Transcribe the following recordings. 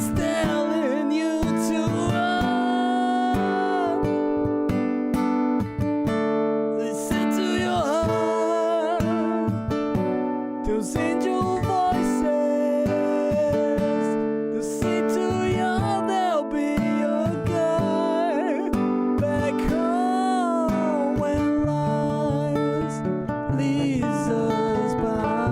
It's telling you to run. Listen to your heart. Those angel voices. They'll say to you they'll be your guide back home when lies leaves us behind.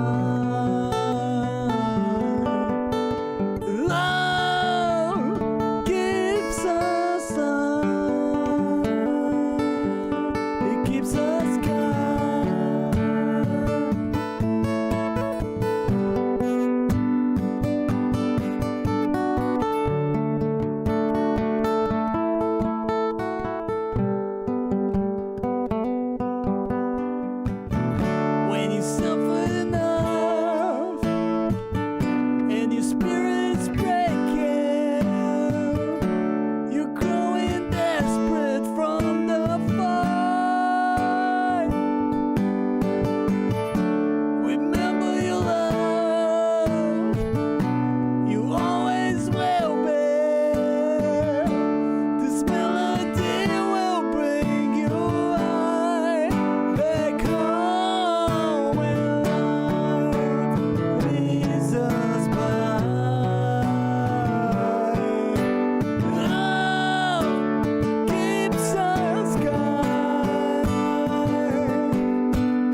Love gives us love. It keeps us calm. When you suffer enough and your spirit's breaking, you're growing desperate from the fight. Remember your love, you always will be. This melody will bring you right back home when life leaves us behind. Love keeps us kind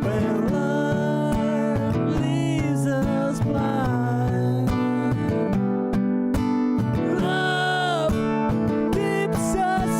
when life leaves us blind. Love keeps us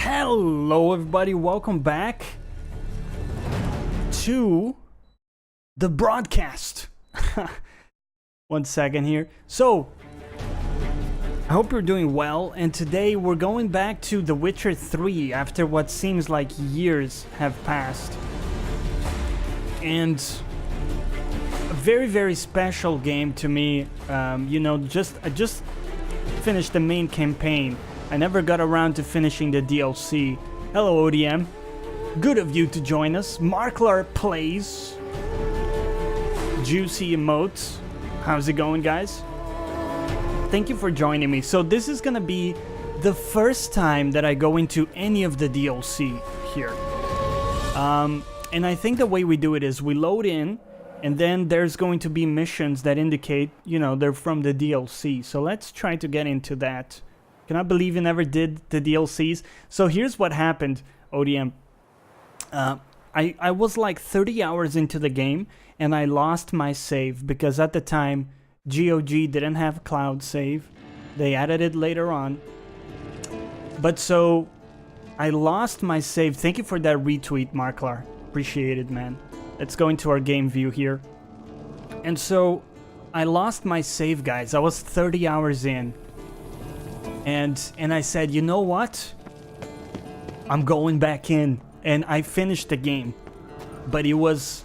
Hello everybody, welcome back to the broadcast. One second here. So, I hope you're doing well, and today we're going back to The Witcher 3 after what seems like years have passed. And a very, very special game to me. You know, I just finished the main campaign, I never got around to finishing the DLC. Hello, ODM. Good of you to join us. Marklar plays. Juicy emotes. How's it going, guys? Thank you for joining me. So this is gonna be the first time that I go into any of the DLC here. And I think the way we do it is we load in, and then there's going to be missions that indicate, you know, they're from the DLC. So let's try to get into that. Can I believe you never did the DLCs? So here's what happened, ODM. I was like 30 hours into the game, and I lost my save because at the time, GOG didn't have cloud save. They added it later on. But so, I lost my save. Thank you for that retweet, Marklar. Appreciate it, man. Let's go into our game view here. And so, I lost my save, guys. I was 30 hours in. And I said, you know what? I'm going back in. And I finished the game. But it was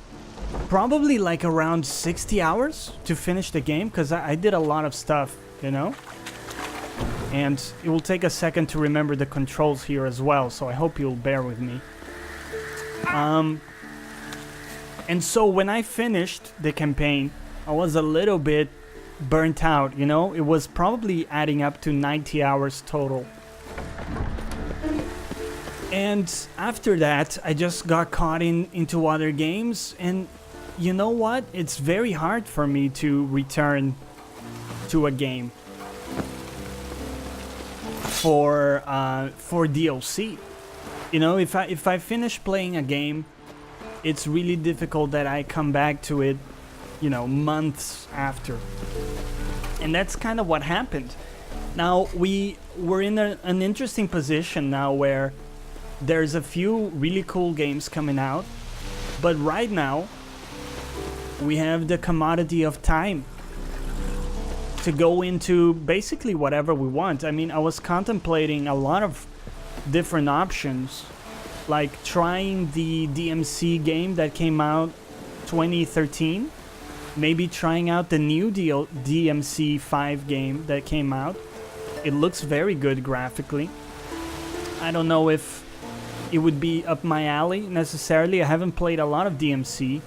probably like around 60 hours to finish the game, because I did a lot of stuff, you know? And it will take a second to remember the controls here as well, so I hope you'll bear with me. And so when I finished the campaign, I was a little bit burnt out, you know? It was probably adding up to 90 hours total. And after that, I just got caught into other games, and you know what? It's very hard for me to return to a game for DLC. You know, if I finish playing a game, it's really difficult that I come back to it, you know, months after. And that's kind of what happened. Now, we're in an interesting position now where there's a few really cool games coming out, but right now, we have the commodity of time to go into basically whatever we want. I mean, I was contemplating a lot of different options, like trying the DMC game that came out 2013, maybe trying out the new DMC 5 game that came out. It looks very good graphically. I don't know if it would be up my alley necessarily. I haven't played a lot of DMC.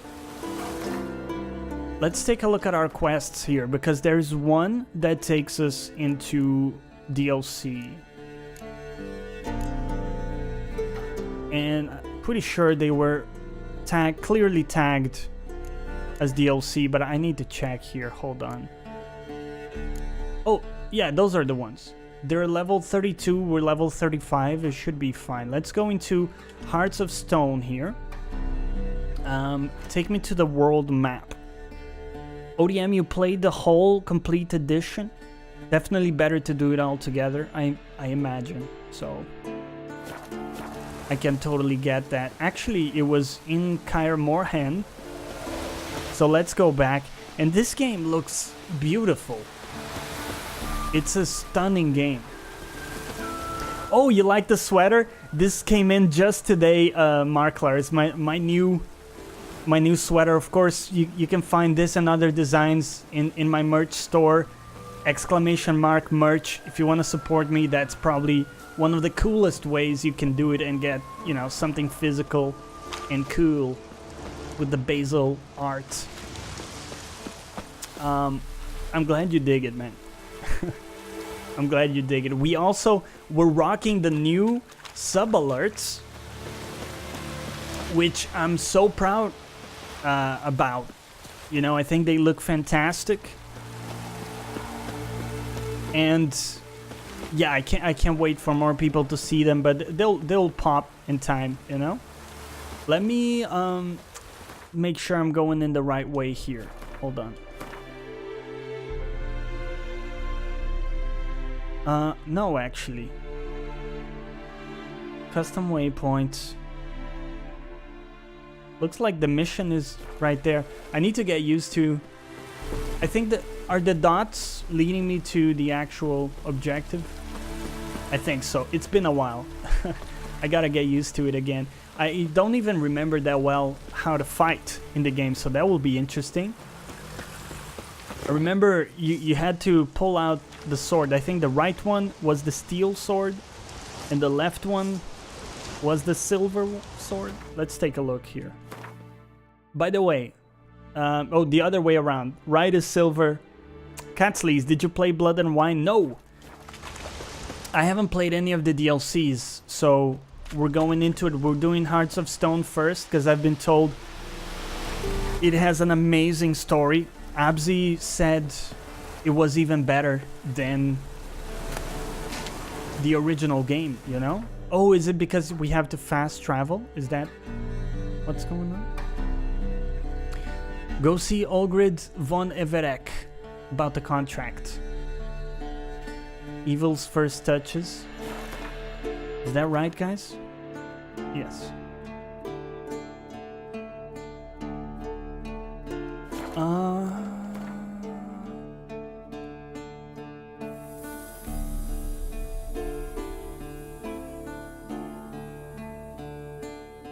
Let's take a look at our quests here, because there's one that takes us into DLC. And I'm pretty sure they were clearly tagged as DLC, but I need to check here. Hold on. Oh, yeah, those are the ones. They're level 32, we're level 35, it should be fine. Let's go into Hearts of Stone here. Take me to the world map. ODM, you played the whole complete edition? Definitely better to do it all together, I imagine. So, I can totally get that. Actually, it was in Kaer Morhen. So let's go back. And this game looks beautiful. It's a stunning game. Oh, you like the sweater? This came in just today, Marklar. It's my new sweater. Of course, you can find this and other designs in my merch store. ! Merch. If you want to support me, that's probably one of the coolest ways you can do it and get, you know, something physical and cool with the basil art. I'm glad you dig it, man. I'm glad you dig it. We're rocking the new sub alerts, which I'm so proud about. You know, I think they look fantastic. And yeah, I can't wait for more people to see them, but they'll pop in time, you know? Let me make sure I'm going in the right way here. Hold on. No, actually. Custom waypoints. Looks like the mission is right there. I need to get used to... I think that... Are the dots leading me to the actual objective? I think so. It's been a while. I gotta get used to it again. I don't even remember that well how to fight in the game, so that will be interesting. I remember you had to pull out the sword. I think the right one was the steel sword, and the left one was the silver sword. Let's take a look here. By the way, oh, the other way around. Right is silver. Catsleys, did you play Blood and Wine? No! I haven't played any of the DLCs, so we're going into it. We're doing Hearts of Stone first, because I've been told it has an amazing story. Abzi said it was even better than the original game, you know? Oh, is it because we have to fast travel? Is that what's going on? Go see Olgrid von Everek about the contract. Evil's first touches. Is that right, guys? Yes.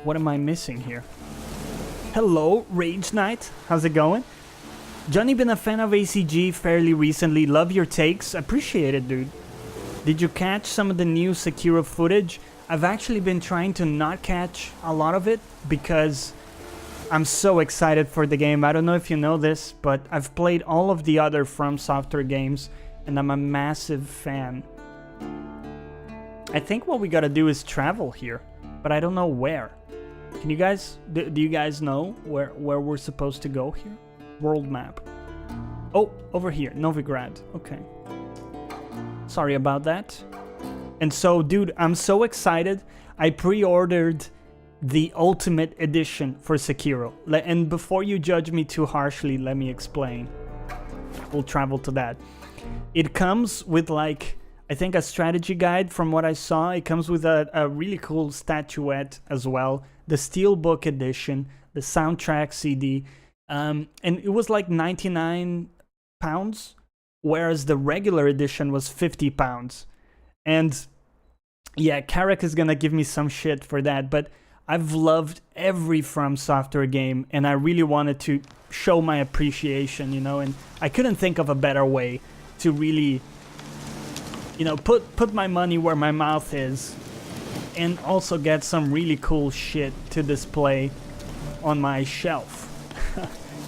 What am I missing here? Hello, Rage Knight. How's it going? Jonny, been a fan of ACG fairly recently. Love your takes. Appreciate it, dude. Did you catch some of the new Sekiro footage? I've actually been trying to not catch a lot of it because I'm so excited for the game. I don't know if you know this, but I've played all of the other From Software games and I'm a massive fan. I think what we gotta do is travel here, but I don't know where. Can you guys, do you guys know where we're supposed to go here? World map. Oh, over here, Novigrad. Okay. Sorry about that. And so, dude, I'm so excited. I pre-ordered the Ultimate Edition for Sekiro. And before you judge me too harshly, let me explain. We'll travel to that. It comes with, like, I think a strategy guide from what I saw. It comes with a really cool statuette as well. The Steelbook Edition, the soundtrack CD. And it was like £99, whereas the regular edition was £50. And yeah, Carrick is gonna give me some shit for that, but I've loved every From Software game, and I really wanted to show my appreciation, you know, and I couldn't think of a better way to really, you know, put my money where my mouth is, and also get some really cool shit to display on my shelf.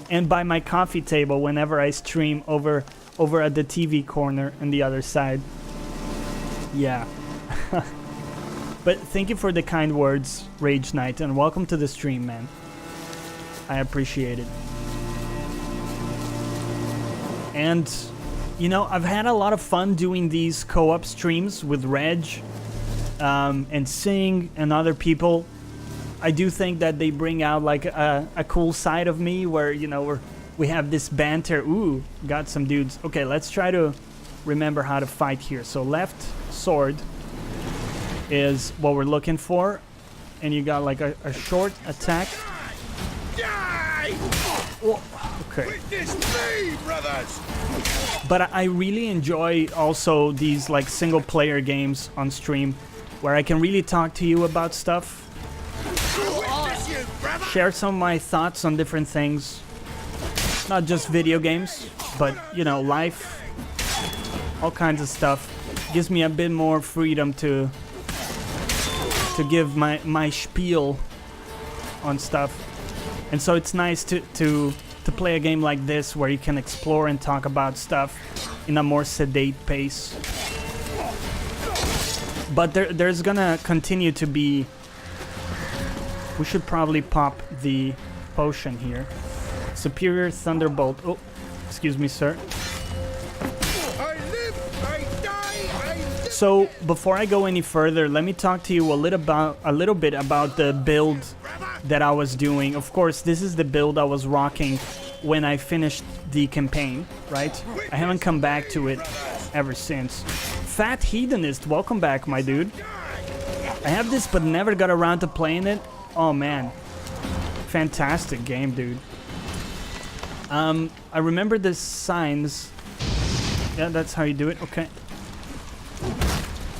And by my coffee table whenever I stream over at the TV corner on the other side. Yeah. But thank you for the kind words, Rage Knight, and welcome to the stream, man. I appreciate it. And, you know, I've had a lot of fun doing these co-op streams with Reg and Sing and other people. I do think that they bring out like a cool side of me where, you know, we have this banter. Ooh, got some dudes. Okay, let's try to remember how to fight here. So left sword is what we're looking for. And you got like a short attack. Oh, okay. But I really enjoy also these like single player games on stream where I can really talk to you about stuff. Share some of my thoughts on different things. Not just video games, but, you know, life. All kinds of stuff. Gives me a bit more freedom to give my spiel on stuff. And so it's nice to play a game like this where you can explore and talk about stuff in a more sedate pace. But there's gonna continue to be... We should probably pop the potion here. Superior Thunderbolt. Oh, excuse me, sir. So, before I go any further, let me talk to you a little bit about the build that I was doing. Of course, this is the build I was rocking when I finished the campaign, right? I haven't come back to it ever since. Fat Hedonist, welcome back, my dude. I have this but never got around to playing it. Oh man, fantastic game, dude. I remember the signs. Yeah, that's how you do it. Okay.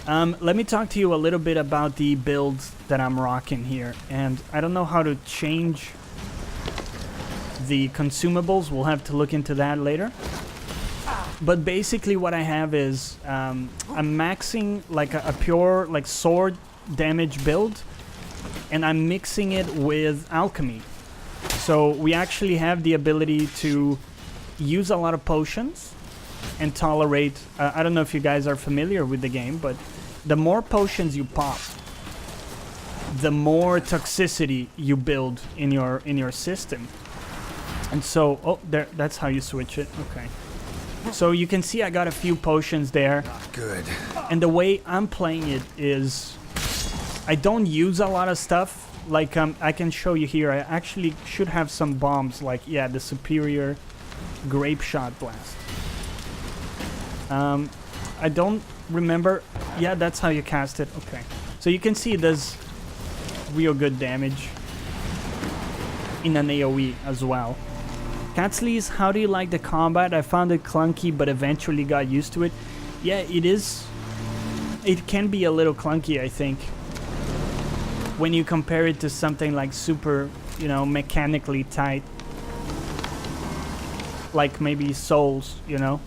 Let me talk to you a little bit about the build that I'm rocking here. And I don't know how to change the consumables. We'll have to look into that later. But basically what I have is I'm maxing like a pure like sword damage build, and I'm mixing it with alchemy. So we actually have the ability to use a lot of potions and tolerate, I don't know if you guys are familiar with the game, but the more potions you pop, the more toxicity you build in your system. And so, oh, there, that's how you switch it. Okay. So you can see I got a few potions there. Good. And the way I'm playing it is I don't use a lot of stuff. Like I can show you here. I actually should have some bombs, like, yeah, the superior grape shot blast. I don't remember. Yeah, that's how you cast it. Okay. So you can see it does real good damage in an AoE as well. Catsleys, how do you like the combat? I found it clunky, but eventually got used to it. Yeah, it is. It can be a little clunky, I think, when you compare it to something like super, you know, mechanically tight, like maybe Souls, you know.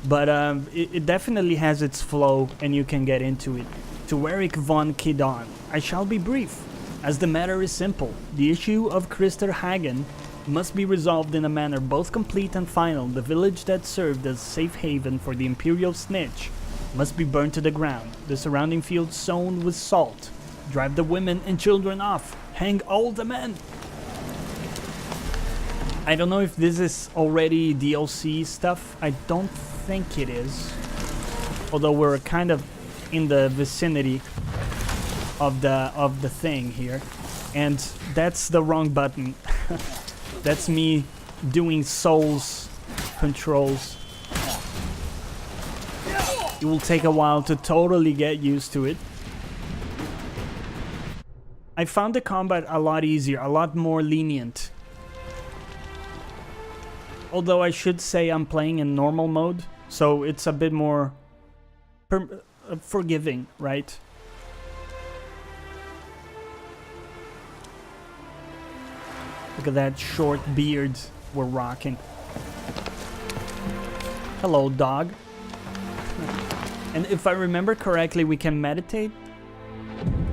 But it definitely has its flow, and you can get into it. To Eric von Kidon, I shall be brief, as the matter is simple. The issue of Christer Hagen must be resolved in a manner both complete and final. The village that served as safe haven for the Imperial Snitch must be burned to the ground. The surrounding fields sown with salt. Drive the women and children off. Hang all the men. I don't know if this is already DLC stuff. I don't think it is. Although we're kind of in the vicinity of the thing here. And that's the wrong button. That's me doing Souls controls. It will take a while to totally get used to it. I found the combat a lot easier, a lot more lenient. Although I should say I'm playing in normal mode, so it's a bit more forgiving, right? Look at that short beard we're rocking. Hello, dog. And if I remember correctly, we can meditate,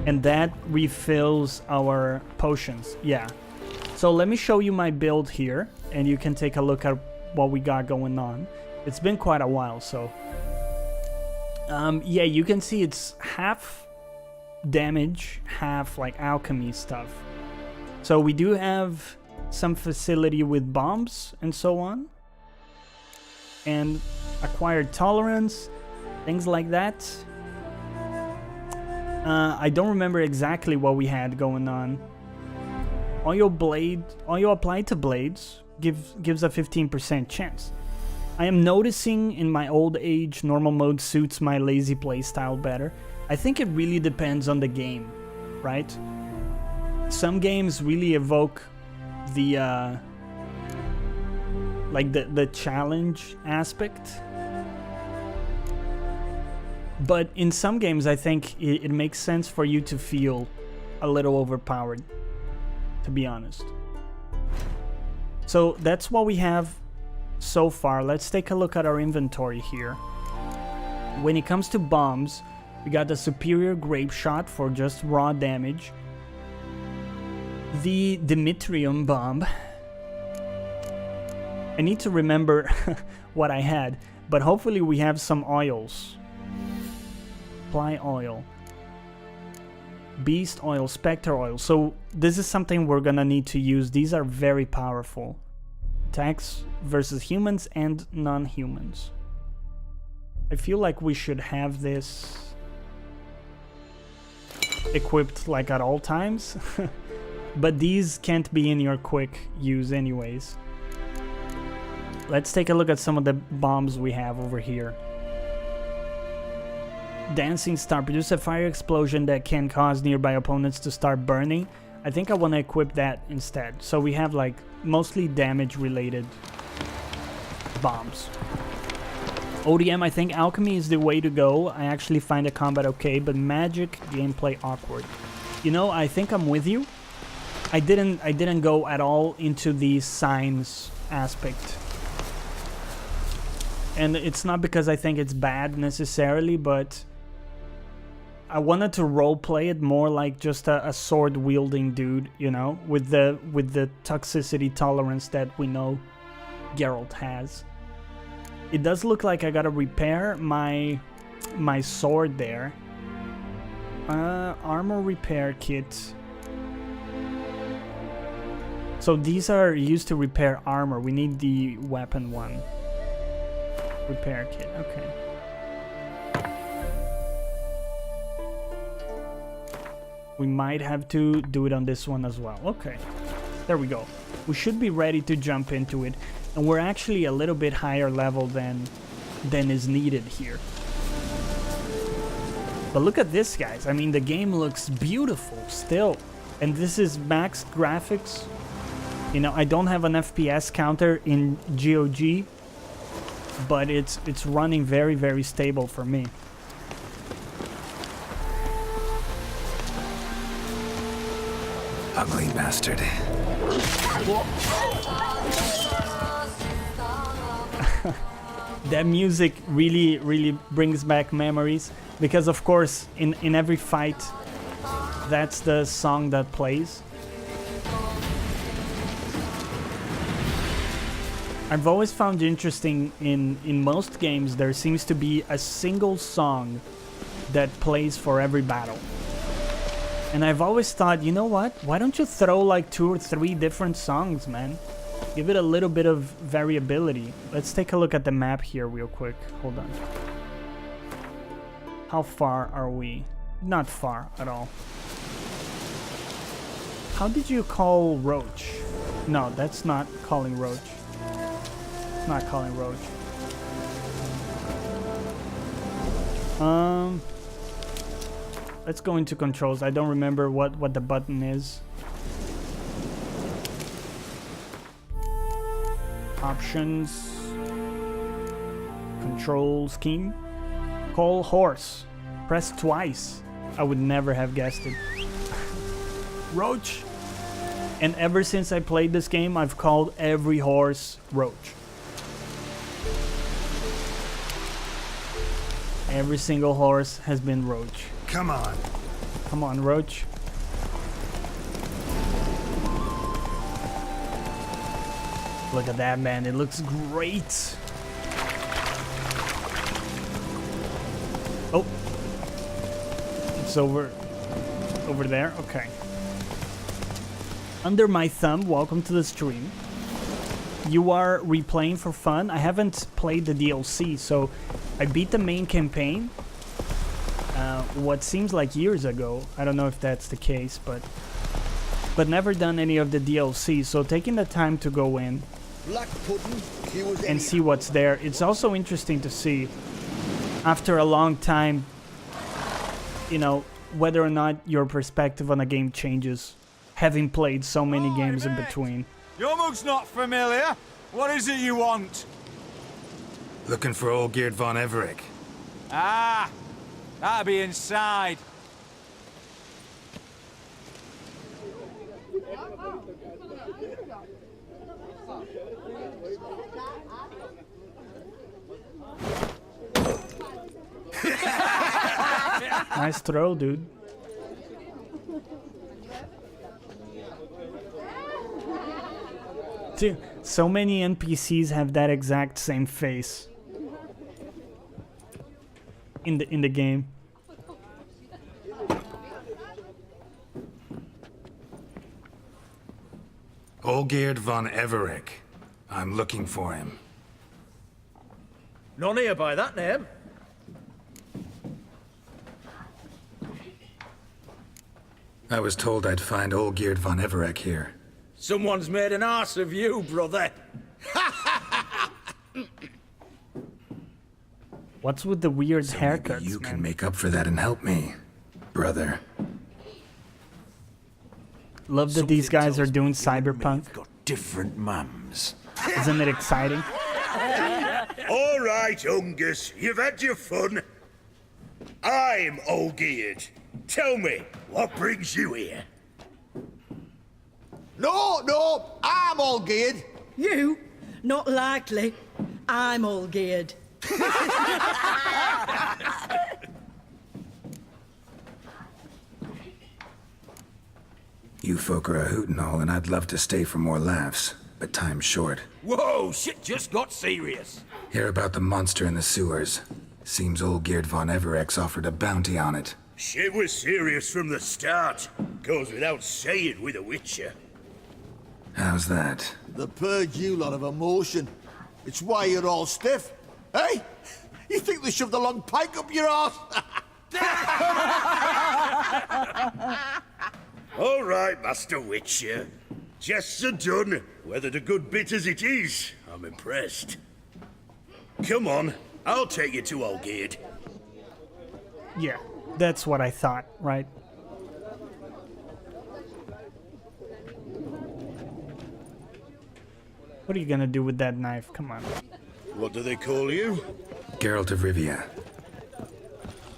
and that refills our potions. Yeah. So let me show you my build here, and you can take a look at what we got going on. It's been quite a while, so... yeah, you can see it's half damage, half like alchemy stuff. So we do have some facility with bombs and so on. And acquired tolerance, things like that. I don't remember exactly what we had going on. All you apply to blades gives a 15% chance. I am noticing in my old age normal mode suits my lazy playstyle better. I think it really depends on the game, right? Some games really evoke the like the challenge aspect. But in some games I think it makes sense for you to feel a little overpowered, to be honest. So that's what we have so far. Let's take a look at our inventory here. When it comes to bombs, we got the superior grape shot for just raw damage. The Dimitrium bomb. I need to remember what I had, but hopefully we have some oils. Apply oil. Beast oil, Spectre oil. So this is something we're gonna need to use. These are very powerful. Attacks versus humans and non-humans. I feel like we should have this equipped like at all times. But these can't be in your quick use anyways. Let's take a look at some of the bombs we have over here. Dancing Star. Produce a fire explosion that can cause nearby opponents to start burning. I think I want to equip that instead. So we have like mostly damage related bombs. ODM, I think alchemy is the way to go. I actually find the combat okay, but magic gameplay awkward. You know, I think I'm with you. I didn't go at all into the signs aspect. And it's not because I think it's bad necessarily, but I wanted to roleplay it more like just a sword-wielding dude, you know, with the toxicity tolerance that we know Geralt has. It does look like I gotta repair my sword there. Armor repair kit. So these are used to repair armor. We need the weapon one. Repair kit, okay. We might have to do it on this one as well. Okay, there we go. We should be ready to jump into it. And we're actually a little bit higher level than is needed here. But look at this, guys. I mean, the game looks beautiful still. And this is max graphics. You know, I don't have an FPS counter in GOG, but it's running very, very stable for me. Ugly bastard. That music really brings back memories, because of course in every fight that's the song that plays. I've always found interesting in most games there seems to be a single song that plays for every battle. And I've always thought, you know what? Why don't you throw like 2 or 3 different songs, man? Give it a little bit of variability. Let's take a look at the map here real quick. Hold on. How far are we? Not far at all. How did you call Roach? No, that's not calling Roach. Not calling Roach. Let's go into controls. I don't remember what the button is. Options. Control scheme. Call horse. Press twice. I would never have guessed it. Roach. And ever since I played this game, I've called every horse Roach. Every single horse has been Roach. Come on. Come on, Roach. Look at that, man. It looks great. Oh. It's over there. Okay. Under my thumb, welcome to the stream. You are replaying for fun. I haven't played the DLC, so I beat the main campaign. What seems like years ago. I don't know if that's the case, but never done any of the DLC. So taking the time to go in and see what's there. It's also interesting to see, after a long time, you know, whether or not your perspective on a game changes, having played so many games in between. Your mug's not familiar. What is it you want? Looking for Olgierd von Everec. Ah, that'll be inside. Nice throw, dude. Dude, so many NPCs have that exact same face in the game. Olgierd von Everec. I'm looking for him. None here by that name. I was told I'd find Olgierd von Everec here. Someone's made an arse of you, brother. What's with the weird So haircuts, maybe you man? can make up for that and help me, brother. Love that these guys are doing cyberpunk. We've got different mums. Isn't it exciting? All right, Ungus, you've had your fun. I'm Olgierd. Tell me, what brings you here? No, I'm Olgierd. You? Not likely. I'm all geared. You folk are a hoot and all, and I'd love to stay for more laughs, but time's short. Whoa, shit just got serious. Hear about the monster in the sewers. Seems old Geert von Everex offered a bounty on it. Shit was serious from the start. Goes without saying with a Witcher. How's that? The purge you lot of emotion. It's why you're all stiff. Hey? You think they shoved a long pike up your arse? All right, Master Witcher. Jests are done. Whether the good bit as it is, I'm impressed. Come on, I'll take you to Olgierd. Yeah, that's what I thought, right? What are you gonna do with that knife? Come on. What do they call you? Geralt of Rivia.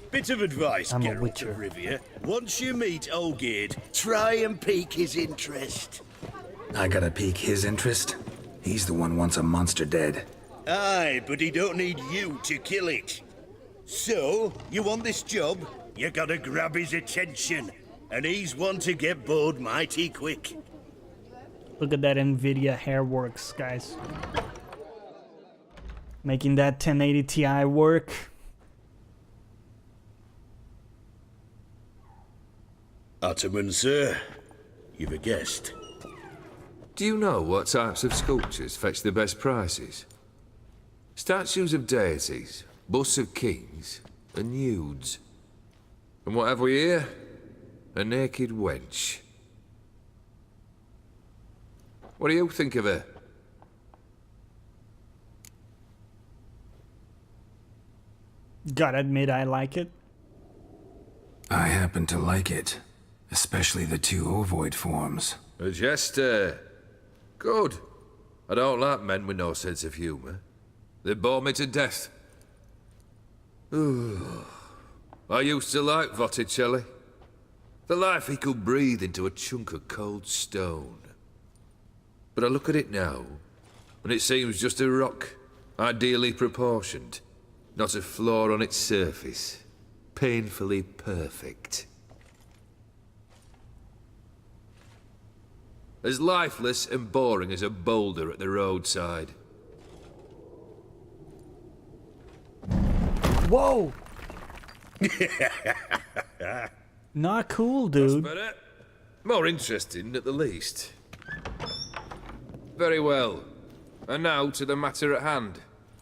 Bit of advice, I'm a Geralt Witcher. of Rivia. Once you meet Olgierd, try and pique his interest. I gotta pique his interest? He's the one wants a monster dead. Aye, but he don't need you to kill it. So, you want this job? You gotta grab his attention. And he's one to get bored mighty quick. Look at that NVIDIA hair works, guys. Making that 1080 Ti work. Ottoman, sir. You've a guest. Do you know what types of sculptures fetch the best prices? Statues of deities, busts of kings, and nudes. And what have we here? A naked wench. What do you think of her? Gotta admit, I like it. I happen to like it. Especially the two ovoid forms. A jester. Good. I don't like men with no sense of humour. They bore me to death. Ooh. I used to like Botticelli. The life he could breathe into a chunk of cold stone. But I look at it now, and it seems just a rock, ideally proportioned. Not a flaw on its surface. Painfully perfect. As lifeless and boring as a boulder at the roadside. Whoa! Not cool, dude. Better. More interesting, at the least. Very well. And now to the matter at hand.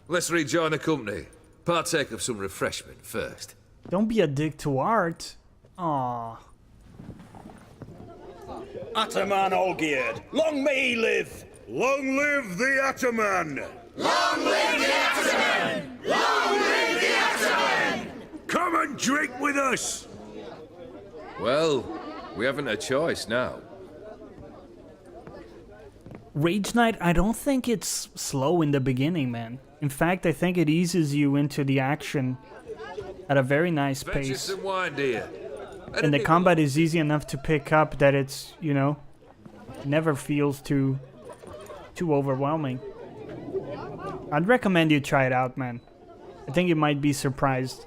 Let's rejoin the company. Partake of some refreshment first. Don't be a dick to Art. Aww. Ataman Olgierd, long may he live! Long live the Ataman! Long live the Ataman! Long live the Ataman! Come and drink with us! Well, we haven't a choice now. Rage Knight, I don't think it's slow in the beginning, man. In fact, I think it eases you into the action at a very nice Fetch us pace. some wine, dear. And the combat is easy enough to pick up that it's, you know, never feels too overwhelming. I'd recommend you try it out, man. I think you might be surprised.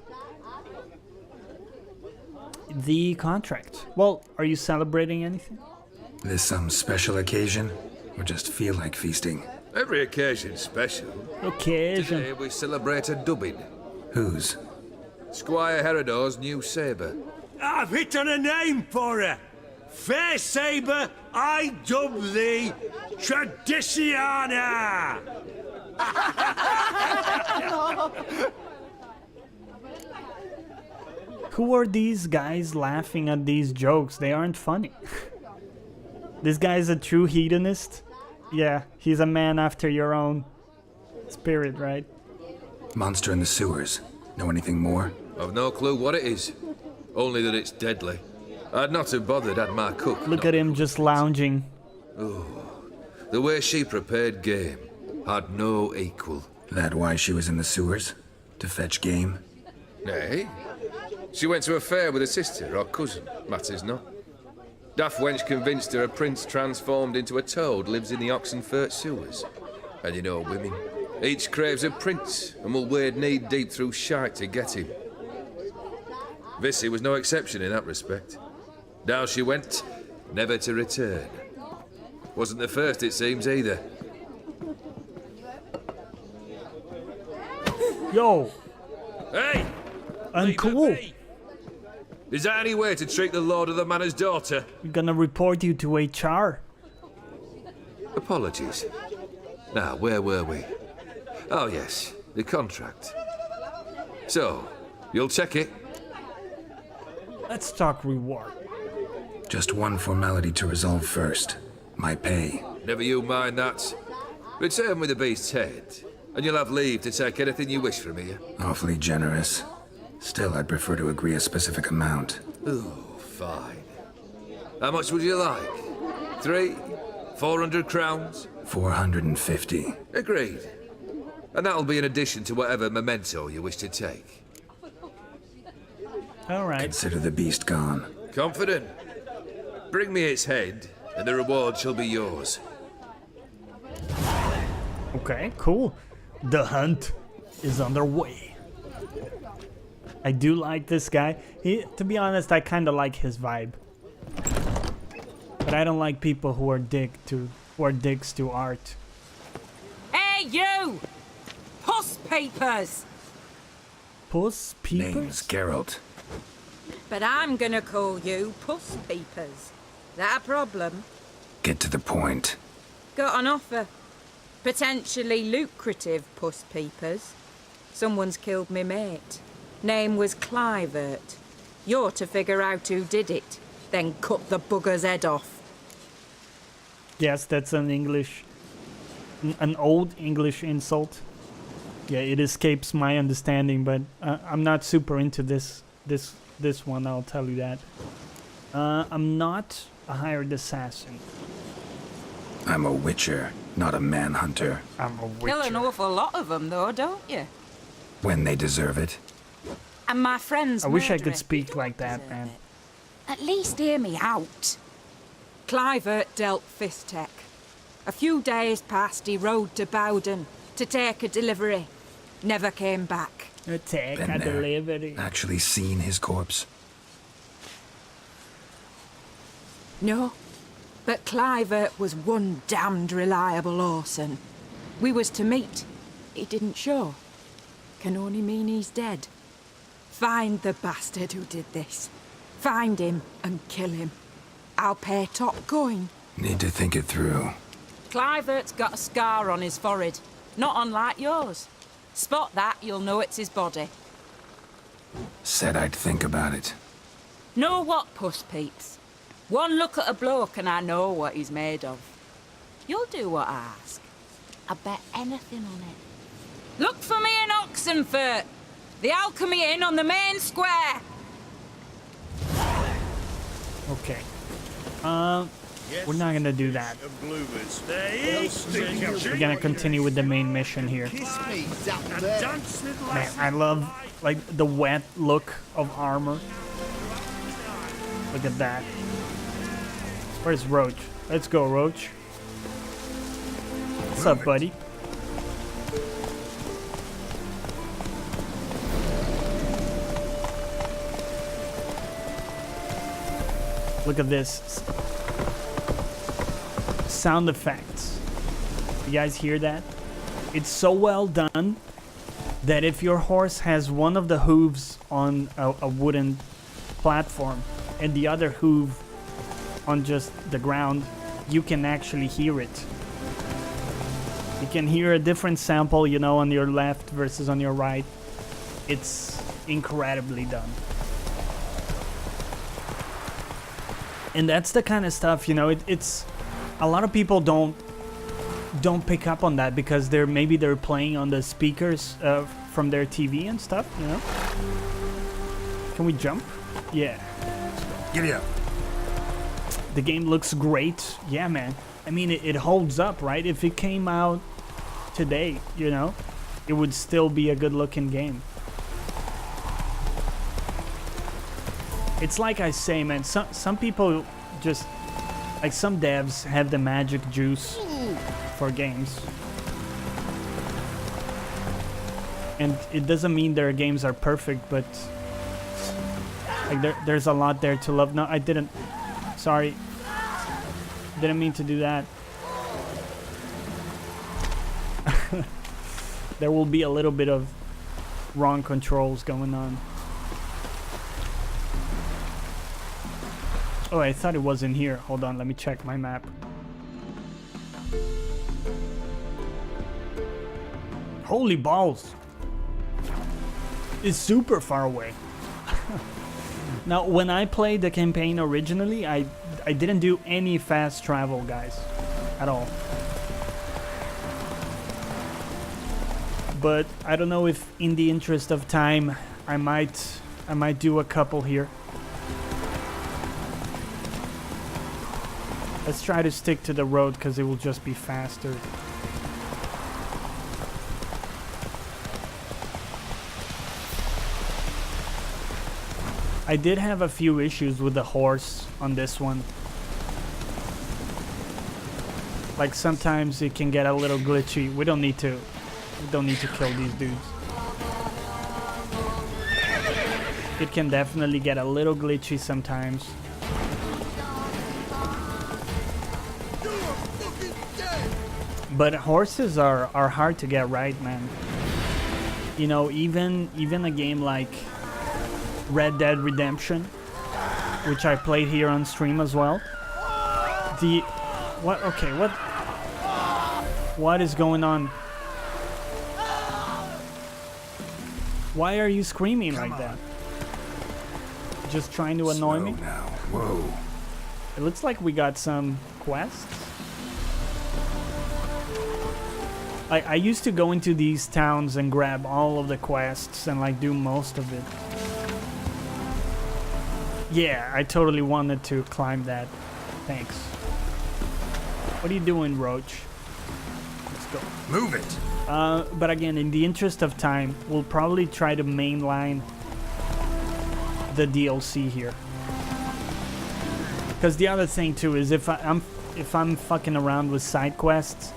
The contract. Well, are you celebrating anything? This some special occasion? Or just feel like feasting? Every occasion's special. Occasion. Today we celebrate a dubbing. Whose? Squire Herodor's new sabre. I've hit on a name for her! Fair Sabre, I dub thee Traditiana! Who are these guys laughing at these jokes? They aren't funny. This guy's a true hedonist. Yeah, he's a man after your own spirit, right? Monster in the sewers. Know anything more? I've no clue what it is. Only that it's deadly. I'd not have bothered had my cook. Look not at him cooked. just lounging. The way she prepared game had no equal. That why she was in the sewers? To fetch game? Nay. She went to a fair with a sister or cousin, matters not. Daft wench convinced her a prince transformed into a toad lives in the Oxenfurt sewers. And you know women, Each craves a prince and will wade knee-deep through shite to get him. Vissy was no exception in that respect. Down she went, never to return. Wasn't the first, it seems, either. Yo, Hey! uncool. Is that any way to treat the lord of the manor's daughter? We're gonna report you to HR. Apologies. Now, where were we? Oh, yes, the contract. So, you'll check it? Let's talk reward. Just one formality to resolve first. My pay. Never you mind that. Return with the beast's head, and you'll have leave to take anything you wish from here. Awfully generous. Still, I'd prefer to agree a specific amount. Oh, fine. How much would you like? 300, 400 crowns? 450. Agreed. And that'll be in addition to whatever memento you wish to take. All right. Consider the beast gone. Confident? Bring me its head, and the reward shall be yours. Okay, cool. The hunt is underway. I do like this guy. To be honest, I kind of like his vibe. But I don't like people who are dicks to art. Hey, you! Puss papers! Puss peepers? Name's Geralt. But I'm gonna call you Puss Peepers. That a problem? Get to the point. Got an offer. Potentially lucrative Puss Peepers. Someone's killed me mate. Name was Clivert. You're to figure out who did it, then cut the bugger's head off. Yes, that's an old English insult. Yeah, it escapes my understanding, but I'm not super into this one, I'll tell you that. I'm not a hired assassin. I'm a witcher, not a manhunter. I'm a witcher. Kill an awful lot of them, though, don't you? When they deserve it. And my friend's I wish I murderer. could speak like that, Deserve man. it. At least hear me out. Clivert dealt Fistech. A few days past, he rode to Bowden to take a delivery. Never came back. Attack Been a there. delivery. Actually seen his corpse. No, but Clivert was one damned reliable Orson. We was to meet. He didn't show. Can only mean he's dead. Find the bastard who did this. Find him and kill him. I'll pay top coin. Need to think it through. Clivert's got a scar on his forehead, not unlike yours. Spot that, you'll know it's his body. Said I'd think about it. Know what, Puss Peeps? One look at a bloke and I know what he's made of. You'll do what I ask. I bet anything on it. Look for me in Oxenfurt. The Alchemy Inn on the main square. Okay. We're not gonna do that. We're gonna continue with the main mission here. Kiss me, down there. Man, I love like the wet look of armor. Look at that. Where's Roach? Let's go, Roach. What's up, buddy? Look at this. Sound effects. You guys hear that? It's so well done that if your horse has one of the hooves on a wooden platform and the other hoof on just the ground, you can actually hear it. You can hear a different sample, you know, on your left versus on your right. It's incredibly done. And that's the kind of stuff, you know, it's a lot of people don't pick up on that because they're playing on the speakers from their TV and stuff, you know. Can we jump? Yeah. Giddy up. The game looks great. Yeah, man. I mean, it holds up, right? If it came out today, you know, it would still be a good looking game. It's like I say, man, some people just, like some devs have the magic juice for games. And it doesn't mean their games are perfect, but like there's a lot there to love. No, I didn't. Sorry. Didn't mean to do that. There will be a little bit of wrong controls going on. Oh, I thought it was in here. Hold on, let me check my map. Holy balls! It's super far away. Now, when I played the campaign originally, I didn't do any fast travel, guys, at all. But I don't know if, in the interest of time, I might do a couple here. Let's try to stick to the road because it will just be faster. I did have a few issues with the horse on this one. Like sometimes it can get a little glitchy. We don't need to kill these dudes. It can definitely get a little glitchy sometimes. But horses are hard to get right, man. You know, even a game like Red Dead Redemption, which I played here on stream as well. What is going on? Why are you screaming like that? Just trying to annoy me? Now. Whoa. It looks like we got some quests. I used to go into these towns and grab all of the quests and like do most of it. Yeah, I totally wanted to climb that. Thanks. What are you doing, Roach? Let's go. Move it. But again, in the interest of time, we'll probably try to mainline the DLC here. Because the other thing too is if I'm fucking around with side quests,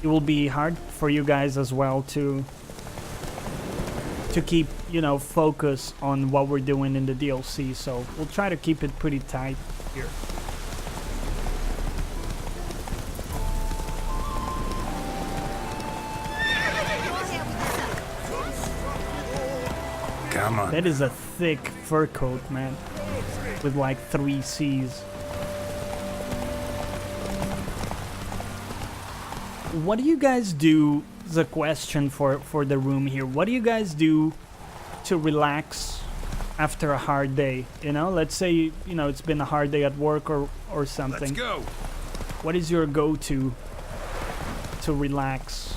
it will be hard for you guys as well to keep, you know, focus on what we're doing in the DLC. So we'll try to keep it pretty tight here. Come on. That is a thick fur coat, man, with like 3 C's. What do you guys do? The question for the room here. What do you guys do to relax after a hard day? You know, let's say, you know, it's been a hard day at work or something. Let's go. What is your go-to to relax?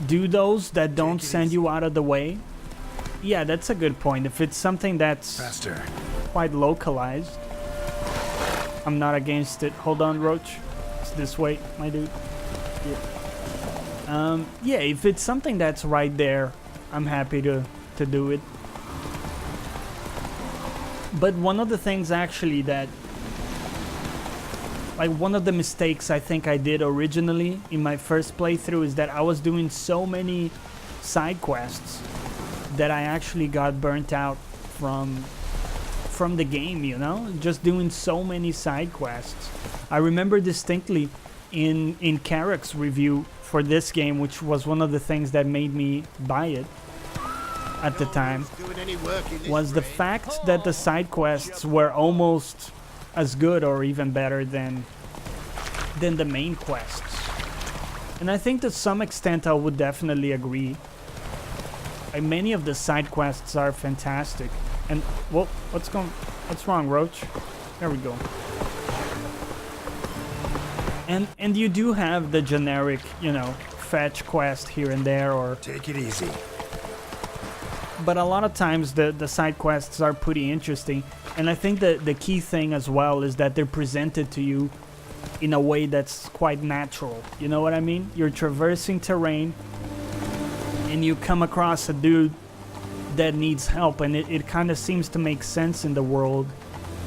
Do those that don't send you out of the way? Yeah, that's a good point. If it's something that's Faster. quite localized, I'm not against it. Hold on, Roach. It's this way, my dude. Yeah, if it's something that's right there, I'm happy to do it. But one of the things actually that, like one of the mistakes I think I did originally in my first playthrough is that I was doing so many side quests that I actually got burnt out from the game, you know, just doing so many side quests. I remember distinctly in Carrick's review for this game, which was one of the things that made me buy it at the time, was the fact that the side quests were almost as good or even better than the main quests. And I think to some extent I would definitely agree. Like, many of the side quests are fantastic. And what's wrong, Roach? There we go. And you do have the generic, you know, fetch quest here and there, or Take it easy. but a lot of times the side quests are pretty interesting. And I think that the key thing as well is that they're presented to you in a way that's quite natural. You know what I mean? You're traversing terrain and you come across a dude that needs help, and it kind of seems to make sense in the world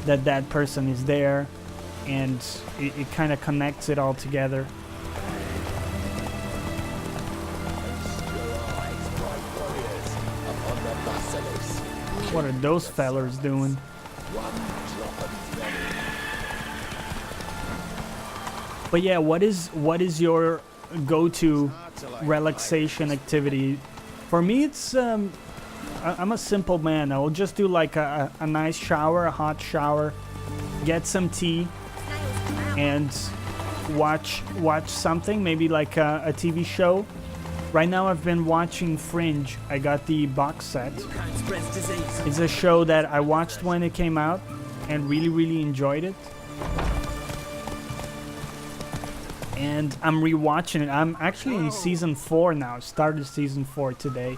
that that person is there. and it kind of connects it all together. What are those fellers doing? But yeah, what is your go-to relaxation activity? For me, it's I'm a simple man. I will just do like a nice shower, a hot shower, get some tea, and watch something, maybe like a TV show. Right now I've been watching Fringe. I got the box set. It's a show that I watched when it came out and really enjoyed it. And I'm rewatching it. I'm actually in season 4 now. Started season 4 today.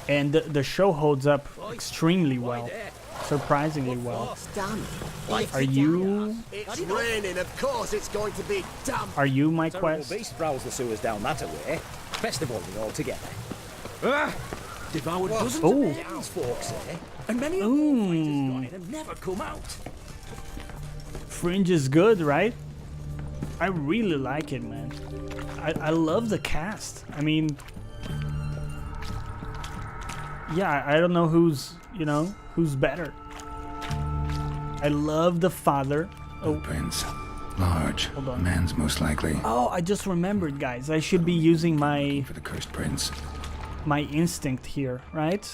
And the show holds up extremely well. Surprisingly well. Are you? It's raining, of course it's going to be damp. Are you, my quest? Beast prowls the sewers down that away. Best avoid it altogether. Devoured dozens Oh. of babies, folks say, and many of them gone in and never come out. Fringe is good, right? I really like it, man. I love the cast. I mean, yeah, I don't know who's better. I love the father. Oh, Prince. Large. Hold on. Man's most likely. oh, I just remembered, guys. I should be using For the cursed prince. my instinct here, right?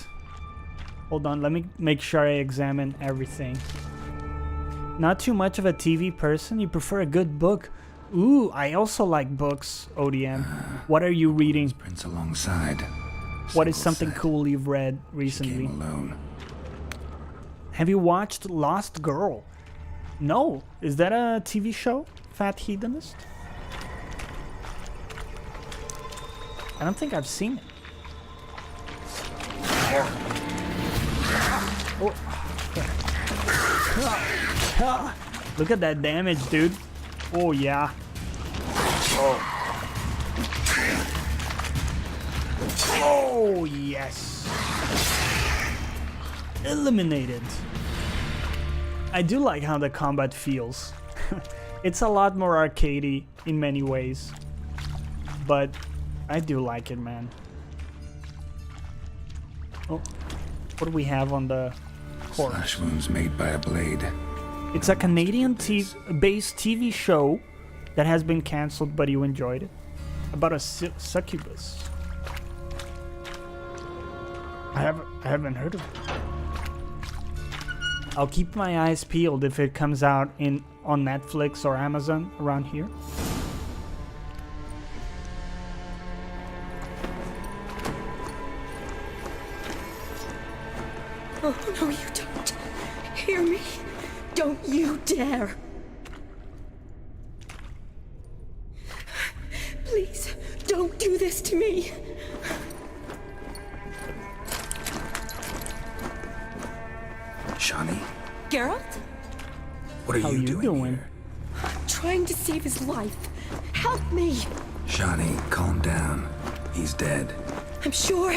Hold on, let me make sure I examine everything. Not too much of a TV person. You prefer a good book. Ooh, I also like books, ODM. What are you reading? Prince alongside. What is Simple something said. cool you've read She recently? came alone. Have you watched Lost Girl? No. Is that a TV show? Fat Hedonist? I don't think I've seen it. Oh. Look at that damage, dude. Oh, yeah. Oh, yes. Eliminated. I do like how the combat feels. It's a lot more arcadey in many ways. But I do like it, man. Oh, what do we have on the corpse? Slash wounds made by a blade. It's a Canadian-based TV show that has been cancelled, but you enjoyed it. About a succubus. I haven't heard of it. I'll keep my eyes peeled if it comes out on Netflix or Amazon around here. Oh, no, you don't. Hear me. Don't you dare. Please, don't do this to me. Jonny, Geralt? what are How you you doing doing? here? Trying to save his life. Help me. Jonny, calm down. He's dead. I'm sure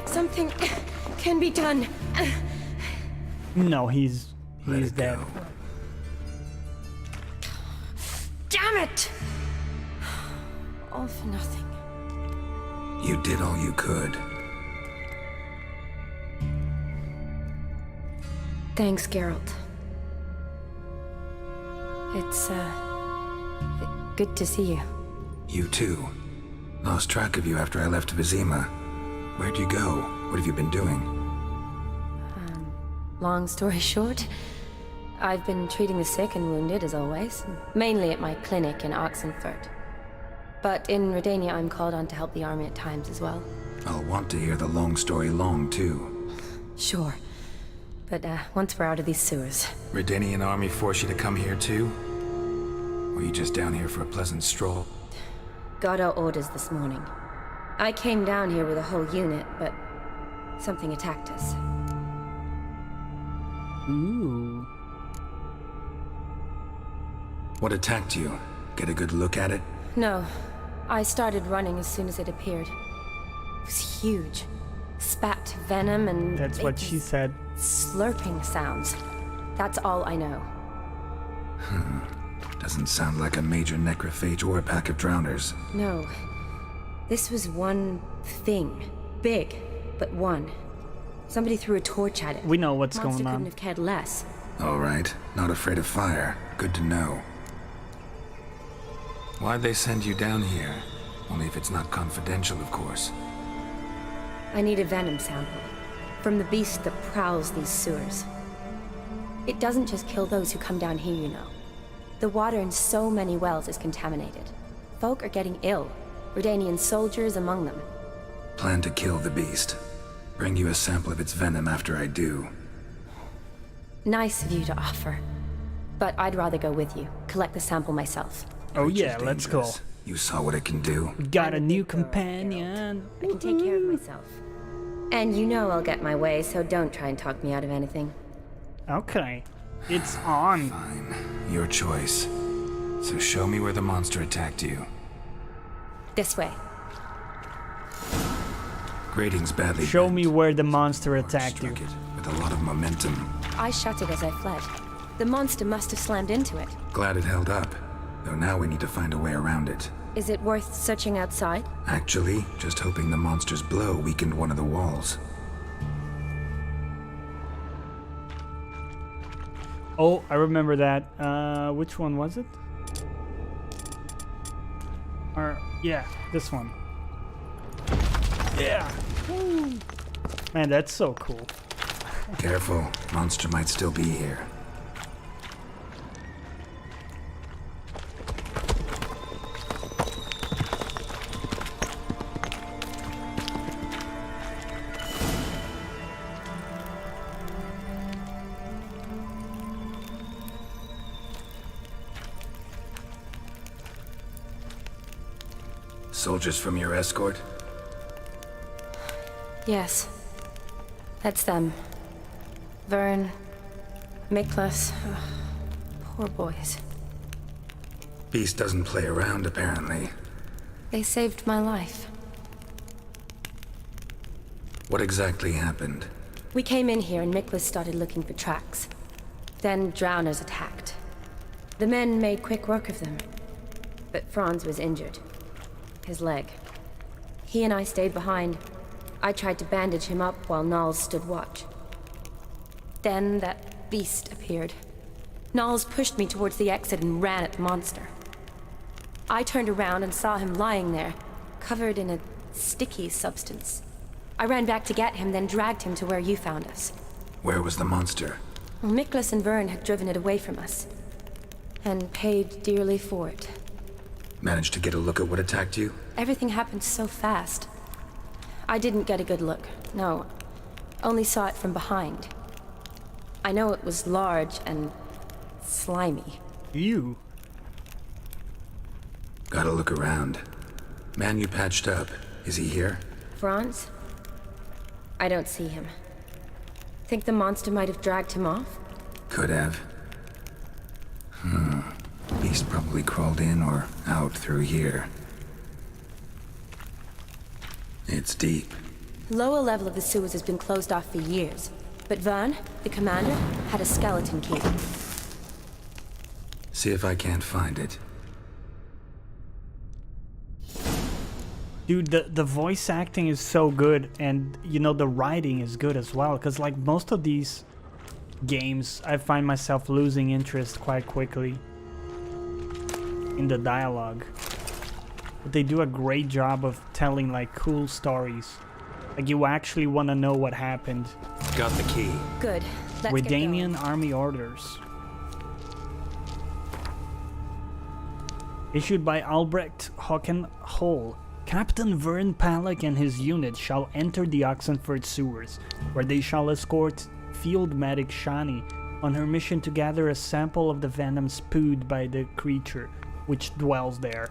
something can be done. No, he's Let it dead. go. Damn it! All for nothing. You did all you could. Thanks, Geralt. It's, good to see you. You too. Lost track of you after I left Vizima. Where'd you go? What have you been doing? Long story short, I've been treating the sick and wounded as always, mainly at my clinic in Oxenfurt. But in Redania, I'm called on to help the army at times as well. I'll want to hear the long story long, too. Sure. But once we're out of these sewers. Redanian army force you to come here, too? Or you just down here for a pleasant stroll? Got our orders this morning. I came down here with a whole unit, but something attacked us. Ooh. What attacked you? Get a good look at it? No. I started running as soon as it appeared. It was huge. Spat venom and That's made what she these said. slurping sounds. That's all I know. Doesn't sound like a major necrophage or a pack of drowners. No. This was one thing. Big, but one. Somebody threw a torch at it. We know what's Monster going on. couldn't have cared less. All right, not afraid of fire. Good to know. Why'd they send you down here? Only if it's not confidential, of course. I need a venom sample. From the beast that prowls these sewers. It doesn't just kill those who come down here, you know. The water in so many wells is contaminated. Folk are getting ill. Redanian soldiers among them. Plan to kill the beast. Bring you a sample of its venom after I do. Nice of you to offer. But I'd rather go with you. Collect the sample myself. Oh Creature's yeah, let's go. dangerous. You saw what it can do. We got a I'm new big girl, companion. I can take care of myself. And you know I'll get my way, so don't try and talk me out of anything. Okay. It's on. Fine. Your choice. So show me where the monster attacked you. This way. Grating's badly Show bent. me where the monster attacked you. Struck it with a lot of momentum. I shut it as I fled. The monster must have slammed into it. Glad it held up. Though now we need to find a way around it. Is it worth searching outside? Actually, just hoping the monster's blow weakened one of the walls. Oh, I remember that. Which one was it? Or, yeah, this one. Yeah. Woo. Man, that's so cool. Careful, monster might still be here. Soldiers from your escort? Yes. That's them. Vern, Miklas. Poor boys. Beast doesn't play around, apparently. They saved my life. What exactly happened? We came in here and Miklas started looking for tracks. Then drowners attacked. The men made quick work of them. But Franz was injured. His leg. He and I stayed behind. I tried to bandage him up while Nals stood watch. Then that beast appeared. Nals pushed me towards the exit and ran at the monster. I turned around and saw him lying there, covered in a sticky substance. I ran back to get him, then dragged him to where you found us. Where was the monster? Well, Miklas and Vern had driven it away from us. And paid dearly for it. Managed to get a look at what attacked you? Everything happened so fast. I didn't get a good look, no. Only saw it from behind. I know it was large and slimy. You. Gotta look around. Man you patched up, is he here? Franz? I don't see him. Think the monster might have dragged him off? Could have. Beast probably crawled in or out through here. It's deep. Lower level of the sewers has been closed off for years. But Vern, the commander, had a skeleton key. See if I can't find it. Dude, the voice acting is so good, and you know the writing is good as well, because like most of these games I find myself losing interest quite quickly in the dialogue, but they do a great job of telling like cool stories, like you actually want to know what happened. Got the key. Good. Let's get going. Redanian army orders issued by Albrecht Håkon Hull. Captain Vern Palak and his unit shall enter the Oxenford sewers, where they shall escort field medic Shani on her mission to gather a sample of the venom spewed by the creature which dwells there.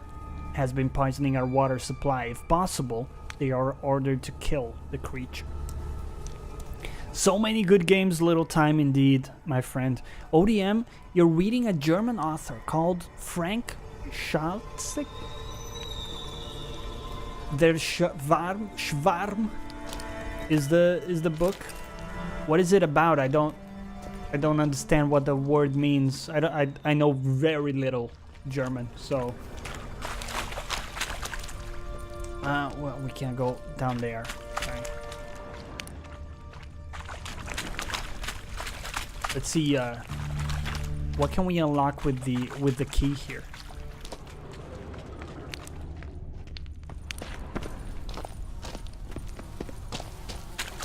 Has been poisoning our water supply. If possible, they are ordered to kill the creature. So many good games, little time indeed, my friend. ODM, you're reading a German author called Frank Schalzig. Der Schwarm is the book. What is it about? I don't I don't understand what the word means. I know very little German, so... well, we can't go down there. Okay. Let's see, what can we unlock with the key here?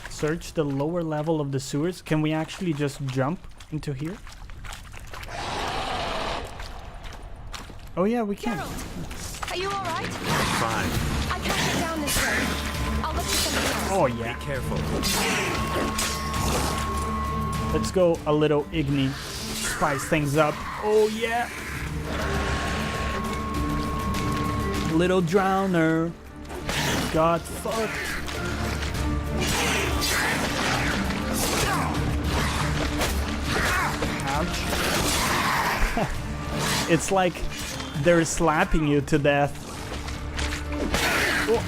Search the lower level of the sewers. Can we actually just jump into here? Oh yeah, we can. Geralt, are you alright? Fine. I can't get down this way. I'll look for something else. Oh yeah. Be careful. Let's go a little Igni. Spice things up. Oh yeah. Little drowner. Got fucked. Ouch. It's like they're slapping you to death. Oh.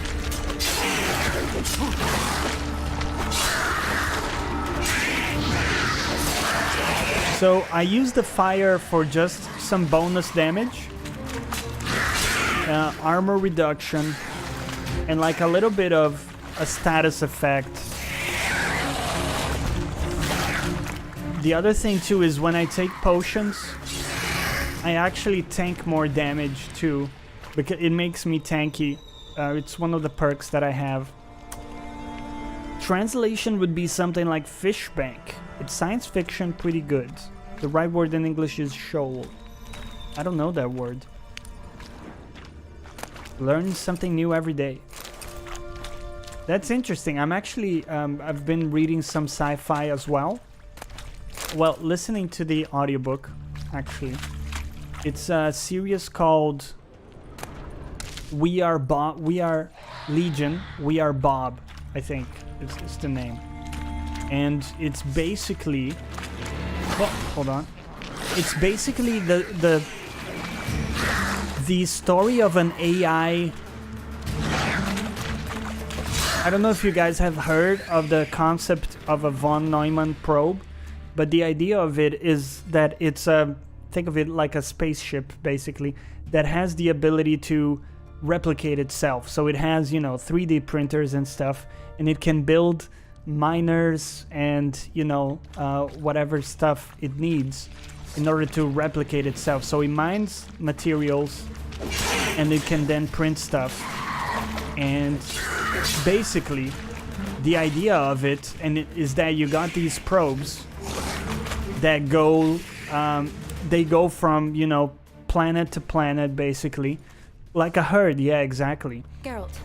So I use the fire for just some bonus damage, armor reduction, and like a little bit of a status effect. The other thing too is when I take potions, I actually tank more damage too, because it makes me tanky. It's one of the perks that I have. Translation would be something like fish bank. It's science fiction, pretty good. The right word in English is shoal. I don't know that word. Learn something new every day. That's interesting. I'm actually, I've been reading some sci-fi as well. Well, listening to the audiobook, actually. It's a series called We Are Legion, We Are Bob, I think is the name. And it's basically... Oh, hold on. It's basically the story of an AI... I don't know if you guys have heard of the concept of a von Neumann probe, but the idea of it is that it's a... Think of it like a spaceship, basically, that has the ability to replicate itself. So it has, you know, 3D printers and stuff, and it can build miners and, you know, whatever stuff it needs in order to replicate itself. So it mines materials, and it can then print stuff. And basically, the idea of it, is that you got these probes that go... they go from, you know, planet to planet, basically. Like a herd, yeah, exactly. Geralt.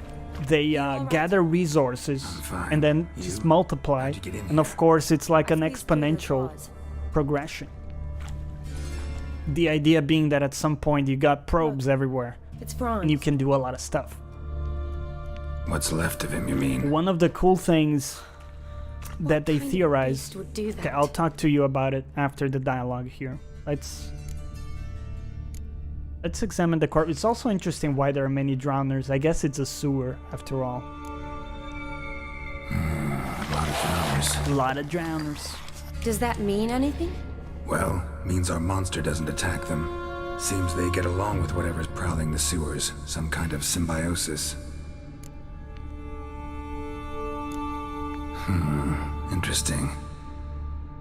They gather resources and then just multiply. And of course, it's like an exponential progression. The idea being that at some point you got probes everywhere. It's Franz. And you can do a lot of stuff. What's left of him, you mean? One of the cool things that they theorize... Okay, I'll talk to you about it after the dialogue here. Let's examine the corpse. It's also interesting why there are many drowners. I guess it's a sewer, after all. A lot of drowners. A lot of drowners. Does that mean anything? Well, means our monster doesn't attack them. Seems they get along with whatever's prowling the sewers. Some kind of symbiosis. Interesting.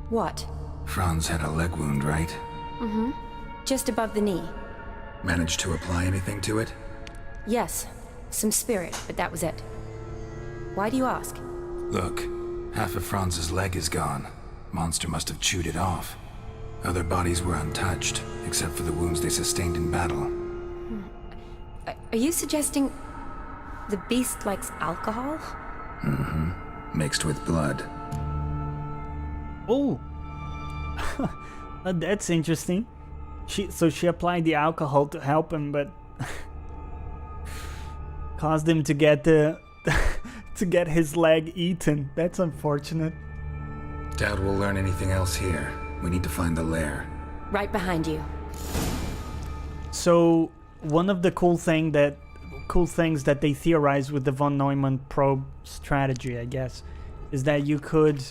What? Franz had a leg wound, right? Mm-hmm. Just above the knee. Managed to apply anything to it? Yes. Some spirit, but that was it. Why do you ask? Look, half of Franz's leg is gone. Monster must have chewed it off. Other bodies were untouched, except for the wounds they sustained in battle. Are you suggesting the beast likes alcohol? Mm-hmm. Mixed with blood. Oh! That's interesting. So she applied the alcohol to help him, but caused him to get to get his leg eaten. That's unfortunate. Doubt we'll learn anything else here. We need to find the lair. Right behind you. So one of the cool things that they theorize with the von Neumann probe strategy, I guess, is that you could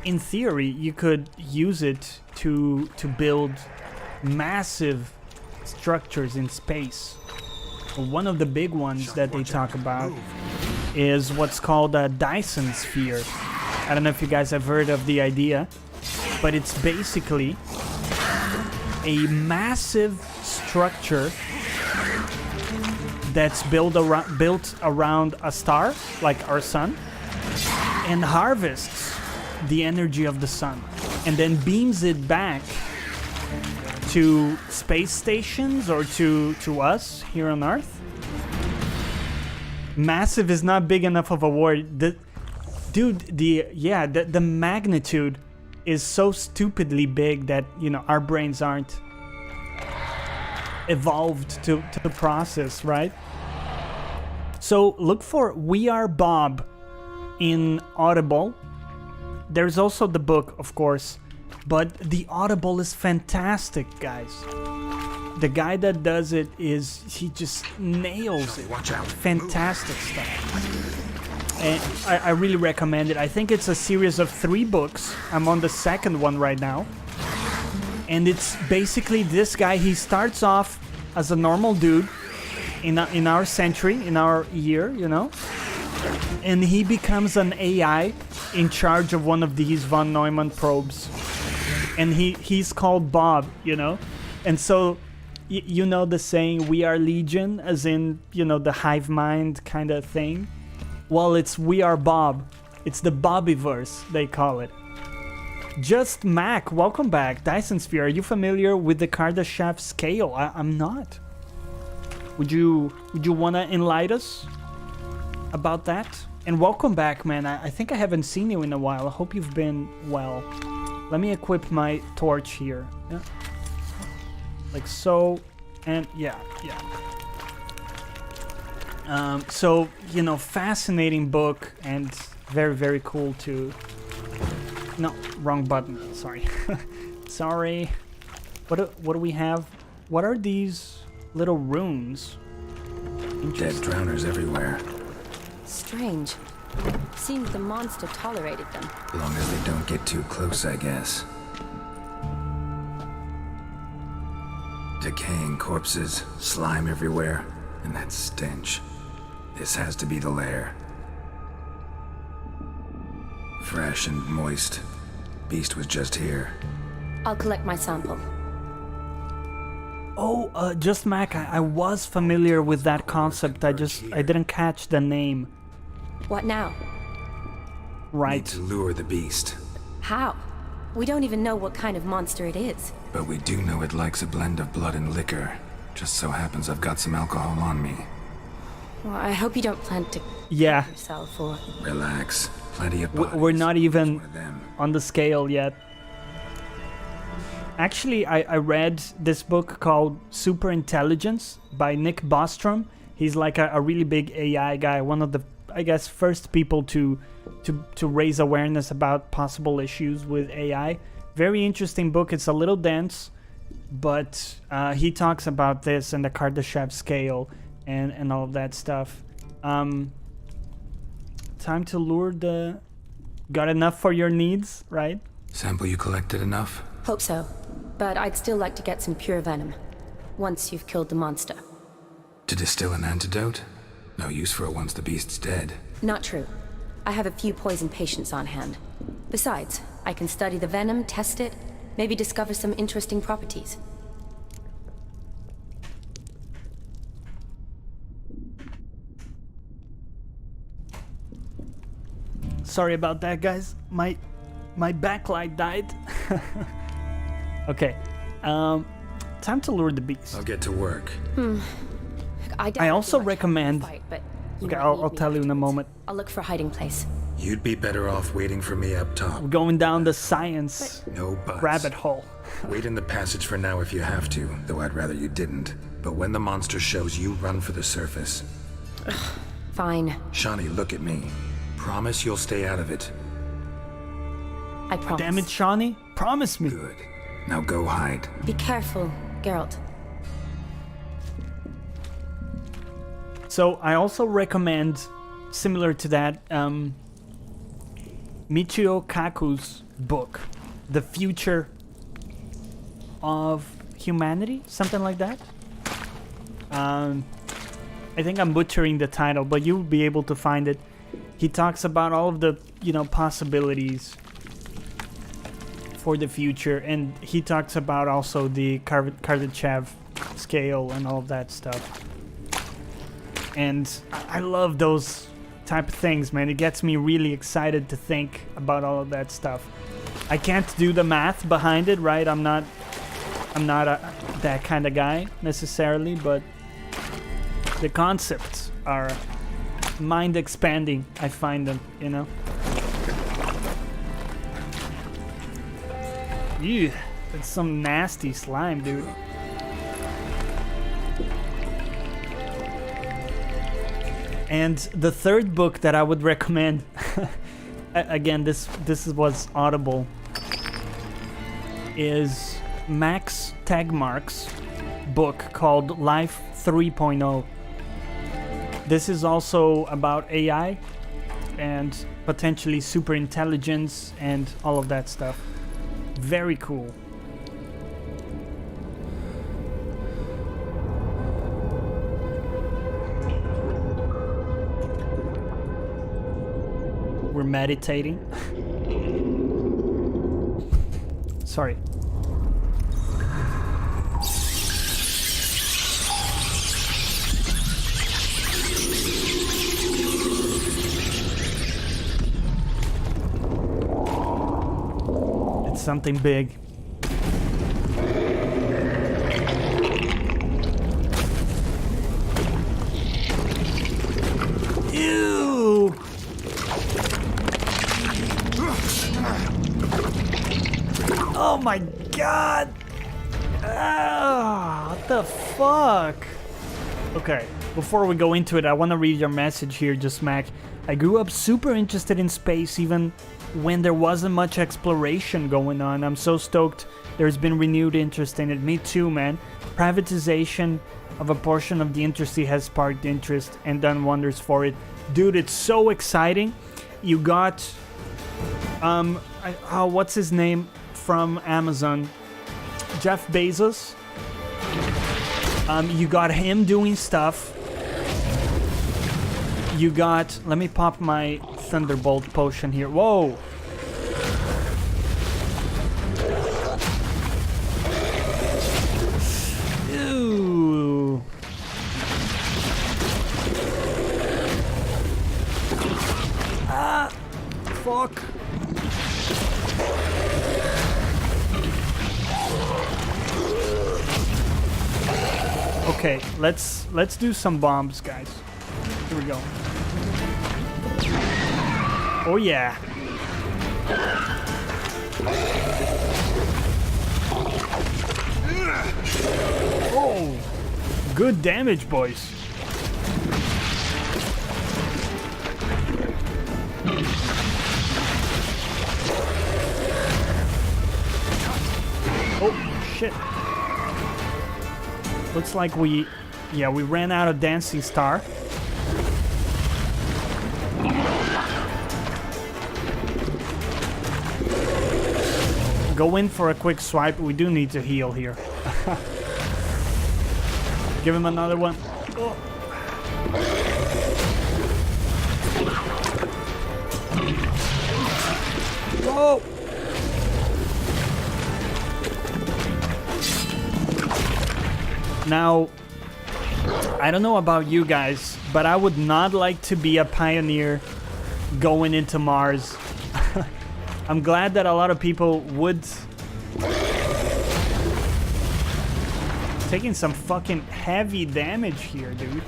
in theory, you could use it to build massive structures in space. One of the big ones that they talk about is what's called a Dyson sphere. I don't know if you guys have heard of the idea, but it's basically a massive structure that's built around a star, like our sun, and harvests the energy of the sun, and then beams it back to space stations or to us here on Earth. Massive is not big enough of a word. The magnitude is so stupidly big that, you know, our brains aren't evolved to process, right? So look for We Are Bob in Audible. There's also the book, of course, but the Audible is fantastic, guys. The guy that does it he just nails it. Watch out. Fantastic stuff. And I really recommend it. I think it's a series of 3 books. I'm on the second one right now. And it's basically this guy, he starts off as a normal dude in our century, in our year, you know? And he becomes an AI in charge of one of these von Neumann probes. And he's called Bob, you know? And so, you know the saying, we are Legion, as in, you know, the hive mind kind of thing? Well, it's We Are Bob. It's the Bobbyverse, they call it. Just Mac, welcome back. Dyson Sphere, are you familiar with the Kardashev scale? I'm not. Would you want to enlighten us about that? And welcome back, man. I think I haven't seen you in a while. I hope you've been well. Let me equip my torch here. Yeah. Like so, and yeah. So, you know, fascinating book and very, very cool too. No, wrong button. Sorry. Sorry. What do we have? What are these little runes? Dead drowners everywhere. Strange. Seems the monster tolerated them. As long as they don't get too close, I guess. Decaying corpses, slime everywhere, and that stench. This has to be the lair. Fresh and moist. Beast was just here. I'll collect my sample. Oh, just Mac, I was familiar with that concept. I didn't catch the name. What now? Right. Need to lure the beast. How? We don't even know what kind of monster it is. But we do know it likes a blend of blood and liquor. Just so happens I've got some alcohol on me. Well, I hope you don't plan to Yeah. yourself or... Relax. Plenty of bodies. We're not even One of them. on the scale yet. Actually, I read this book called Super Intelligence by Nick Bostrom. He's like a really big AI guy, one of the, I guess, first people to raise awareness about possible issues with AI. Very interesting book. It's a little dense, but he talks about this and the Kardashev scale and all of that stuff. Time to lure the... Got enough for your needs, right? Sample you collected enough? Hope so. But I'd still like to get some pure venom. Once you've killed the monster. To distill an antidote? No use for it once the beast's dead. Not true. I have a few poison patients on hand. Besides, I can study the venom, test it, maybe discover some interesting properties. Sorry about that, guys. My backlight died. Okay. Time to lure the beast. I'll get to work. I also recommend... Fight, but Okay, I'll tell you in a moment. I'll look for a hiding place. You'd be better off waiting for me up top. We're going down the science No buts. rabbit hole. Wait in the passage for now if you have to, though I'd rather you didn't. But when the monster shows, you run for the surface. Fine. Jonny, look at me. Promise you'll stay out of it. I promise. Damn it, Shawnee. Promise me. Good. Now go hide. Be careful, Geralt. So I also recommend, similar to that, Michio Kaku's book. The future of humanity? Something like that? I think I'm butchering the title, but you'll be able to find it. He talks about all of the, possibilities for the future, and he talks about also the Kardashev scale and all of that stuff. And I love those type of things, man. It gets me really excited to think about all of that stuff. I can't do the math behind it, right? I'm not that kind of guy necessarily, but the concepts are mind expanding. I find them, Ew, that's some nasty slime, dude. And the third book that I would recommend, again, this was Audible, is Max Tegmark's book called Life 3.0. This is also about AI and potentially super intelligence and all of that stuff. Very cool. We're meditating. Sorry. It's something big. Ew! Oh my god! What the fuck? Okay, before we go into it, I want to read your message here, just Mac. I grew up super interested in space even when there wasn't much exploration going on. I'm so stoked there's been renewed interest in it. Me too, man. Privatization of a portion of the industry has sparked interest and done wonders for it. Dude, it's so exciting. You got... what's his name from Amazon? Jeff Bezos. You got him doing stuff. You got... Let me pop my Thunderbolt potion here. Whoa! Ew. Ah! Fuck. Okay, let's do some bombs, guys. Here we go. Oh yeah. Oh, good damage, boys. Oh shit. Looks like we ran out of Dancing Star. Go in for a quick swipe. We do need to heal here. Give him another one. Oh. Oh. Now, I don't know about you guys, but I would not like to be a pioneer going into Mars. I'm glad that a lot of people would. Taking some fucking heavy damage here, dude.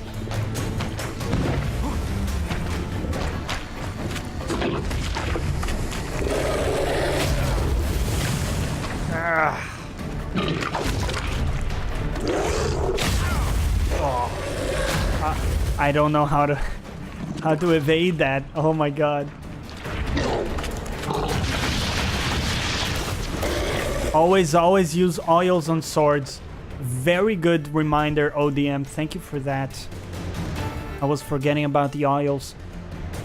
Oh. I don't know how to evade that. Oh my god. Always use oils on swords. Very good reminder, ODM. Thank you for that. I was forgetting about the oils.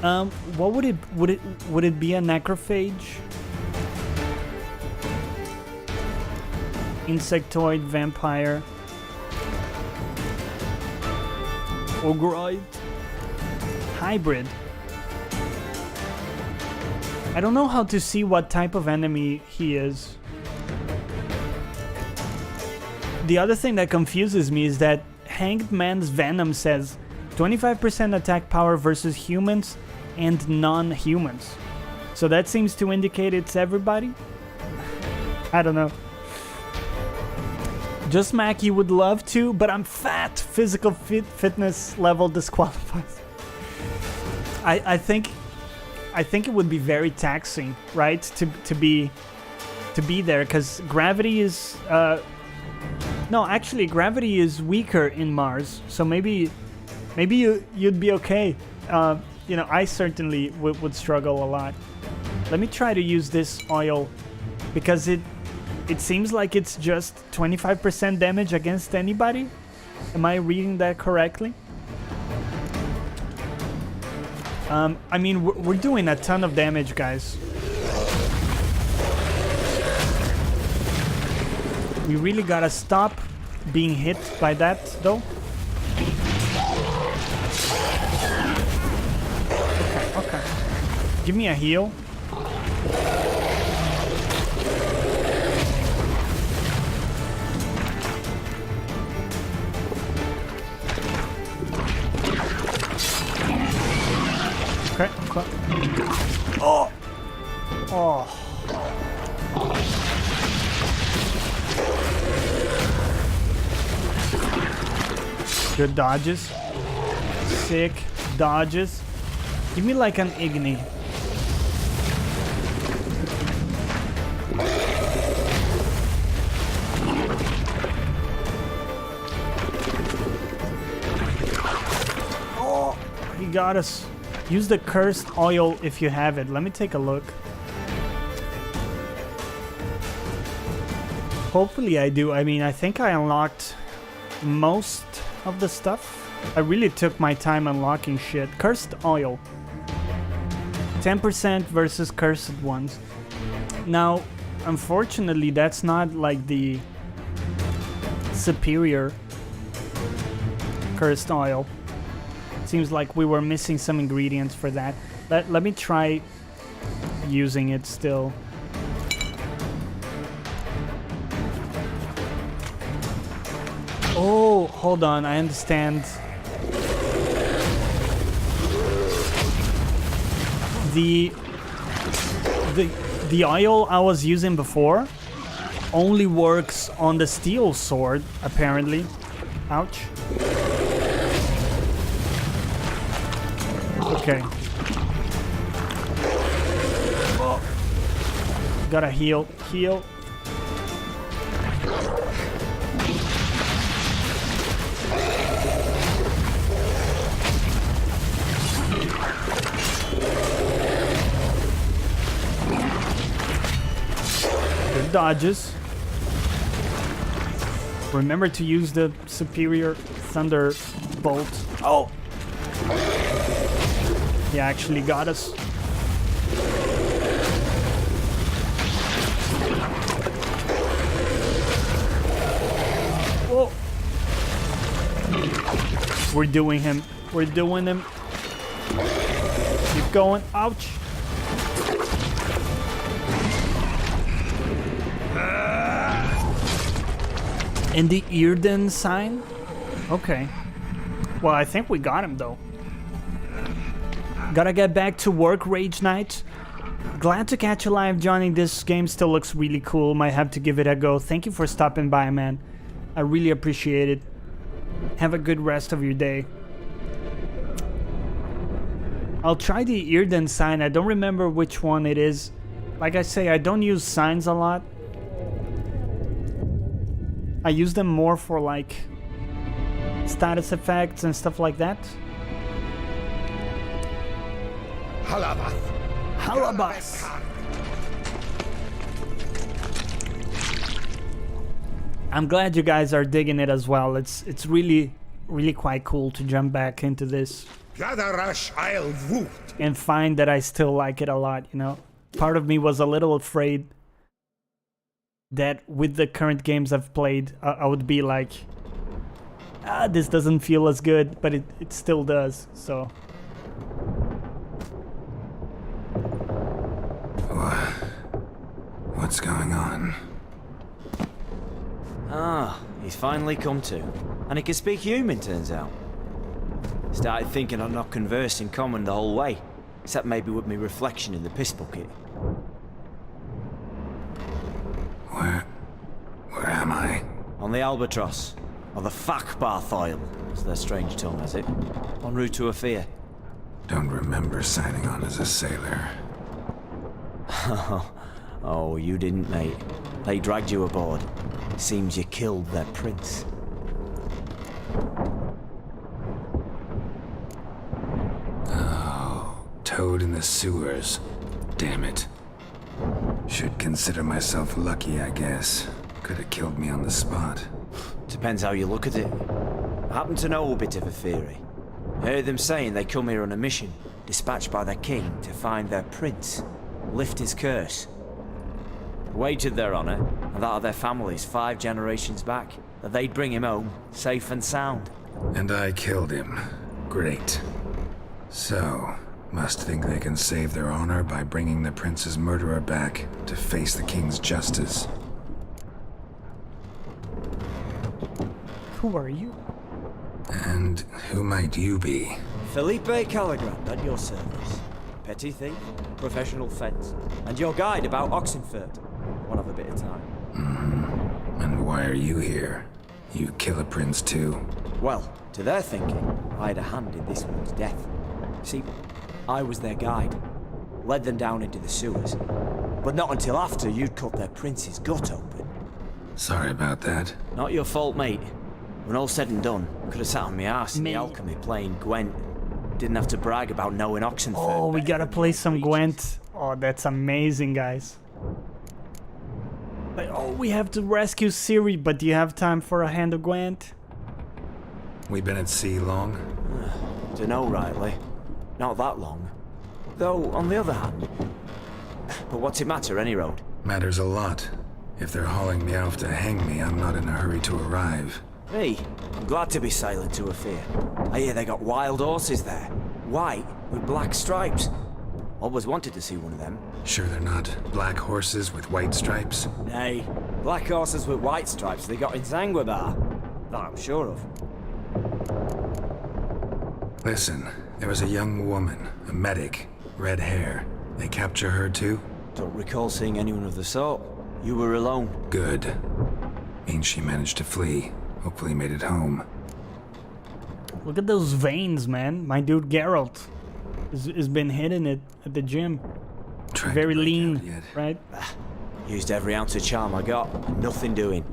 What would it be a necrophage? insectoid, vampire, ogroid, hybrid. I don't know how to see what type of enemy he is. The other thing that confuses me is that Hanged Man's Venom says 25% attack power versus humans and non-humans. So that seems to indicate it's everybody? I don't know. Just Mackie would love to, but I'm fat. Physical fitness level disqualifies. I think it would be very taxing, right? To be there, because gravity is no, actually gravity is weaker in Mars, so maybe you'd be okay. You know, I certainly would struggle a lot. Let me try to use this oil, because it seems like it's just 25% damage against anybody. Am I reading that correctly? I mean, we're doing a ton of damage, guys. We really gotta stop being hit by that, though. Okay. Give me a heal. Okay. Oh! Oh. Good dodges. Sick dodges. Give me like an Igni. Oh, he got us. Use the cursed oil if you have it. Let me take a look. Hopefully I do. I mean, I think I unlocked most of the stuff. I really took my time unlocking shit. Cursed oil. 10% versus cursed ones. Now, unfortunately, that's not like the superior cursed oil. Seems like we were missing some ingredients for that. Let me try using it still. Oh, hold on, I understand. The oil I was using before only works on the steel sword, apparently. Ouch. Okay. Oh. Gotta heal. Heal. Good dodges. Remember to use the superior thunderbolt. Oh! He actually got us. Whoa! We're doing him. We're doing him. Keep going. Ouch! And the Earden sign? Okay. Well, I think we got him though. Gotta get back to work, Rage Knight. Glad to catch you live, Jonny. This game still looks really cool. Might have to give it a go. Thank you for stopping by, man. I really appreciate it. Have a good rest of your day. I'll try the Earden sign. I don't remember which one it is. Like I say, I don't use signs a lot. I use them more for like status effects and stuff like that. Halabath. I'm glad you guys are digging it as well. It's really quite cool to jump back into this and find that I still like it a lot, you know. Part of me was a little afraid that with the current games I've played, I would be like, this doesn't feel as good, but it still does, so. What's going on? Ah, he's finally come to. And he can speak human, turns out. Started thinking I'd not conversed in common the whole way, except maybe with me reflection in the piss bucket. Where am I? On the Albatross, or the Fakbarth Oil, as their strange tongue has it, en route to Ophir. Don't remember signing on as a sailor. Oh, you didn't, mate. They dragged you aboard. Seems you killed their prince. Oh, toad in the sewers. Damn it. Should consider myself lucky, I guess. Could have killed me on the spot. Depends how you look at it. I happen to know a bit of a theory. I heard them saying they come here on a mission, dispatched by their king to find their prince, lift his curse. Wagered their honor, and that of their families 5 generations back, that they'd bring him home, safe and sound. And I killed him. Great. So, must think they can save their honor by bringing the prince's murderer back to face the king's justice. Who are you? And who might you be? Felipe Caligrand at your service. Petty thief, professional fence, and your guide about Oxenfurt. One of a bit of time. Mm-hmm. And why are you here? You kill a prince too? Well, to their thinking, I had a hand in this one's death. See, I was their guide. Led them down into the sewers. But not until after you'd cut their prince's gut open. Sorry about that. Not your fault, mate. When all said and done, could have sat on my arse in the alchemy playing Gwent. Didn't have to brag about knowing Oxenfurt. Oh, we gotta play some Gwent. Oh, that's amazing, guys. But, oh, we have to rescue Ciri, but do you have time for a hand of Gwent? We've been at sea long? Dunno rightly. Not that long. Though, on the other hand... But what's it matter, any road? Matters a lot. If they're hauling me off to hang me, I'm not in a hurry to arrive. Me? I'm glad to be sailing to Ophir. I hear they got wild horses there. White, with black stripes. Always wanted to see one of them. Sure they're not black horses with white stripes? Nay, black horses with white stripes they got in Zanguebar. That I'm sure of. Listen, there was a young woman, a medic, red hair. They capture her too? Don't recall seeing anyone of the sort. You were alone. Good. Means she managed to flee. Hopefully made it home. Look at those veins, man. My dude Geralt has been hitting it at the gym. Very lean, right? Used every ounce of charm I got. Nothing doing.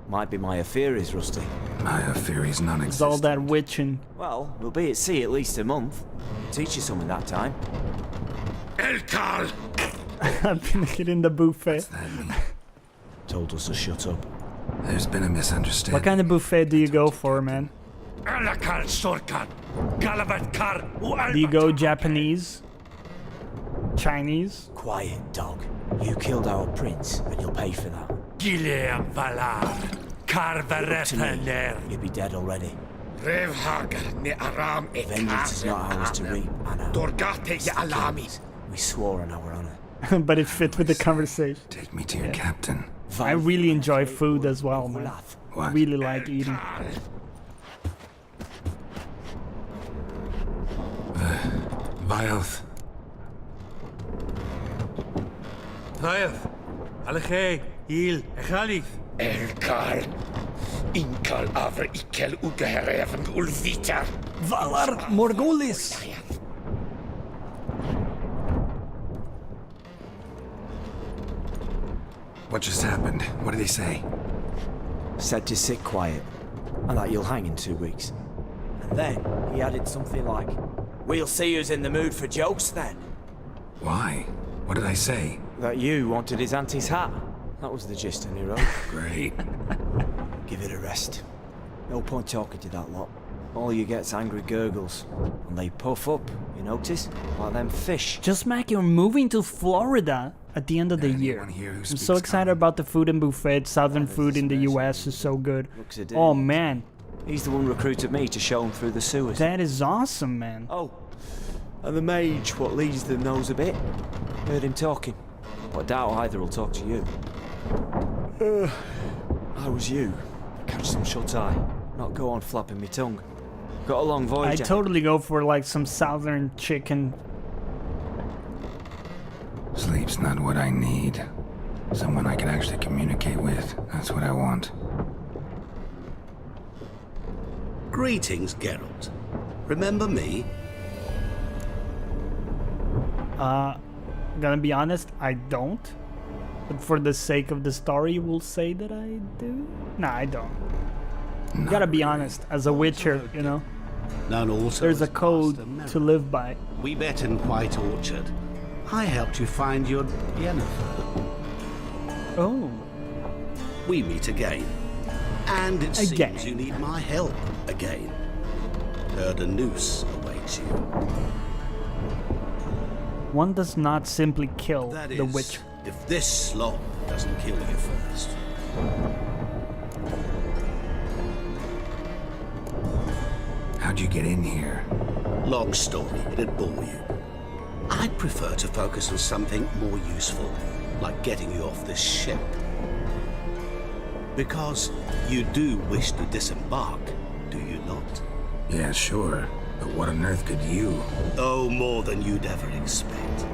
Might be my Ophiri's rusty. My Ophiri's non-existent. It's all that witching. Well, we'll be at sea at least a month. Teach you something that time. El Carl! I've been hitting the buffet. What's that mean? Told us to shut up. There's been a misunderstanding. What kind of buffet do you go for, man? Do you go Japanese? Chinese? Quiet, dog. You killed our prince, and you'll pay for that. You'd be dead already. Vengeance is not ours to reap, Anna. We swore on our honor. But it fit with the conversation. Take me to your captain. I really enjoy food as well, man. What? Really like eating. Vioth. Vioth. Alege, Il, Echalif. El Carl. Inkal aver ikel ugehereven ulvita. Valar Morghulis. What just happened? What did he say? Said to sit quiet, and that you'll hang in 2 weeks. And then he added something like, "We'll see who's in the mood for jokes then." Why? What did I say? That you wanted his auntie's hat. That was the gist, and he wrote. Great. Give it a rest. No point talking to that lot. All you get's angry gurgles. And they puff up, you notice? Like them fish. Just Mac, you're moving to Florida. at the end of the year. Here who I'm speaks so excited common? about the food and buffet. Southern food in the US is so good. Looks a Oh dirty. man, He's the one recruited me to show him through the sewers. that is awesome, man. Oh, and the mage what leads them knows a bit. Heard him talking, but I doubt either will talk to you. How was you? Catch some shut-eye. Not go on flapping me tongue. Got a long I voyage. totally go for like some southern chicken. Sleep's not what I need. Someone I can actually communicate with. That's what I want. Greetings, Geralt. Remember me? Gonna be honest, I don't. But for the sake of the story, we'll say that I do. Nah, I don't. Gotta be honest, as a witcher, you know, Known also there's a as code Master Merrick. to live by. We met in White Orchard. I helped you find your Yennefer. Oh. We meet again. And it Again. seems you need my help again. Heard a noose awaits you. One does not simply kill That the is, witcher. if this slop doesn't kill you first. How'd you get in here? Long story, it'd bore you. I'd prefer to focus on something more useful, like getting you off this ship. Because you do wish to disembark, do you not? Yeah, sure. But what on earth could you? Oh, more than you'd ever expect.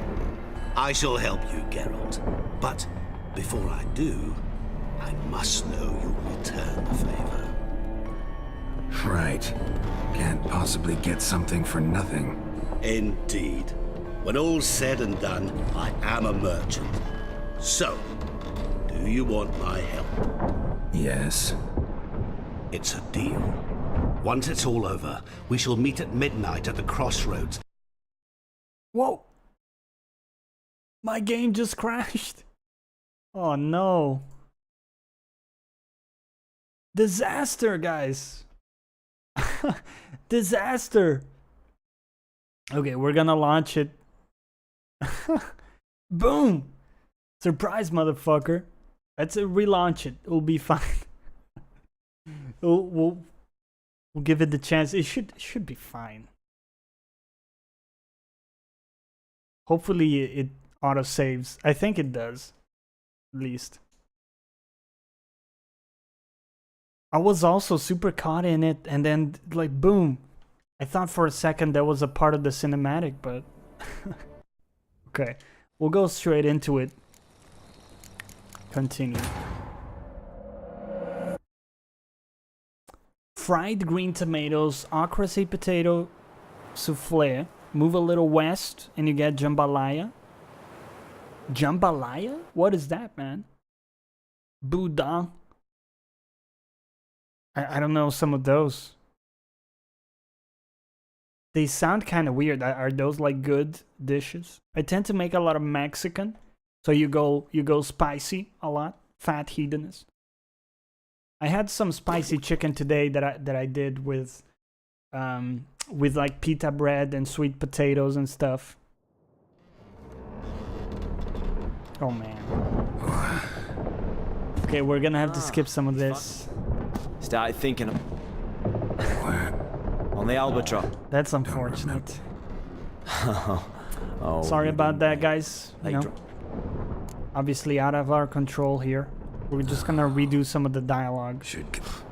I shall help you, Geralt. But before I do, I must know you'll return the favor. Right. Can't possibly get something for nothing. Indeed. When all's said and done, I am a merchant. So, do you want my help? Yes. It's a deal. Once it's all over, we shall meet at midnight at the crossroads. Whoa! My game just crashed. Oh no. Disaster, guys. Disaster. Okay, we're gonna launch it. Boom! Surprise, motherfucker. Let's relaunch it. It'll be fine. We'll give it the chance. It should be fine. Hopefully it auto saves. I think it does. At least. I was also super caught in it, and then like boom. I thought for a second that was a part of the cinematic, but okay. We'll go straight into it. Continue. Fried green tomatoes, okra seed potato souffle. Move a little west and you get jambalaya. Jambalaya? What is that, man? Boudin. I don't know some of those. They sound kind of weird. Are those like good dishes? I tend to make a lot of Mexican, so you go spicy a lot. Fat hedonist. I had some spicy chicken today that I did with like pita bread and sweet potatoes and stuff. Oh man. Okay, we're gonna have to skip some of this. Started thinking of... On the Albatross. That's unfortunate. Oh, sorry about that, guys. You know, obviously out of our control here. We're just gonna redo some of the dialogue.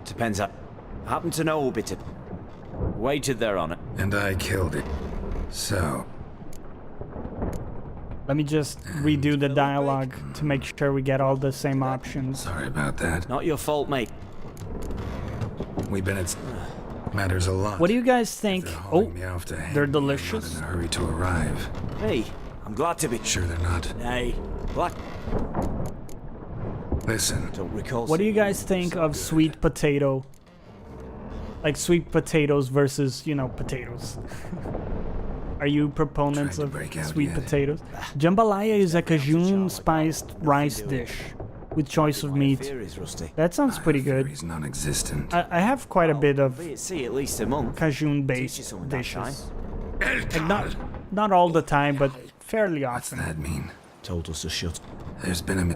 Depends. I happen to know a bit of... Wagered there on it. And I killed it. So... Let me just redo the dialogue to make sure we get all the same options. Sorry about that. Not your fault, mate. We've been at... Matters a lot. What do you guys think? Oh, they're delicious. Not in a hurry to arrive. Hey, I'm glad to be... Sure they're not. Hey, what? Listen. Don't recall... What do you guys think of sweet potato? Like sweet potatoes versus, you know, potatoes. Are you proponents of sweet potatoes? Jambalaya is a Cajun spiced rice dish with choice of meat. That sounds pretty good. He's non-existent. I have quite a bit of See at least a month. Cajun-based dishes. Like not all the time, but fairly often. What's that mean? told us to shut. There's been a...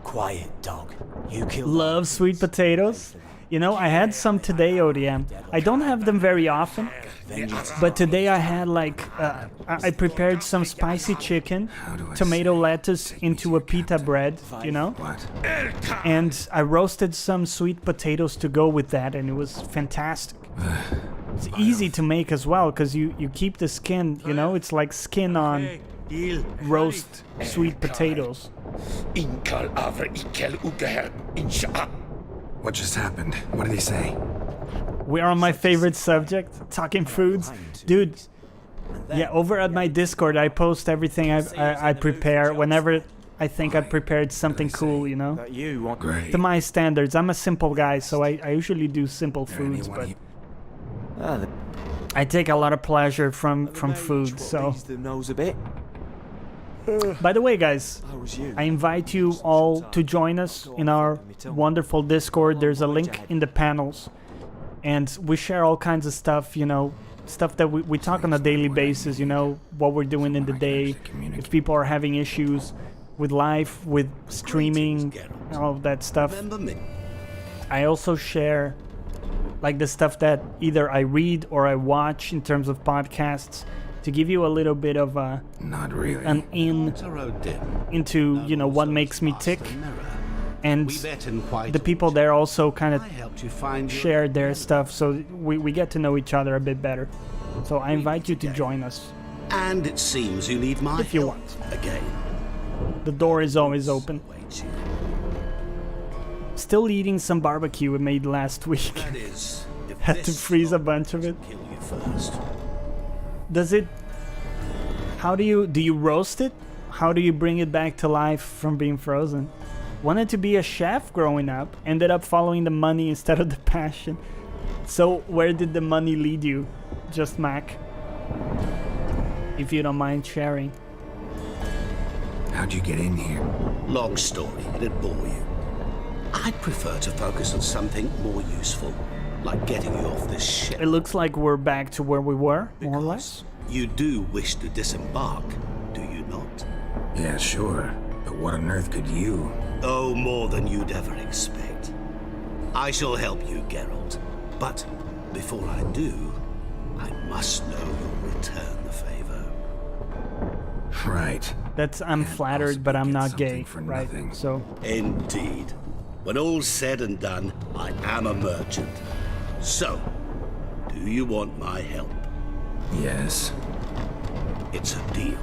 Quiet, dog. You killed... Love sweet potatoes. You know, I had some today, ODM. I don't have them very often, but today I had like, I prepared some spicy chicken, tomato lettuce into a pita bread, you know? What? And I roasted some sweet potatoes to go with that, and it was fantastic. It's easy to make as well, because you keep the skin, you know? It's like skin on roast sweet potatoes. What just happened? What did he say? We're on my favorite subject, talking foods. Dude, yeah, over at my Discord, I post everything I prepare whenever I think I prepared something cool, you know? Great. To my standards, I'm a simple guy, so I usually do simple foods, but I take a lot of pleasure from food, so... By the way, guys, I invite you all to join us in our wonderful Discord. There's a link in the panels. And we share all kinds of stuff, you know, stuff that we talk on a daily basis, you know, what we're doing in the day. If people are having issues with life, with streaming, all of that stuff. I also share, like, the stuff that either I read or I watch in terms of podcasts, to give you a little bit of a an into, you know, what makes me tick. And the people there also kind of share their stuff, so we get to know each other a bit better. So I invite you to join us. And it seems you need my if you help want. again. The door is always open. Still eating some barbecue we made last week. That is, if had to freeze a bunch of it. kill you first. Does it... How do you roast it? How do you bring it back to life from being frozen? Wanted to be a chef growing up, ended up following the money instead of the passion. So where did the money lead you? Just Mac. If you don't mind sharing. How'd you get in here? Long story, it'd bore you. I'd prefer to focus on something more useful, like getting you off this ship. It looks like we're back to where we were, more or less. You do wish to disembark, do you not? Yeah, sure. But what on earth could you? Oh, more than you'd ever expect. I shall help you, Geralt. But before I do, I must know you'll return the favor. Right. That's... I'm flattered, but I'm not gay, right? Nothing. So... Indeed. When all's said and done, I am a merchant. So, do you want my help? Yes. It's a deal.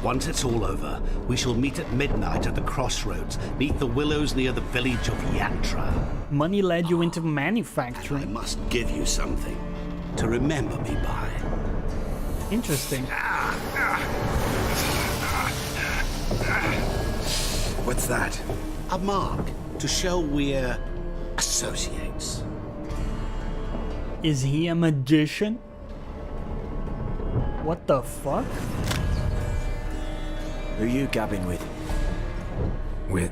Once it's all over, we shall meet at midnight at the crossroads, neath the willows near the village of Yantra. Money led you into manufacturing. I must give you something to remember me by. Interesting. What's that? A mark to show we're associates. Is he a magician? What the fuck? Who you gabbing with? With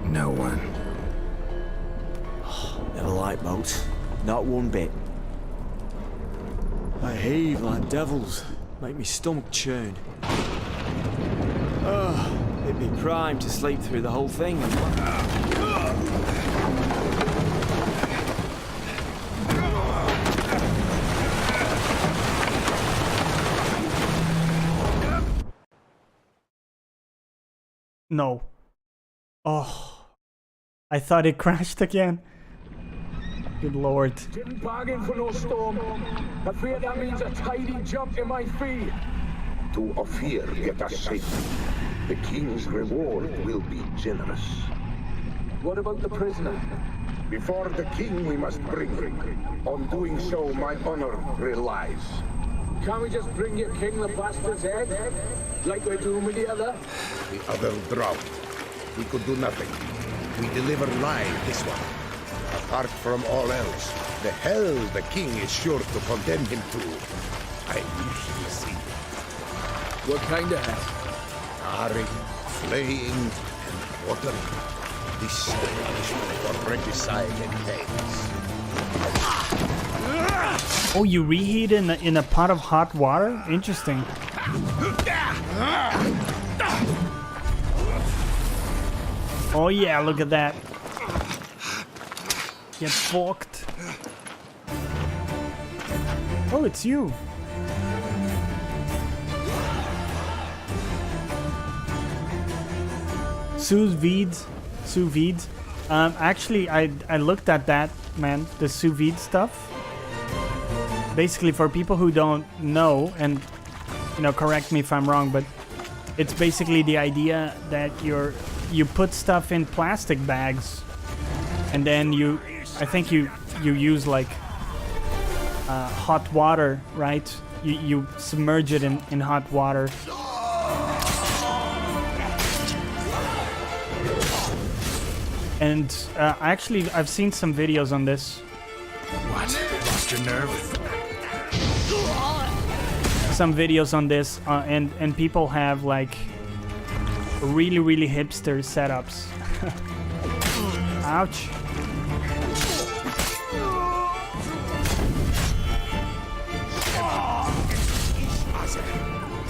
no one. Never liked boats. Not one bit. I heave like devils. Make me stomach churn. It'd be prime to sleep through the whole thing. No. Oh. I thought it crashed again. Good lord. Didn't bargain for no storm. I fear that means a tidy jump in my fee. To Ophir get us safely. The king's reward will be generous. What about the prisoner? Before the king we must bring him. On doing so, my honor relies. Can't we just bring your king the bastard's head? Like we're doing with the other? The other drowned. We could do nothing. We deliver live this one. Apart from all else, the hell the king is sure to condemn him to. I usually see it. What kind of hell? Tarring, flaying, and watering. This the punishment for regicide and pains. Oh, you reheat in a pot of hot water? Interesting. Oh yeah, look at that. Get fucked. Oh, it's you. Sous vide. Actually, I looked at that, man. The sous vide stuff. Basically, for people who don't know, and you know, correct me if I'm wrong, but it's basically the idea that you put stuff in plastic bags, and then I think you use like hot water, right? You submerge it in hot water. And actually, I've seen some videos on this. What? Lost your nerve? Some videos on this, and people have like really hipster setups. Ouch.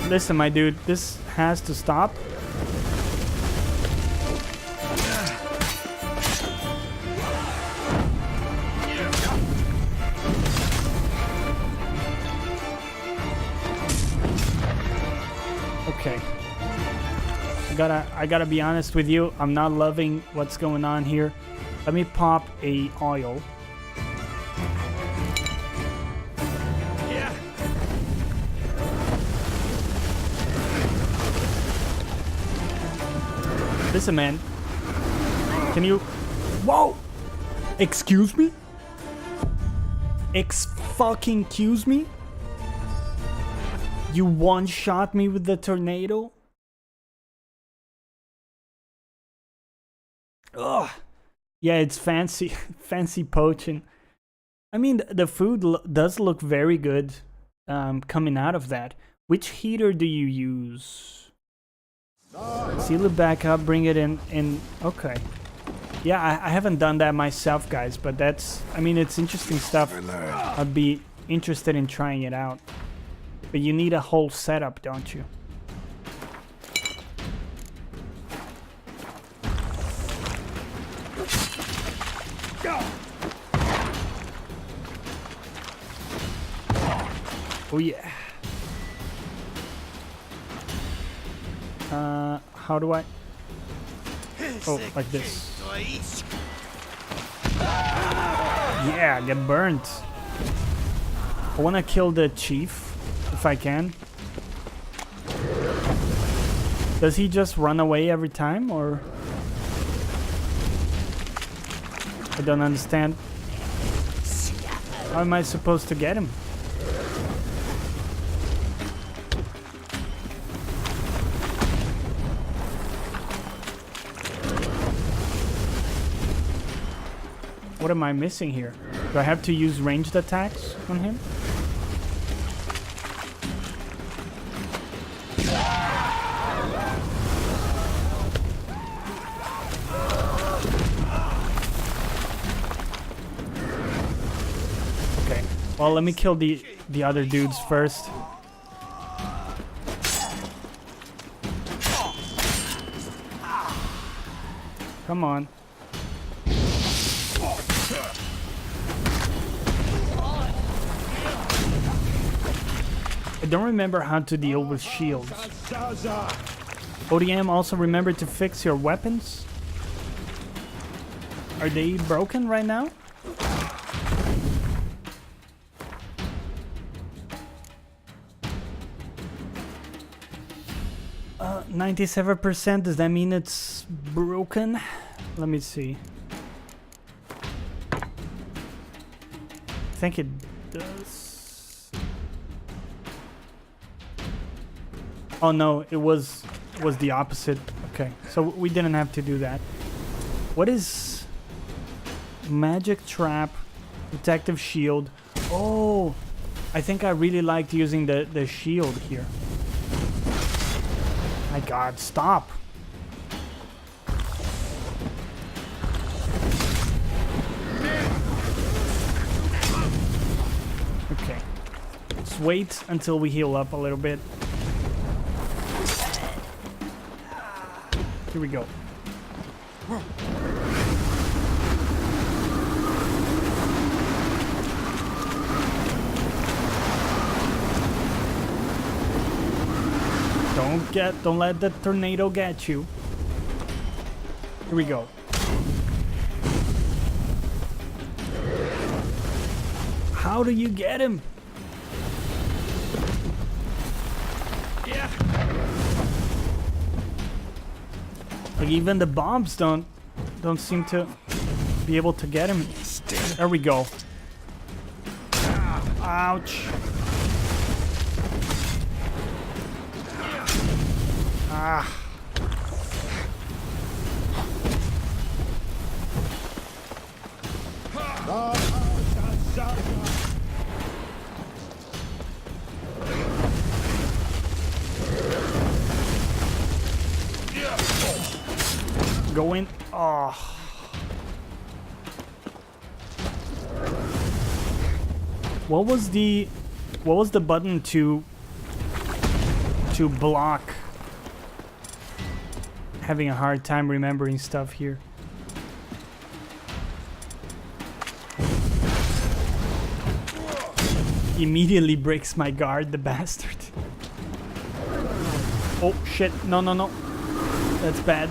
Listen, my dude, this has to stop. Okay. I gotta be honest with you. I'm not loving what's going on here. Let me pop a oil. Yeah. Listen, man. Can you... Whoa! Excuse me? Excuse me? You one-shot me with the tornado? Ugh. Yeah, it's fancy. Fancy poaching. I mean, the food does look very good coming out of that. Which heater do you use? Seal it back up, bring it in. Okay. Yeah, I haven't done that myself, guys, but that's... I mean, it's interesting stuff. I'd be interested in trying it out. But you need a whole setup, don't you? Oh yeah. How do I... Oh, like this. Yeah, get burnt. I wanna kill the chief, if I can. Does he just run away every time, or... I don't understand. How am I supposed to get him? What am I missing here? Do I have to use ranged attacks on him? Okay. Well, let me kill the other dudes first. Come on. I don't remember how to deal with shields. ODM, also remember to fix your weapons. Are they broken right now? Uh, 97%, does that mean it's broken? Let me see. I think it does. Oh no, it was the opposite. Okay, so we didn't have to do that. What is magic trap, protective shield? Oh, I think I really liked using the shield here. My God, stop! Okay, let's wait until we heal up a little bit. Here we go. Don't let the tornado get you. Here we go. How do you get him? Yeah. Like even the bombs don't seem to be able to get him. There we go. Ouch. Ah. Go in. Oh. What was the button to block? Having a hard time remembering stuff here. Immediately breaks my guard, the bastard. Oh shit, no. That's bad.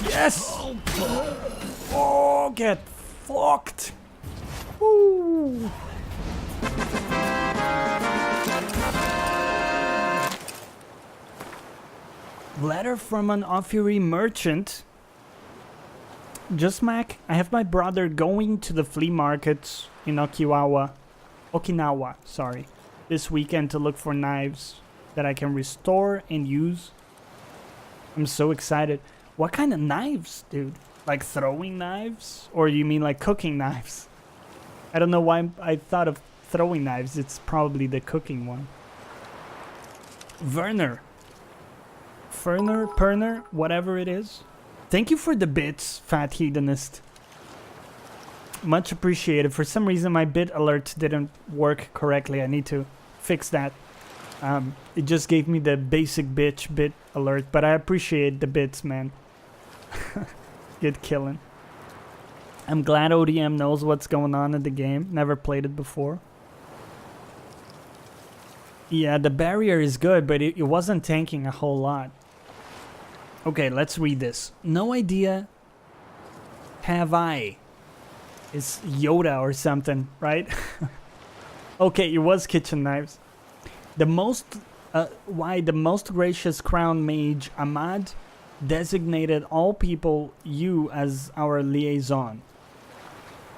Yes! Oh, get fucked! Woo! Letter from an Offury merchant. Just Mac, I have my brother going to the flea market in Okinawa, sorry, this weekend to look for knives that I can restore and use. I'm so excited. What kind of knives, dude? Like throwing knives? Or you mean like cooking knives? I don't know why I thought of throwing knives. It's probably the cooking one. Perner, whatever it is. Thank you for the bits, Fat Hedonist. Much appreciated. For some reason my bit alert didn't work correctly. I need to fix that. It just gave me the basic bitch bit alert, but I appreciate the bits, man. Good killing. I'm glad ODM knows what's going on in the game. Never played it before. Yeah, the barrier is good, but it wasn't tanking a whole lot. Okay, let's read this. No idea have I. It's Yoda or something, right? Okay, it was kitchen knives. Why the most gracious crown mage Ahmad designated all people you as our liaison.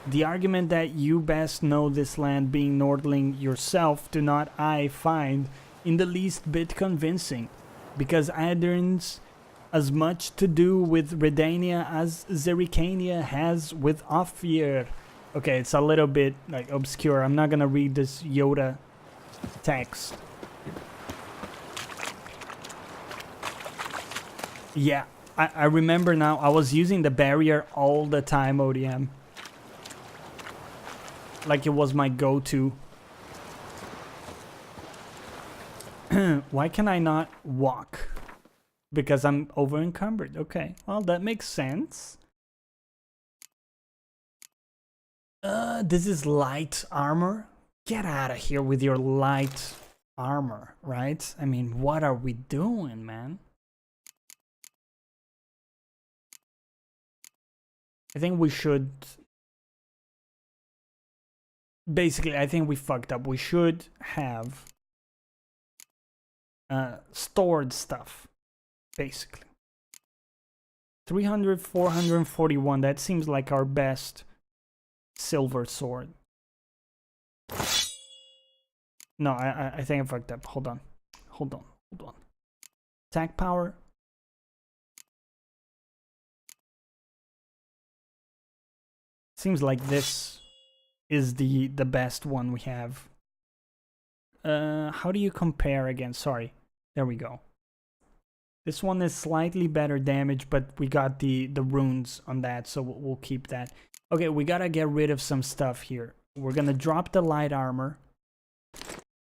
The argument that you best know this land being Nordling yourself do not I find in the least bit convincing, because Adern's as much to do with Redania as Zericania has with Ophir. Okay, it's a little bit like obscure. I'm not gonna read this Yoda text. Yeah, I remember now. I was using the barrier all the time, ODM. Like it was my go-to. Why can I not walk? Because I'm over encumbered. Okay, well that makes sense. This is light armor. Get out of here with your light armor, right? I mean, what are we doing, man? I think we should... Basically, I think we fucked up. We should have stored stuff, basically. 300, 441. That seems like our best silver sword. No, I think I fucked up. Hold on. Attack power. Seems like this is the best one we have. How do you compare again? Sorry. There we go. This one is slightly better damage, but we got the runes on that, so we'll keep that. Okay, we gotta get rid of some stuff here. We're gonna drop the light armor.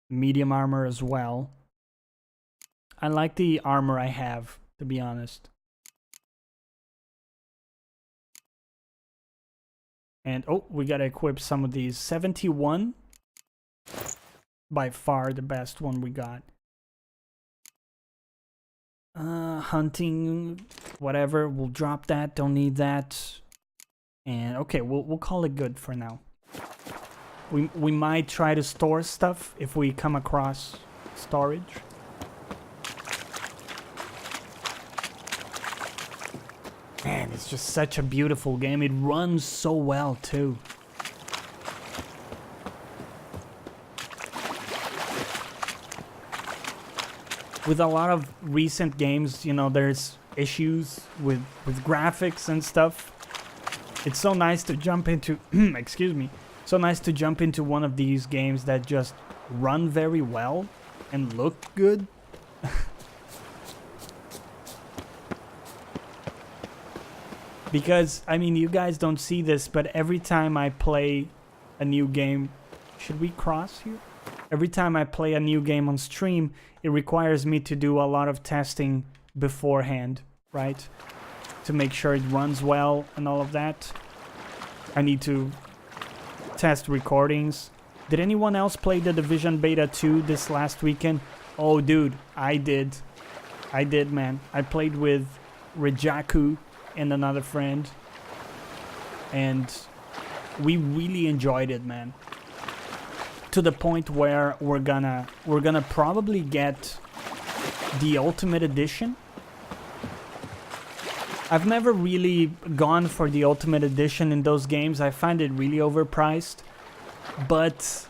Medium armor as well. I like the armor I have, to be honest. And, oh, we gotta equip some of these. 71. By far the best one we got. Hunting, whatever. We'll drop that. Don't need that. And, okay, we'll call it good for now. We might try to store stuff if we come across storage. Man, it's just such a beautiful game. It runs so well, too. With a lot of recent games, you know, there's issues with graphics and stuff. It's so nice to jump into, excuse me, so nice to jump into one of these games that just run very well and look good. Because, I mean, you guys don't see this, but every time I play a new game... Should we cross here? Every time I play a new game on stream, it requires me to do a lot of testing beforehand, right? To make sure it runs well and all of that. I need to test recordings. Did anyone else play The Division Beta 2 this last weekend? Oh, dude, I did. I did, man. I played with Rejaku and another friend, and we really enjoyed it, man. To the point where we're gonna probably get the Ultimate Edition. I've never really gone for the Ultimate Edition in those games. I find it really overpriced, but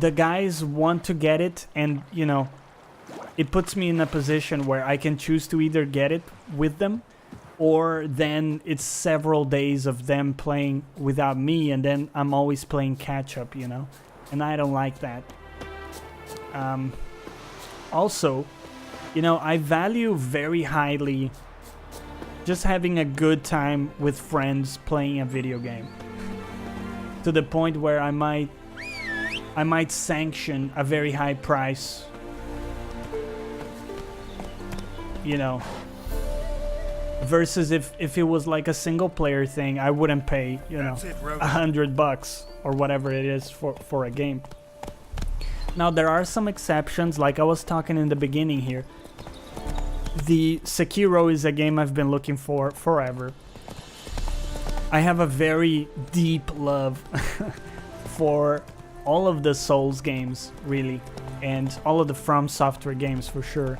the guys want to get it, and you know, it puts me in a position where I can choose to either get it with them, or then it's several days of them playing without me, and then I'm always playing catch-up, you know? And I don't like that. Also, you know, I value very highly just having a good time with friends playing a video game. To the point where I might sanction a very high price. You know, versus if it was like a single player thing, I wouldn't pay, you know, $100 or whatever it is for a game. Now there are some exceptions, like I was talking in the beginning here. The Sekiro is a game I've been looking for forever. I have a very deep love for all of the Souls games, really, and all of the From Software games for sure.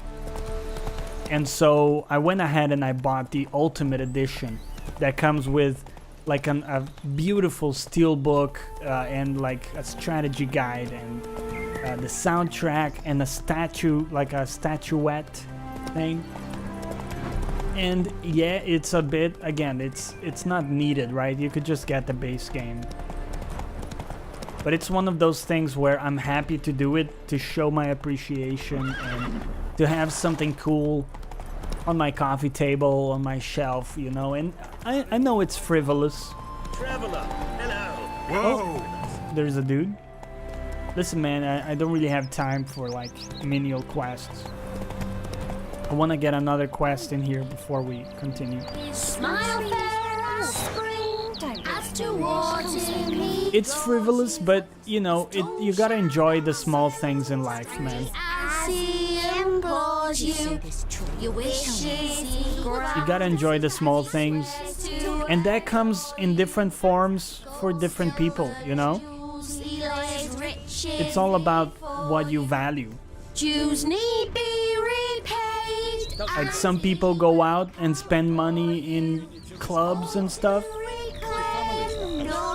And so I went ahead and I bought the Ultimate Edition that comes with like a beautiful steelbook and like a strategy guide and the soundtrack and a statue, like a statuette thing. And yeah, it's a bit, again, it's not needed, right? You could just get the base game. But it's one of those things where I'm happy to do it, to show my appreciation and to have something cool on my coffee table, on my shelf, you know. And I know it's frivolous. Traveler, hello. Whoa! There's a dude. Listen, man, I don't really have time for like menial quests. I want to get another quest in here before we continue. Smile fair as spring, as towards me. It's frivolous, but you know, you gotta enjoy the small things in life, man. You gotta enjoy the small things, and that comes in different forms for different people, you know? It's all about what you value. Jews need be repaid. Like some people go out and spend money in clubs and stuff.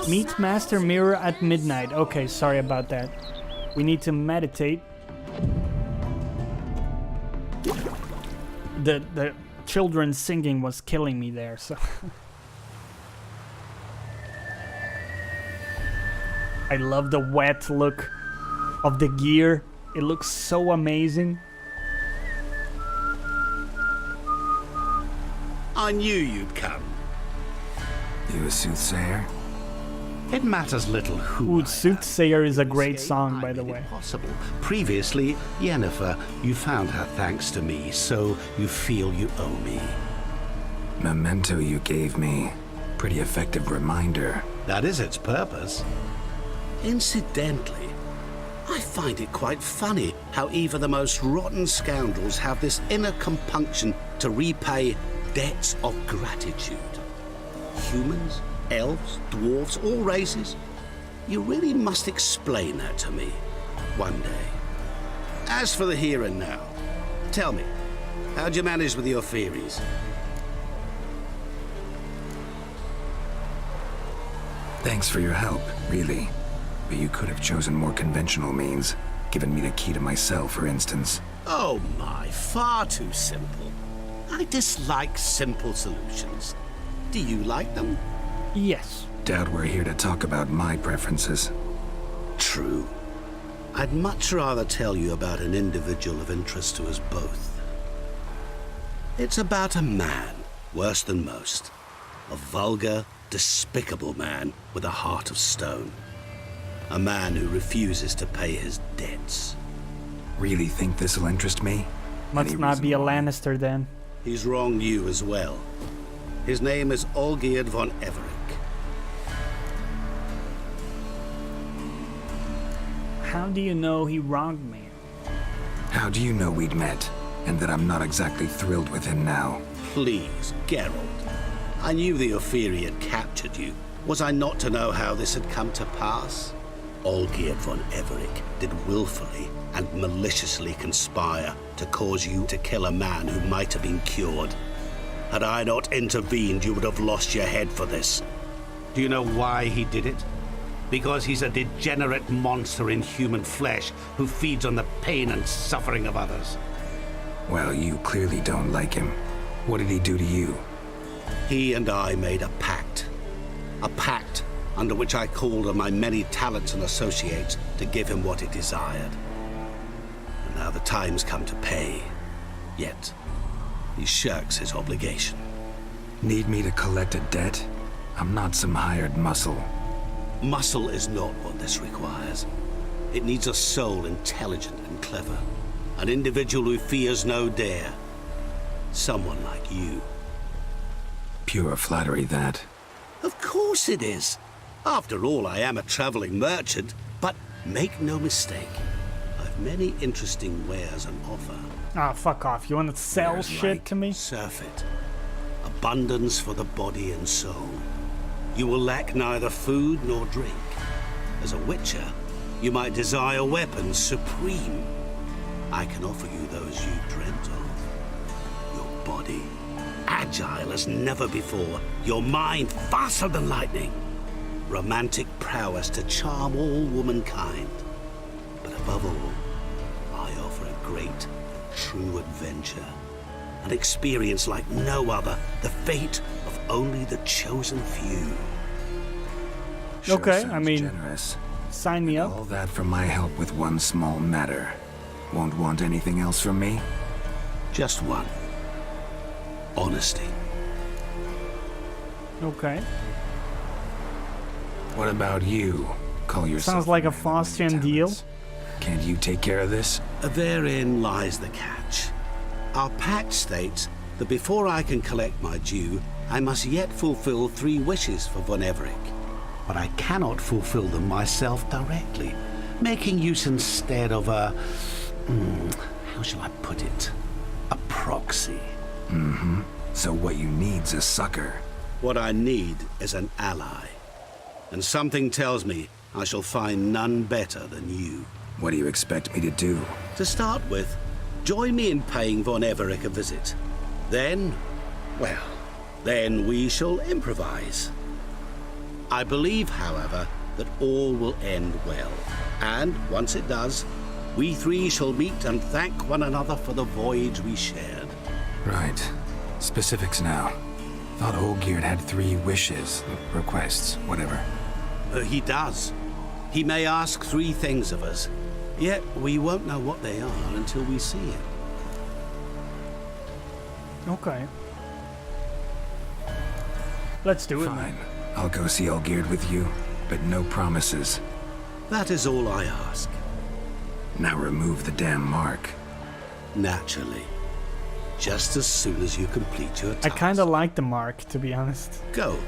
Meet Master Mirror at midnight. Okay, sorry about that. We need to meditate. The children singing was killing me there, so... I love the wet look of the gear. It looks so amazing. I knew you'd come. You a soothsayer? It matters little who. Ooh, Soothsayer is a great song, by the way. Possible. Previously, Yennefer, you found her thanks to me, so you feel you owe me. Memento you gave me. Pretty effective reminder. That is its purpose. Incidentally, I find it quite funny how even the most rotten scoundrels have this inner compunction to repay debts of gratitude. Humans, elves, dwarves, all races. You really must explain that to me one day. As for the here and now, tell me, how'd you manage with your theories? Thanks for your help, really. But you could have chosen more conventional means. Given me the key to my cell, for instance. Oh my, far too simple. I dislike simple solutions. Do you like them? Yes. Doubt we're here to talk about my preferences. True. I'd much rather tell you about an individual of interest to us both. It's about a man, worse than most. A vulgar, despicable man with a heart of stone. A man who refuses to pay his debts. Really think this'll interest me? Must not be a Lannister then. He's wronged you as well. His name is Olgierd von Everick. How do you know he wronged me? How do you know we'd met, and that I'm not exactly thrilled with him now? Please, Geralt. I knew the Ophiri had captured you. Was I not to know how this had come to pass? Olgierd von Everick did willfully and maliciously conspire to cause you to kill a man who might have been cured. Had I not intervened, you would have lost your head for this. Do you know why he did it? Because he's a degenerate monster in human flesh who feeds on the pain and suffering of others. Well, you clearly don't like him. What did he do to you? He and I made a pact. A pact under which I called on my many talents and associates to give him what he desired. And now the time's come to pay. Yet, he shirks his obligation. Need me to collect a debt? I'm not some hired muscle. Muscle is not what this requires. It needs a soul intelligent and clever. An individual who fears no dare. Someone like you. Pure flattery, that. Of course it is. After all, I am a traveling merchant, but make no mistake, I've many interesting wares on offer. Ah, fuck off. You want to sell shit to me? Surfeit. Abundance for the body and soul. You will lack neither food nor drink. As a witcher, you might desire weapons supreme. I can offer you those you dreamt of. Your body, agile as never before. Your mind, faster than lightning. Romantic prowess to charm all womankind. But above all, I offer a great, true adventure. An experience like no other. The fate of only the chosen few. Sure, okay, I mean, generous. Sign me up. All that for my help with one small matter. Won't want anything else from me? Just one. Honesty. Okay. What about you? Call yourself. Sounds like a Faustian deal. Can't you take care of this? Therein lies the catch. Our pact states that before I can collect my due, I must yet fulfill 3 wishes for von Everick. But I cannot fulfill them myself directly, making use instead of a... how shall I put it? A proxy. Mm-hmm. So what you need's a sucker. What I need is an ally. And something tells me I shall find none better than you. What do you expect me to do? To start with, join me in paying von Everick a visit. Then, well, then we shall improvise. I believe, however, that all will end well. And once it does, we 3 shall meet and thank one another for the voyage we shared. Right. Specifics now. Thought Olgierd had 3 wishes, requests, whatever. He does. He may ask 3 things of us, yet we won't know what they are until we see him. Okay. Let's do it, Fine. man. I'll go see Olgierd with you, but no promises. That is all I ask. Now remove the damn mark. Naturally. Just as soon as you complete your I task. kind of like the mark, to be honest. Go.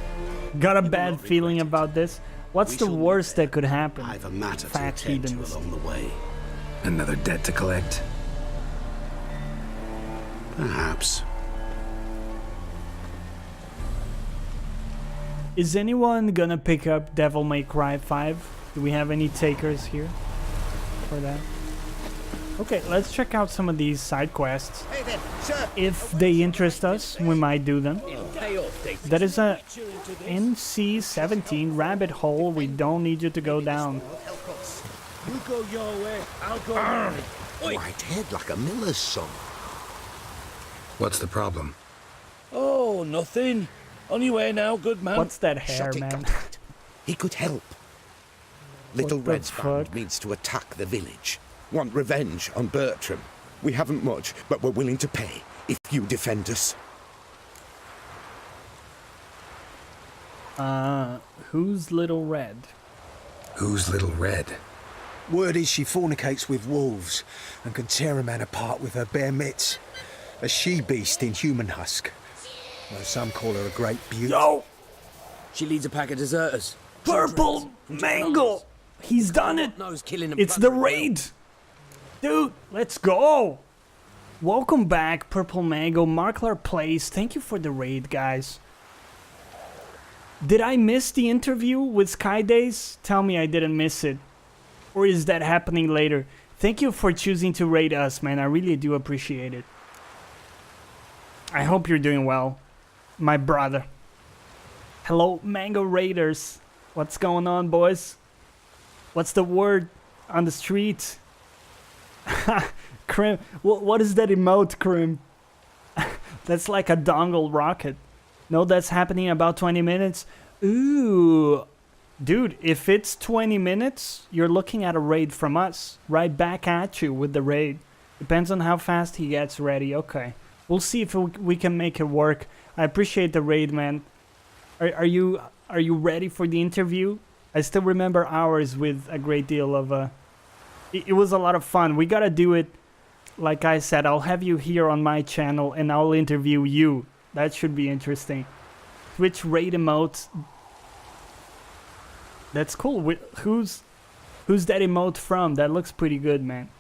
Got a bad feeling about this. What's the worst that could happen? I have a matter to Fat attend to heathens. along the way. Another debt to collect? Perhaps. Is anyone gonna pick up Devil May Cry 5? Do we have any takers here for that? Okay, let's check out some of these side quests. Hey then, sir. If they interest us, we might do them. It'll pay off, Dave. That is a NC-17 rabbit hole. We don't need you to go down. You go your way, I'll go mine. White head like a miller's son. What's the problem? Oh, nothing. On your way now, good man. What's that hair, Shut it, man? Goddard. He could help. Little What the Red's band fuck? means to attack the village. Want revenge on Bertram. We haven't much, but we're willing to pay if you defend us. Who's Little Red? Who's Little Red? Word is she fornicates with wolves and can tear a man apart with her bare mitts. A she-beast in human husk. Though some call her a great beauty. Yo! She leads a pack of deserters. Purple Mango! He's done it! Knows killing and It's the plundering well. raid! Dude, let's go! Welcome back, Purple Mango, Marklar Place. Thank you for the raid, guys. Did I miss the interview with Sky Days? Tell me I didn't miss it. Or is that happening later? Thank you for choosing to raid us, man. I really do appreciate it. I hope you're doing well, my brother. Hello, Mango Raiders. What's going on, boys? What's the word on the street? Krim, what is that emote, Krim? That's like a dongle rocket. No, that's happening in about 20 minutes. Ooh. Dude, if it's 20 minutes, you're looking at a raid from us. Right back at you with the raid. Depends on how fast he gets ready. Okay. We'll see if we can make it work. I appreciate the raid, man. Are you ready for the interview? I still remember ours with a great deal of... It was a lot of fun. We gotta do it. Like I said, I'll have you here on my channel and I'll interview you. That should be interesting. Twitch raid emote. That's cool. Who's that emote from? That looks pretty good, man.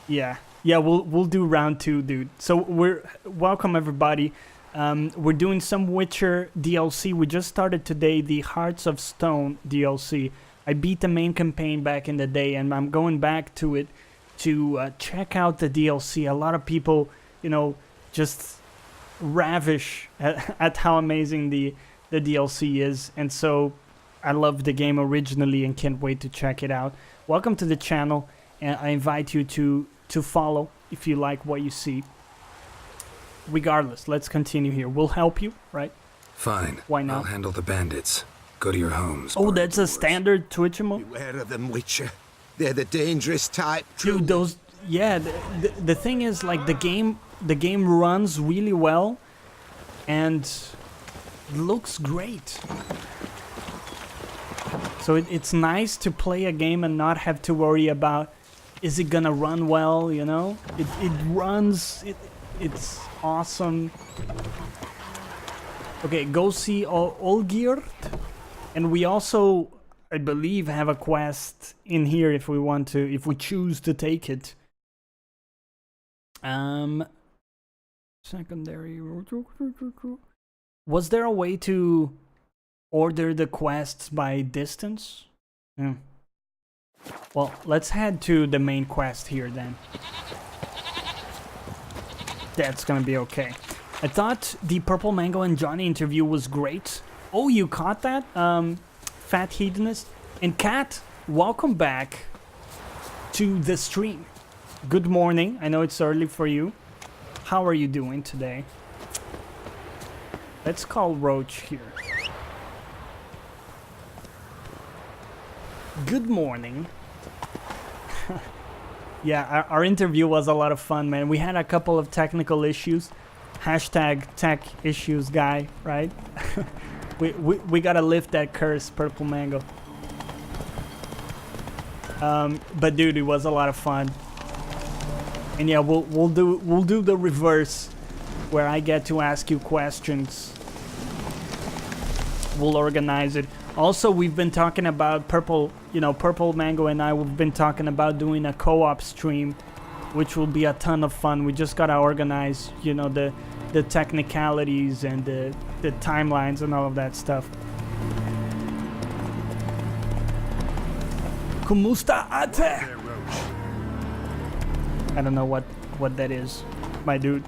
Yeah, we'll do round 2, dude. So welcome everybody. We're doing some Witcher DLC. We just started today the Hearts of Stone DLC. I beat the main campaign back in the day, and I'm going back to it to check out the DLC. A lot of people, you know, just ravish at how amazing the DLC is, and so I loved the game originally and can't wait to check it out. Welcome to the channel, and I invite you to follow if you like what you see. Regardless, let's continue here. We'll help you, right? Fine. Why not? I'll handle the bandits. Go to your homes. Oh, that's a standard Twitch emote? Beware of them, Witcher. They're the dangerous type. Dude, those... Yeah, the thing is, like, the game runs really well and looks great. So it's nice to play a game and not have to worry about, is it gonna run well, you know? It runs, it's awesome. Okay, go see Olgierd. And we also, I believe, have a quest in here if we want to, if we choose to take it. Secondary. Was there a way to order the quests by distance? Yeah. Well, let's head to the main quest here then. That's gonna be okay. I thought the Purple Mango and Jonny interview was great. Oh, you caught that? Fat Hedonist. And Kat, welcome back to the stream. Good morning. I know it's early for you. How are you doing today? Let's call Roach here. Good morning. Yeah, our interview was a lot of fun, man. We had a couple of technical issues. Hashtag tech issues guy, right? we gotta lift that curse, Purple Mango. But dude, it was a lot of fun. And yeah, we'll do the reverse, where I get to ask you questions. We'll organize it. Also, we've been talking about Purple Mango and I, we've been talking about doing a co-op stream, which will be a ton of fun. We just gotta organize, the technicalities and the timelines and all of that stuff. Kumusta ate? I don't know what that is, my dude.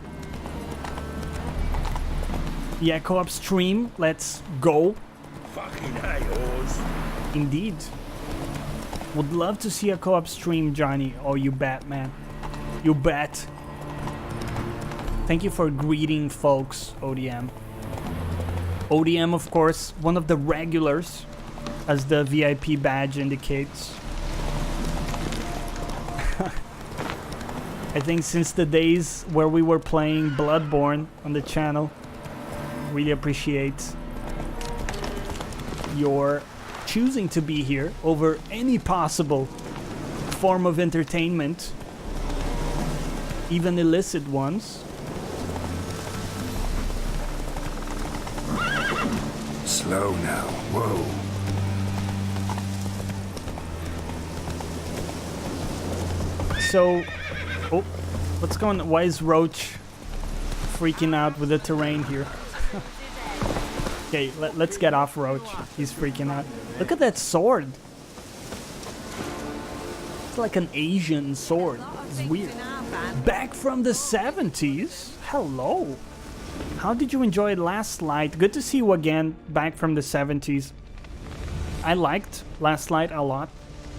Yeah, co-op stream. Let's go. Fucking hey-os. Indeed. Would love to see a co-op stream, Johnny. Oh, you bet, man. You bet. Thank you for greeting, folks, ODM. ODM, of course, one of the regulars, as the VIP badge indicates. I think since the days where we were playing Bloodborne on the channel, really appreciate your choosing to be here over any possible form of entertainment, even illicit ones. Slow now. Whoa. So, oh, what's going on? Why is Roach freaking out with the terrain here? Okay, let's get off Roach. He's freaking out. Look at that sword. It's like an Asian sword. It's weird. Back from the 70s? Hello. How did you enjoy Last Light? Good to see you again, back from the 70s. I liked Last Light a lot.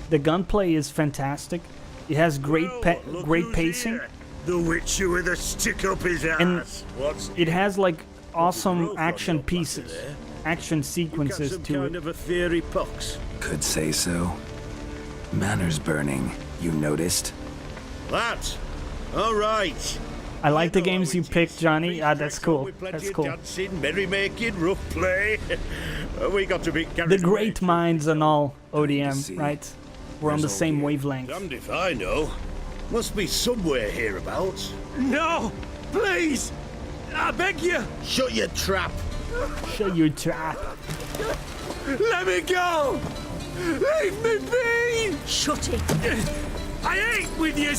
The gunplay is fantastic. It has great pacing. The Witcher with a stick up his ass. And it has like awesome action pieces, action sequences to it. Of a theory, Pox. Could say so. Manners burning, you noticed? That. All right. I like the games you picked, Johnny. Ah, that's cool. That's cool. Dancing, merrymaking, rough play. We got to be the great minds and all, ODM, right? We're on the same wavelength. Damned if I know. Must be somewhere hereabouts. No! Please! I beg you! Shut your trap! Shut your trap! Let me go! Leave me be! Shut it! I ain't with you!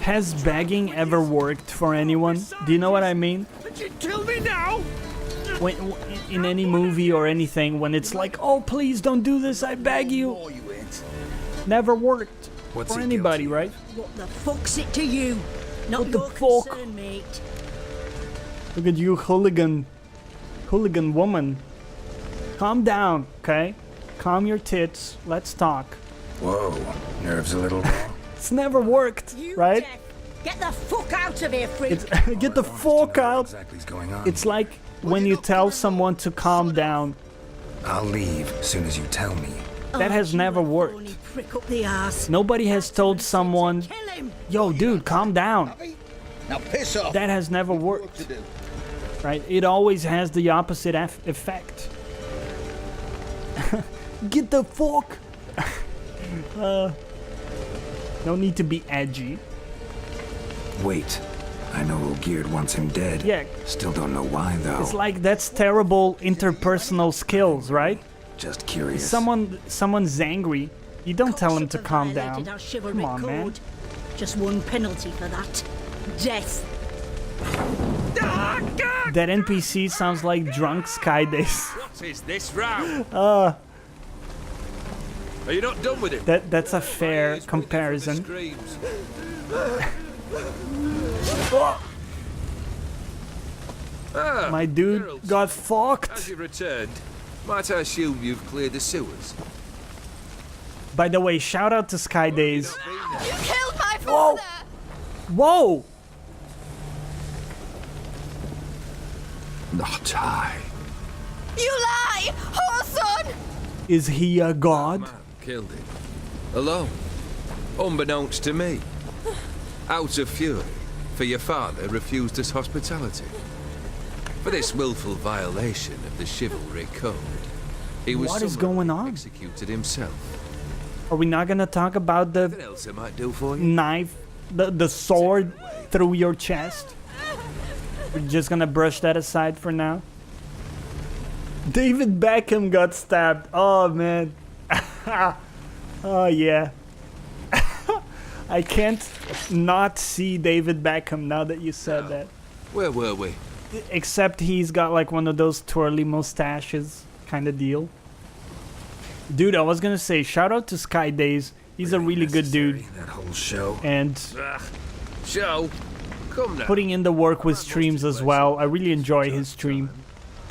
Has begging ever worked for anyone? Do you know what I mean? Kill me now! When, in any movie or anything, when it's like, oh, please don't do this, I beg you. Never worked for anybody, right? What the fuck's it to you? Not what the your fuck? concern, mate. Look at you, hooligan woman. Calm down, okay? Calm your tits. Let's talk. Whoa, nerves a little. It's never worked, right? Get the fuck out of here, freak! Get the fuck out! Exactly's going on. It's like when you tell someone to calm down. I'll leave as soon as you tell me. That has never worked. Prick up the ass. Nobody has told someone, yo, dude, calm down. Now piss off. That has never worked. Right? It always has the opposite effect. Get the fuck! No need to be edgy. Wait, I know Olgierd wants him dead. Yeah. Still don't know why, though. It's like that's terrible interpersonal skills, right? Just curious. Someone's angry. You don't tell him to calm down. Come on, man. Just one penalty for that. Death. That NPC sounds like drunk Skydays. What is this row? Are you not done with it? That's a fair comparison. My dude got fucked. As you returned, might I assume you've cleared the sewers? By the way, shout out to Skydays. You killed my father! Whoa! Not I. You lie! Whoreson! Is he a god? Killed him. Alone. Unbeknownst to me. Out of fury, for your father refused us hospitality. For this willful violation of the chivalry code, he was What is going on? executed himself. Are we not gonna talk about the Anything else I might do for you? knife, the sword through your chest? We're just gonna brush that aside for now. David Beckham got stabbed. Oh man. Oh yeah. I can't not see David Beckham now that you said that. Where were we? Except he's got like one of those twirly mustaches kind of deal. Dude, I was gonna say, shout out to Sky Days. He's a really good dude. That whole show. And Show? Come now. putting in the work with streams as well. I really enjoy his stream.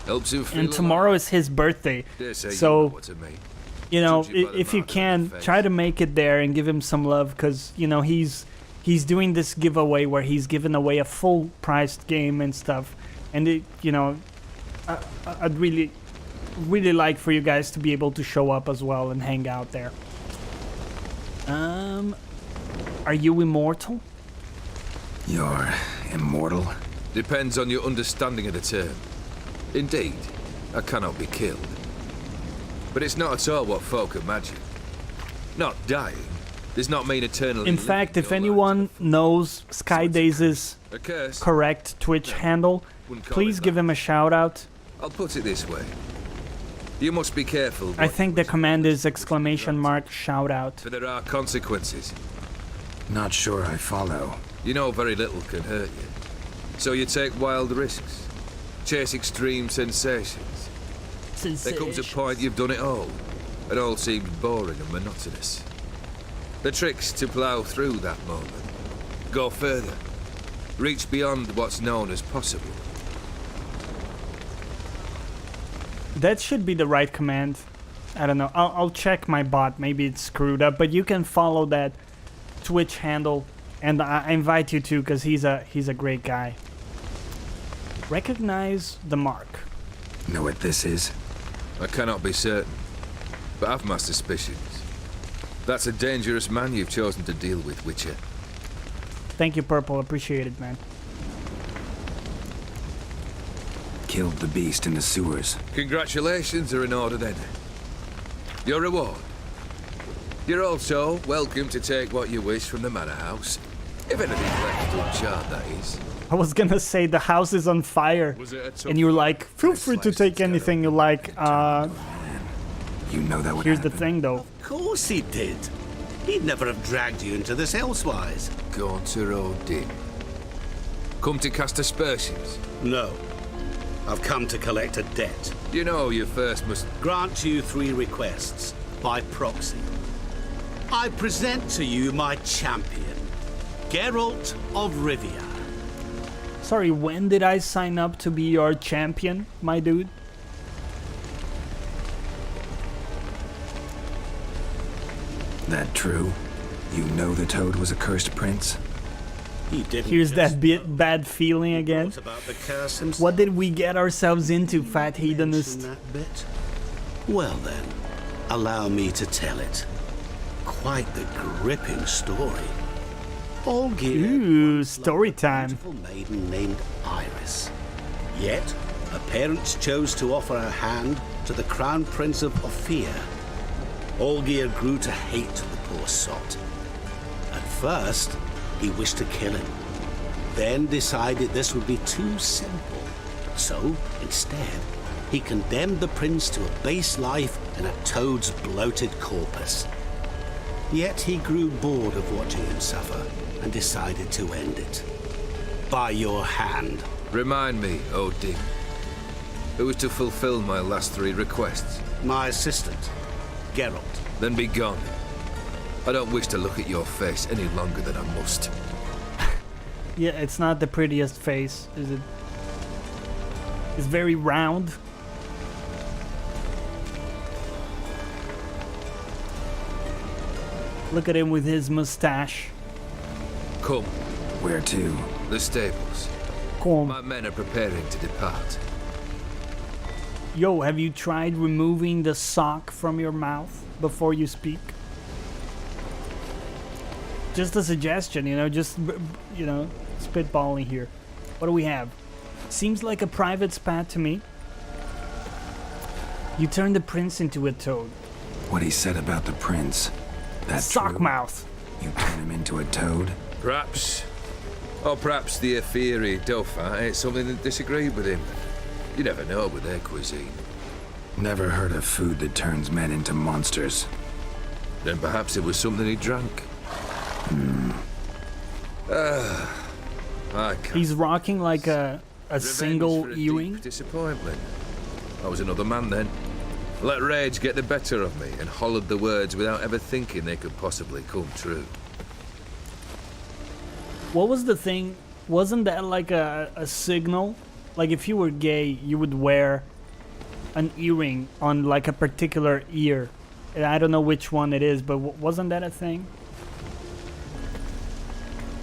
Helps him feel And tomorrow is his birthday. Dare say you know So, what I mean. you know, Judging by the if you mark on can, your face. try to make it there and give him some love. Because, you know, he's doing this giveaway where he's giving away a full-priced game and stuff. And, it, you know, I'd really like for you guys to be able to show up as well and hang out there. Are you immortal? You're immortal? Depends on your understanding of the term. Indeed, I cannot be killed. But it's not at all what folk imagine. Not dying does not mean eternally. In fact, if anyone knows Sky Days' A curse. correct Twitch handle, Wouldn't call please it give him a shout out. I'll put it this way. You must be careful. I think the command is exclamation mark shout out. For there are consequences. Not sure I follow. You know very little can hurt you. So you take wild risks. Chase extreme sensations. There comes a point you've done it all. It all seems boring and monotonous. The trick's to plough through that moment. Go further. Reach beyond what's known as possible. That should be the right command. I don't know. I'll check my bot. Maybe it's screwed up. But you can follow that Twitch handle. And I invite you to, because he's a great guy. Recognize the mark. Know what this is? I cannot be certain, but I've my suspicions. That's a dangerous man you've chosen to deal with, Witcher. Thank you, Purple. Appreciate it, man. Killed the beast in the sewers. Congratulations are in order then. Your reward. You're also welcome to take what you wish from the manor house. If anything's left uncharted, that is. I was gonna say the house is on fire. And you're like, feel free to take anything you like. You know that would Here's the happen. thing, though. Of course he did. He'd never have dragged you into this elsewise. Gaunter Odin. Come to cast aspersions? No. I've come to collect a debt. You know you first must... Grant you 3 requests, by proxy. I present to you my champion, Geralt of Rivia. Sorry, when did I sign up to be your champion, my dude? That true? You know the Toad was a cursed prince? He didn't. Here's that bad feeling again. About the curse himself. What did we get ourselves into, fat hedonist? That bit? Well then, allow me to tell it. Quite the gripping story. Olgierd, Ooh, story time. beautiful maiden named Iris. Yet, her parents chose to offer her hand to the Crown Prince of Ophir. Olgierd grew to hate the poor sot. At first, he wished to kill him. Then decided this would be too simple. So, instead, he condemned the prince to a base life in a toad's bloated corpus. Yet he grew bored of watching him suffer and decided to end it. By your hand. Remind me, Odin. Who is to fulfill my last 3 requests? My assistant, Geralt. Then be gone. I don't wish to look at your face any longer than I must. Yeah, it's not the prettiest face, is it? It's very round. Look at him with his mustache. Come. Where to? The stables. Come. My men are preparing to depart. Yo, have you tried removing the sock from your mouth before you speak? Just a suggestion, you know, just, you know, spitballing here. What do we have? Seems like a private spat to me. You turned the prince into a toad. What he said about the prince. That's Sock true? mouth. You turn him into a toad? Perhaps. Or perhaps the Ephiri Dauphin ate something that disagreed with him. You never know with their cuisine. Never heard of food that turns men into monsters. Then perhaps it was something he drank. I can't. He's rocking like a single for a earring. Deep disappointment. I was another man then. Let rage get the better of me and hollered the words without ever thinking they could possibly come true. What was the thing? Wasn't that like a signal? Like if you were gay, you would wear an earring on like a particular ear. And I don't know which one it is, but wasn't that a thing?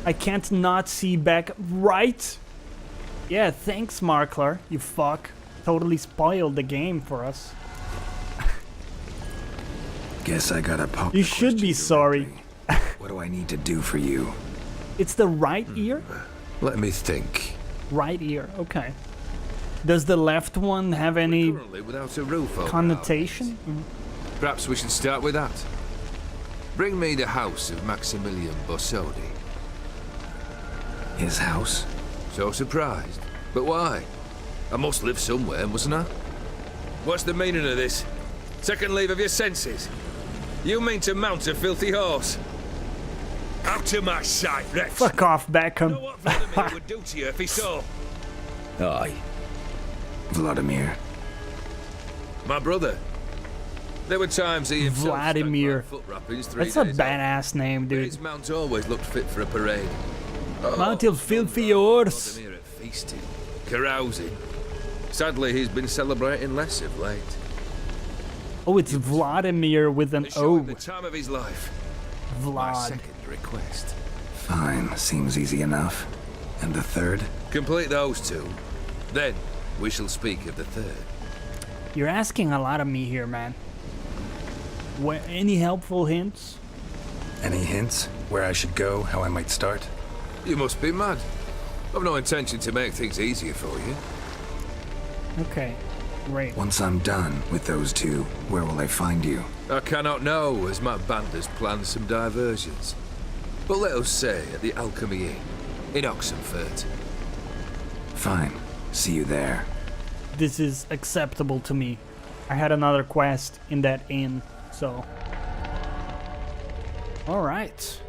I can't not see back. Right? Yeah, thanks, Markler. You fuck. Totally spoiled the game for us. Guess I gotta pop. You should be sorry. What do I need to do for you? It's the right ear? Let me think. Right ear, okay. Does the left one have any Currently without a roof over connotation? Perhaps we should start with that. Bring me the house of Maximilian Borsodi. His house? So surprised. But why? I must live somewhere, mustn't I? What's the meaning of this? Second leave of your senses? You mean to mount a filthy horse? Out of my sight, Rex! Fuck off, Beckham. You know what Vladimir would do to you if he saw? Aye. Vladimir. My brother. There were times he himself Vladimir. foot wrappings 3 That's a days badass name, dude. His mount always looked fit for a parade. Mount your filthy horse. Vladimir at feasting, carousing. Sadly, he's been celebrating less of late. Oh, it's Vladimir with an Show him O. the time of his life. My Vlad. second request. Fine, seems easy enough. And the third? Complete those two. Then we shall speak of the third. You're asking a lot of me here, man. Any helpful hints? Any hints? Where I should go, how I might start? You must be mad. I've no intention to make things easier for you. Okay, great. Once I'm done with those two, where will I find you? I cannot know, as my band has planned some diversions. But let us say at the Alchemy Inn, in Oxenfurt. Fine. See you there. This is acceptable to me. I had another quest in that inn, so... Alright.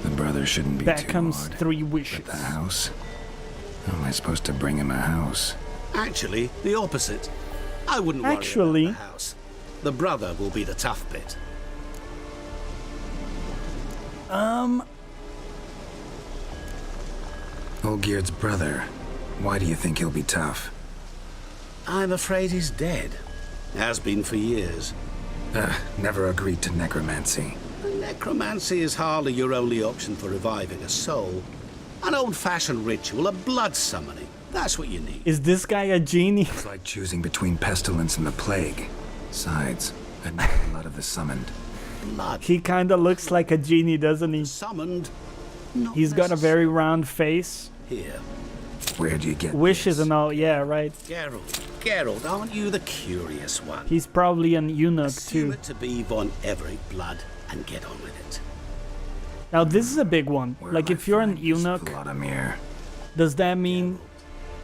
The brother shouldn't be Beckham's too odd. 3 wishes. But the house? How am I supposed to bring him a house? Actually, the opposite. I wouldn't worry Actually. about the house. The brother will be the tough bit. Olgierd's brother. Why do you think he'll be tough? I'm afraid he's dead. Has been for years. Never agreed to necromancy. Necromancy is hardly your only option for reviving a soul. An old-fashioned ritual, a blood summoning. That's what you need. Is this guy a genie? It's like choosing between pestilence and the plague. Besides, I need the blood of the summoned. Blood. He kinda looks like a genie, doesn't he? Summoned. He's got a very round face. Here. Where do you get Wishes and all, yeah, right. Geralt, aren't you the curious one? He's probably an eunuch Assume too. it to be von Everett blood and get on with it. Now this is a big one. Like if you're an eunuch, Vladimir? does that mean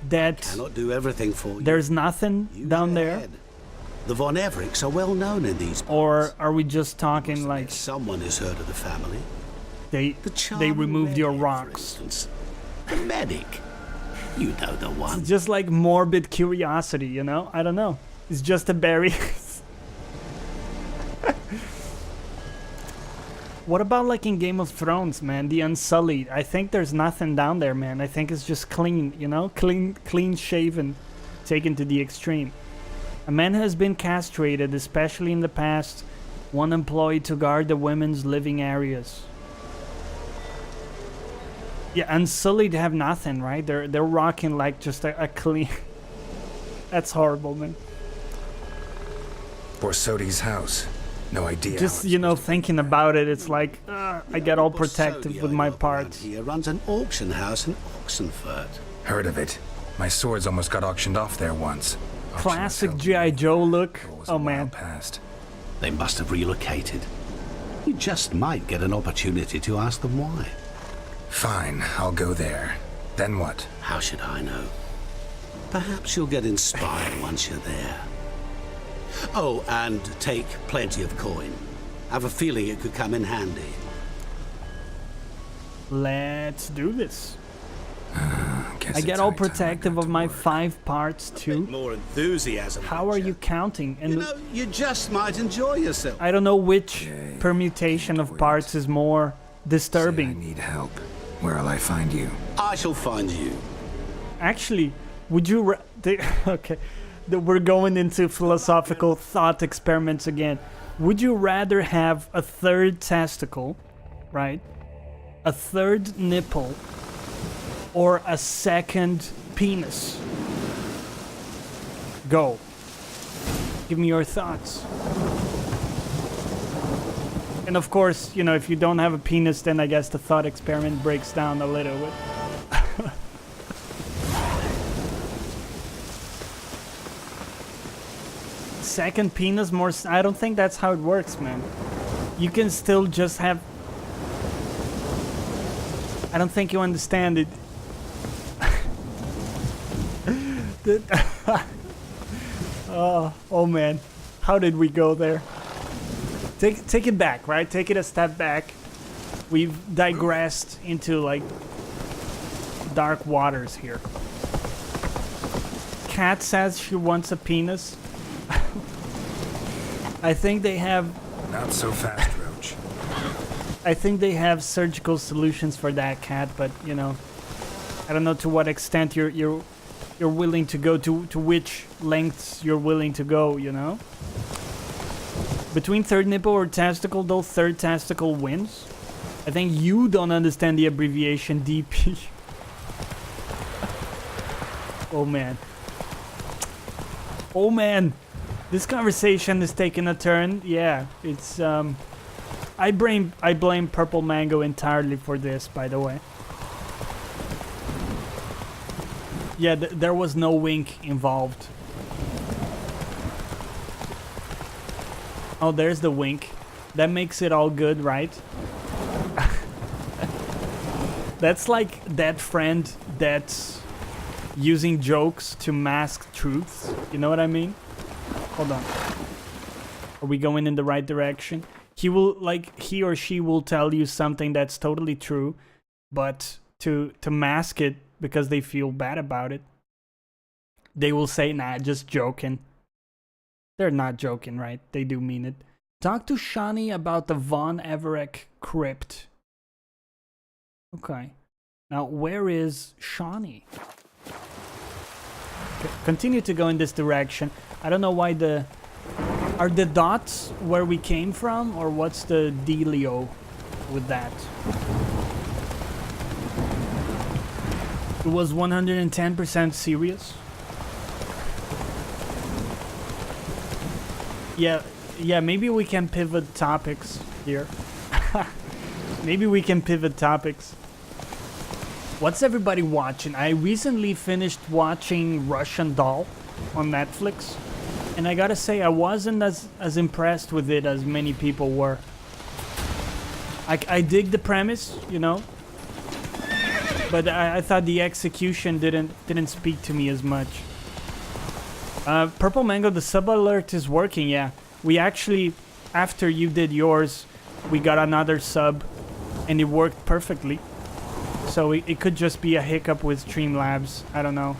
that Cannot do everything for you. there's nothing down there? Head. The von Evericks are well known in these parts. Or are we just talking like Someone has heard of the family. they charming removed your redhead, for rocks? instance. The medic. You know the one. It's just like morbid curiosity, you know? I don't know. It's just a berry. What about like in Game of Thrones, man? The Unsullied. I think there's nothing down there, man. I think it's just clean, you know? Clean shaven, taken to the extreme. A man has been castrated, especially in the past. One employed to guard the women's living areas. Yeah, Unsullied have nothing, right? They're rocking like just a clean... That's horrible, man. Borsodi's house. No idea. Just, you know, thinking about it, it's like, I get all protective with my parts. Here runs an auction house in Oxenfurt. Heard of it. My swords almost got auctioned off there once. Classic G.I. Joe look. Oh man. Past. They must have relocated. You just might get an opportunity to ask them why. Fine, I'll go there. Then what? How should I know? Perhaps you'll get inspired once you're there. Oh, and take plenty of coin. Have a feeling it could come in handy. Let's do this. I get all protective of my 5 parts too. More enthusiasm. How are you counting? And you know, you just might enjoy yourself. I don't know which permutation of parts is more disturbing. I need help. Where'll I find you? I shall find you. Actually, would you... okay, we're going into philosophical thought experiments again. Would you rather have a 3rd testicle, right? A 3rd nipple, or a 2nd penis? Go. Give me your thoughts. And of course, you know, if you don't have a penis, then I guess the thought experiment breaks down a little bit. Second penis, more... I don't think that's how it works, man. You can still just have... I don't think you understand it. Oh man, how did we go there? Take it back, right? Take it a step back. We've digressed into like dark waters here. Kat says she wants a penis. I think they have... Not so fast, Roach. I think they have surgical solutions for that, Kat, but you know, I don't know to what extent you're willing to go, to which lengths you're willing to go, you know? Between 3rd nipple or testicle, though, 3rd testicle wins. I think you don't understand the abbreviation DP. Oh man. Oh man. This conversation is taking a turn. Yeah, it's I blame Purple Mango entirely for this, by the way. Yeah, there was no wink involved. Oh, there's the wink. That makes it all good, right? That's like that friend that's using jokes to mask truths. You know what I mean? Hold on. Are we going in the right direction? He or she will tell you something that's totally true, but to mask it because they feel bad about it, they will say, nah, just joking. They're not joking, right? They do mean it. Talk to Jonny about the Von Everec crypt. Okay. Now, where is Jonny? Continue to go in this direction. I don't know why the... Are the dots where we came from? Or what's the dealio with that? It was 110% serious. Yeah, maybe we can pivot topics here. Maybe we can pivot topics. What's everybody watching? I recently finished watching Russian Doll on Netflix. And I gotta say, I wasn't as impressed with it as many people were. I dig the premise, you know. But I thought the execution didn't speak to me as much. Purple Mango, the sub alert is working, yeah. We actually, after you did yours, we got another sub and it worked perfectly. So it could just be a hiccup with Streamlabs, I don't know.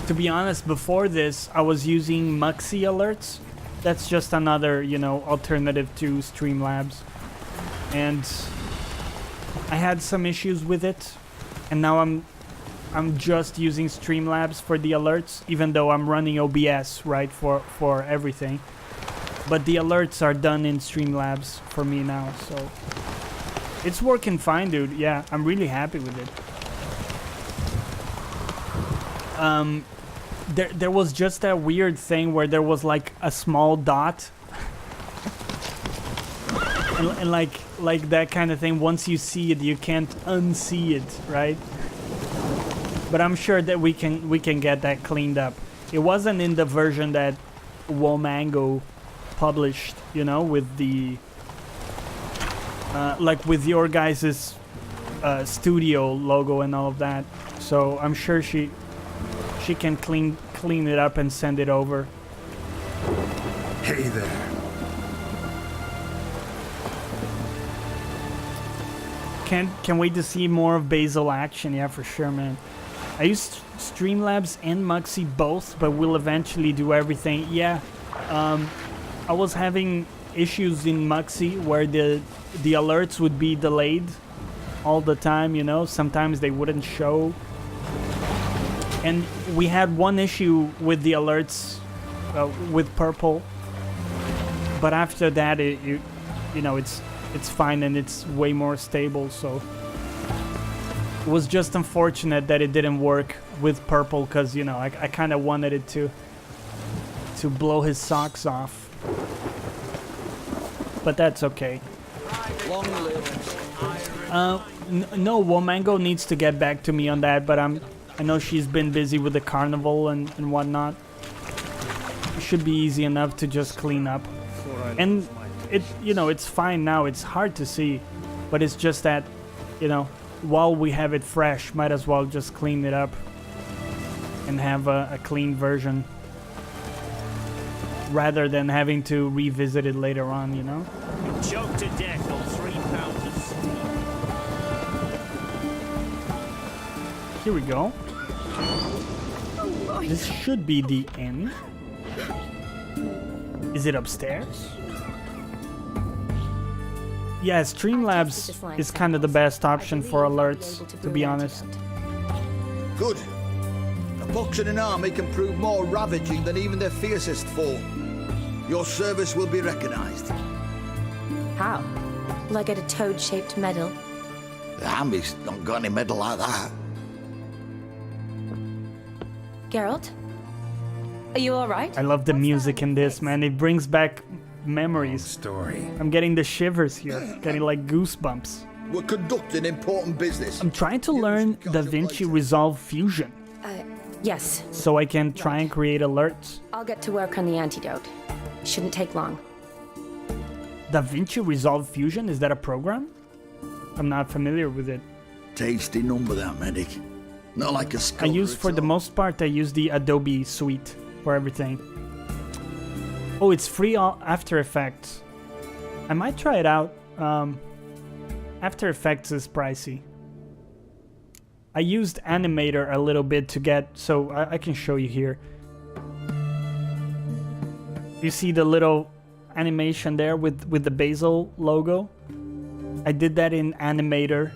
To be honest, before this, I was using Muxy alerts. That's just another, you know, alternative to Streamlabs. And I had some issues with it. And now I'm just using Streamlabs for the alerts, even though I'm running OBS, right, for everything. But the alerts are done in Streamlabs for me now, so... It's working fine, dude. Yeah, I'm really happy with it. There was just that weird thing where there was like a small dot and like that kind of thing. Once you see it, you can't unsee it, right? But I'm sure that we can get that cleaned up. It wasn't in the version that Womango published, you know, with the like with your guys's studio logo and all of that. So I'm sure she can clean it up and send it over. Hey there. Can't wait to see more of Basil action. Yeah, for sure, man. I used Streamlabs and Muxy both, but we'll eventually do everything. Yeah, I was having issues in Muxy where the alerts would be delayed all the time, you know. Sometimes they wouldn't show. And we had one issue with the alerts with purple. But after that, you know, it's fine and it's way more stable, so it was just unfortunate that it didn't work with purple, because, you know, I kind of wanted it to blow his socks off. But that's okay. No, Womango needs to get back to me on that, but I know she's been busy with the carnival and whatnot. It should be easy enough to just clean up. And it, you know, it's fine now. It's hard to see, but it's just that, you know, while we have it fresh, might as well just clean it up and have a clean version rather than having to revisit it later on, you know? Choked to death on 3 pounds of steam. Here we go. This should be the end. Is it upstairs? Yeah, Streamlabs is kind of the best option for alerts, to be honest. Good. A box and an army can prove more ravaging than even their fiercest foe. Your service will be recognized. How? Will I get a toad-shaped medal? The army's not got any medal like that. Geralt? Are you alright? I love the music in this, man. It brings back memories. Story. I'm getting the shivers here, getting like goosebumps. We're conducting important business. I'm trying to learn DaVinci Resolve Fusion. Yes. So I can try and create alerts. I'll get to work on the antidote. Shouldn't take long. DaVinci Resolve Fusion? Is that a program? I'm not familiar with it. Tasty number, that medic. Not like a I use, for the most part, I use the Adobe suite for everything. Oh, it's free After Effects. I might try it out. After Effects is pricey. I used Animator a little bit to get, so I can show you here. You see the little animation there with the Basil logo? I did that in Animator,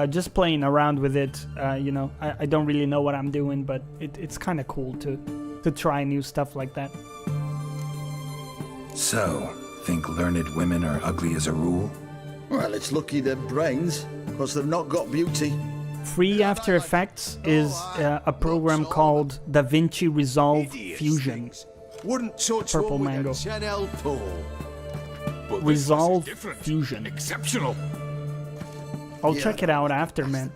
just playing around with it. You know, I don't really know what I'm doing, but it's kind of cool to try new stuff like that. So, think learned women are ugly as a rule? Well, it's lucky they're brains, because they've not got beauty. Free After Effects is a program called DaVinci Resolve Fusion. Wouldn't touch Purple one with mango. a 10L pole. Resolve Fusion. Exceptional. I'll check it out after, man.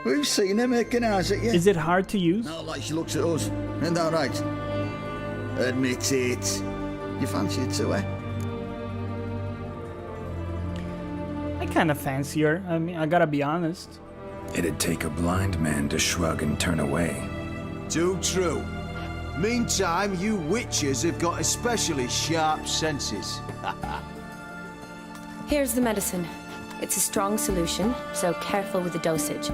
We've seen her making eyes at you. Is it hard to use? Not like she looks at us. Isn't that right? Admit it. You fancy it too, eh? I kind of fancy her. I mean, I gotta be honest. It'd take a blind man to shrug and turn away. Too true. Meantime, you witches have got especially sharp senses. Here's the medicine. It's a strong solution, so careful with the dosage.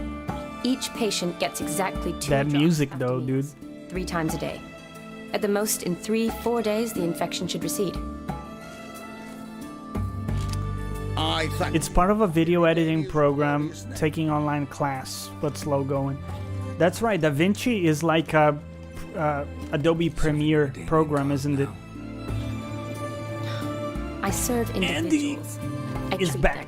Each patient gets exactly 2 That drops music, after though, meals, dude. 3 times a day. At the most, in 3-4 days, the infection should recede. It's part of a video editing program, taking online class, but slow going. That's right, DaVinci is like a Adobe Premiere program, isn't it? I serve individuals. Andy is back.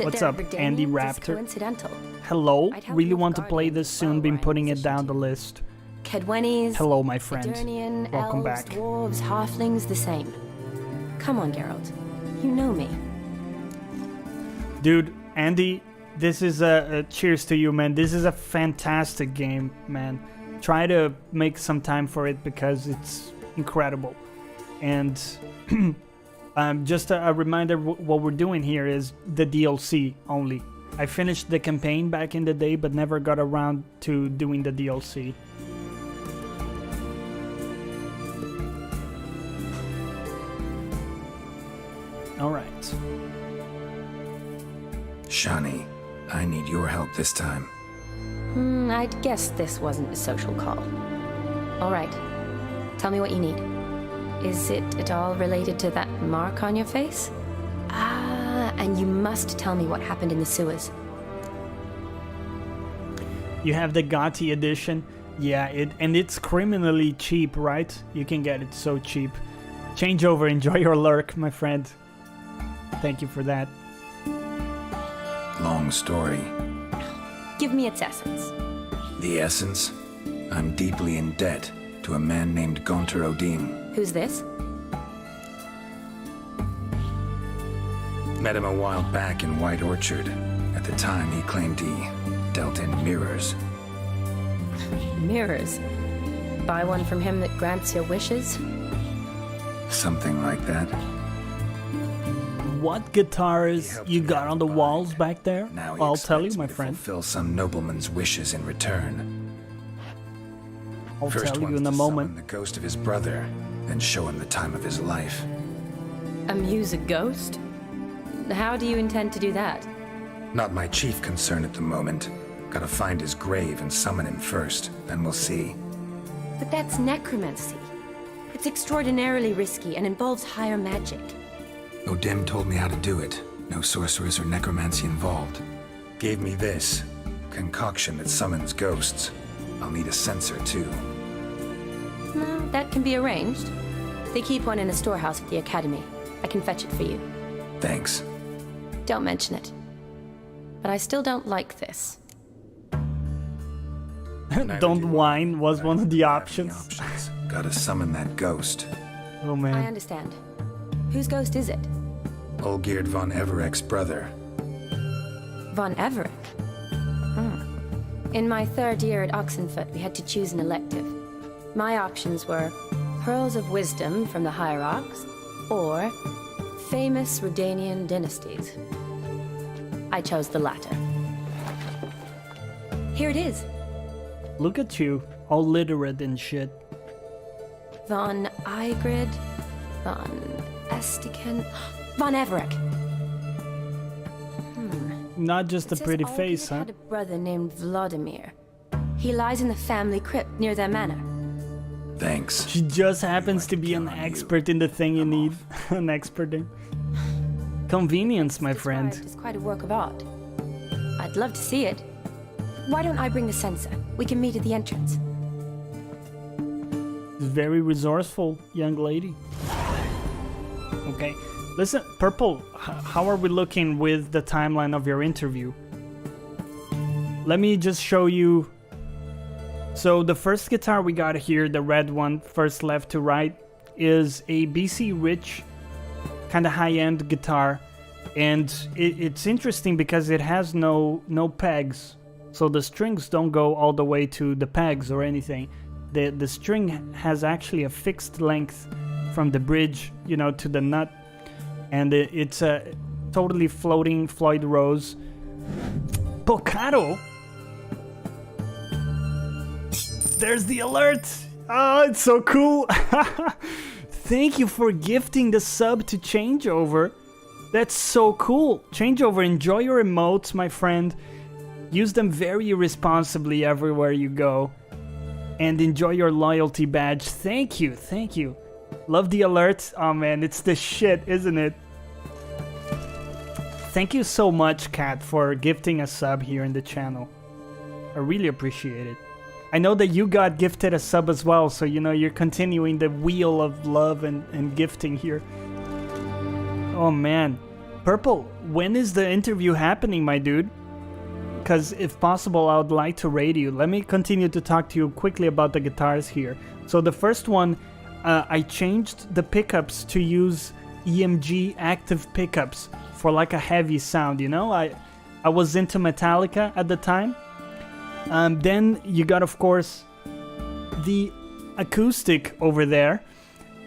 What's up, Andy Raptor? Coincidental. Hello, I'd help really you want to with play guardians this as soon, well, been Ryan, putting it position down the 2. list. Kedwennies, Hello, my friend. Eternian, Welcome elves, back. dwarves, halflings, the same. Come on, Geralt. You know me. Dude, Andy, this is a cheers to you, man. This is a fantastic game, man. Try to make some time for it because it's incredible. And just a reminder, what we're doing here is the DLC only. I finished the campaign back in the day, but never got around to doing the DLC. All right. Jonny, I need your help this time. I'd guess this wasn't a social call. All right. Tell me what you need. Is it at all related to that mark on your face? And you must tell me what happened in the sewers. You have the Gotti edition. Yeah, and it's criminally cheap, right? You can get it so cheap. Change over, enjoy your lurk, my friend. Thank you for that. Long story. Give me its essence. The essence? I'm deeply in debt to a man named Gonter Odim. Who's this? Met him a while back in White Orchard. At the time, he claimed he dealt in mirrors. Mirrors? Buy one from him that grants your wishes? Something like that. What guitars you got on the walls back there? Now I'll tell you, my friend. Fulfill some nobleman's wishes in return. I'll First tell you one's in a to moment. summon the ghost of his brother, then show him the time of his life. Amuse a ghost? How do you intend to do that? Not my chief concern at the moment. Gotta find his grave and summon him first, then we'll see. But that's necromancy. It's extraordinarily risky and involves higher magic. Odim told me how to do it. No sorcerers or necromancy involved. Gave me this concoction that summons ghosts. I'll need a censer too. No, that can be arranged. They keep one in a storehouse at the academy. I can fetch it for you. Thanks. Don't mention it. But I still don't like this. Don't whine was one of the options. Gotta summon that ghost. Oh I man. understand. Whose ghost is it? Olgierd von Everek's brother. Von Everett? In my third year at Oxenfoot, we had to choose an elective. My options were Pearls of Wisdom from the Hierarchs, or Famous Redanian Dynasties. I chose the latter. Here it is. Look at you, all literate and shit. Von Igrid, Von Estiken, Von Everett. Not just a pretty face, huh? Had a brother named Vladimir. He lies in the family crypt near their manor. Thanks. She just happens to be an expert in the thing you need. An expert in. Convenience, my friend. It's quite a work of art. I'd love to see it. Why don't I bring the censer? We can meet at the entrance. Very resourceful young lady. Okay. Listen, Purple, how are we looking with the timeline of your interview? Let me just show you. So the first guitar we got here, the red one, first left to right, is a BC Rich, kind of high-end guitar. And it's interesting because it has no pegs. So the strings don't go all the way to the pegs or anything. The string has actually a fixed length from the bridge, you know, to the nut. And it's a totally floating Floyd Rose. Pocaro? There's the alert! Oh, it's so cool! Thank you for gifting the sub to Changeover. That's so cool. Changeover, enjoy your emotes, my friend. Use them very responsibly everywhere you go. And enjoy your loyalty badge. Thank you, thank you. Love the alert. Oh man, it's the shit, isn't it? Thank you so much, Kat, for gifting a sub here in the channel. I really appreciate it. I know that you got gifted a sub as well, so you know you're continuing the wheel of love and gifting here. Oh man. Purple, when is the interview happening, my dude? Because if possible, I would like to raid you. Let me continue to talk to you quickly about the guitars here. So the first one, I changed the pickups to use EMG active pickups for like a heavy sound, you know? I was into Metallica at the time. Then you got, of course, the acoustic over there.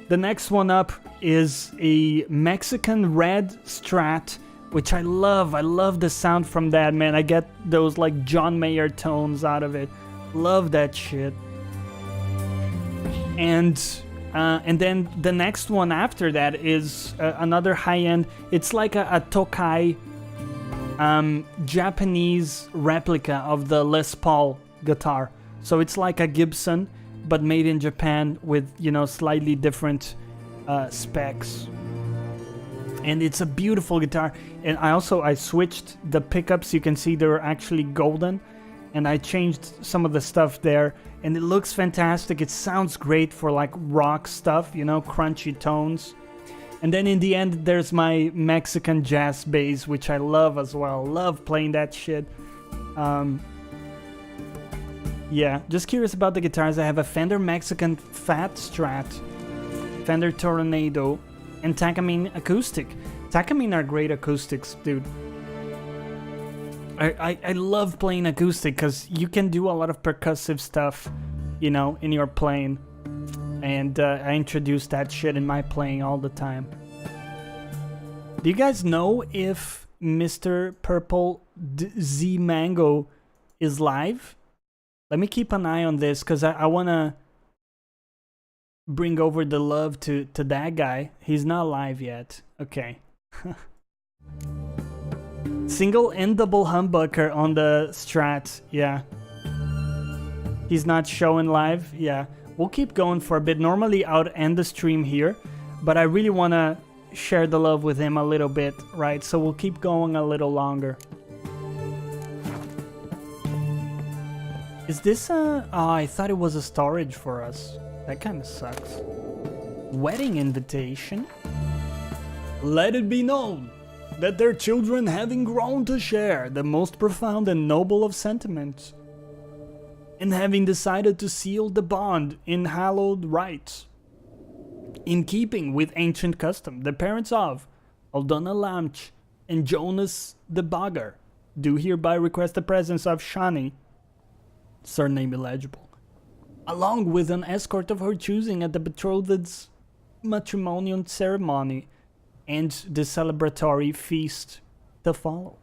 The next one up is a Mexican red Strat, which I love. I love the sound from that, man. I get those like John Mayer tones out of it. Love that shit. And then the next one after that is another high-end. It's like a Tokai Japanese replica of the Les Paul guitar. So it's like a Gibson, but made in Japan with, you know, slightly different specs. And it's a beautiful guitar. And I switched the pickups. You can see they're actually golden. And I changed some of the stuff there. And it looks fantastic. It sounds great for like rock stuff, you know, crunchy tones. And then in the end, there's my Mexican jazz bass, which I love as well. Love playing that shit. Yeah, just curious about the guitars. I have a Fender Mexican Fat Strat, Fender Tornado, and Takamine acoustic. Takamine are great acoustics, dude. I love playing acoustic because you can do a lot of percussive stuff, you know, in your playing. And I introduce that shit in my playing all the time. Do you guys know if Mr. Purple Z Mango is live? Let me keep an eye on this because I want to bring over the love to that guy. He's not live yet. Okay. Single and double humbucker on the Strat. Yeah. He's not showing live. Yeah. We'll keep going for a bit. Normally I'd end the stream here, but I really want to share the love with him a little bit, right? So we'll keep going a little longer. Is this a... Oh, I thought it was a storage for us. That kind of sucks. Wedding invitation. Let it be known that their children having grown to share the most profound and noble of sentiments, and having decided to seal the bond in hallowed rites, in keeping with ancient custom, the parents of Aldona Lamch and Jonas the Bogger do hereby request the presence of Shani, surname illegible, along with an escort of her choosing at the betrothed's matrimonial ceremony and the celebratory feast to follow.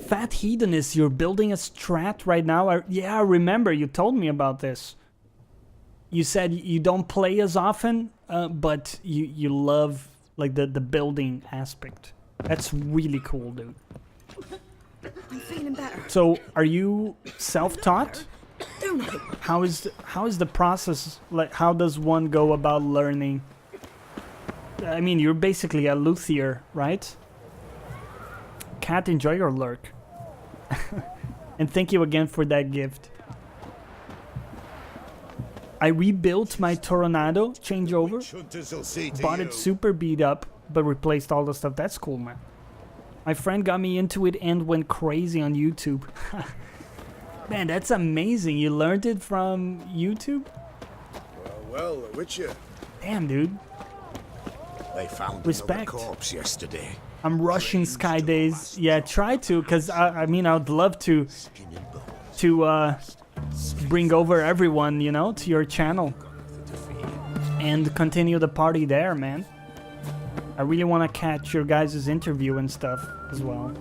Fat Hedonist, you're building a Strat right now? Yeah, I remember you told me about this. You said you don't play as often, but you love like the building aspect. That's really cool, dude. I'm feeling better. So, are you self-taught? Don't know. How is the process, like how does one go about learning? I mean, you're basically a luthier, right? Cat, enjoy your lurk. And thank you again for that gift. I rebuilt my Tornado changeover. Bought it super beat up, but replaced all the stuff. That's cool, man. My friend got me into it and went crazy on YouTube. Man, that's amazing. You learned it from YouTube? Well, the Witcher. Damn, dude. They found Respect. another corpse yesterday. I'm rushing Sky Days. Yeah, try to, because I mean, I would love to bring over everyone, you know, to your channel and continue the party there, man. I really want to catch your guys' interview and stuff as well.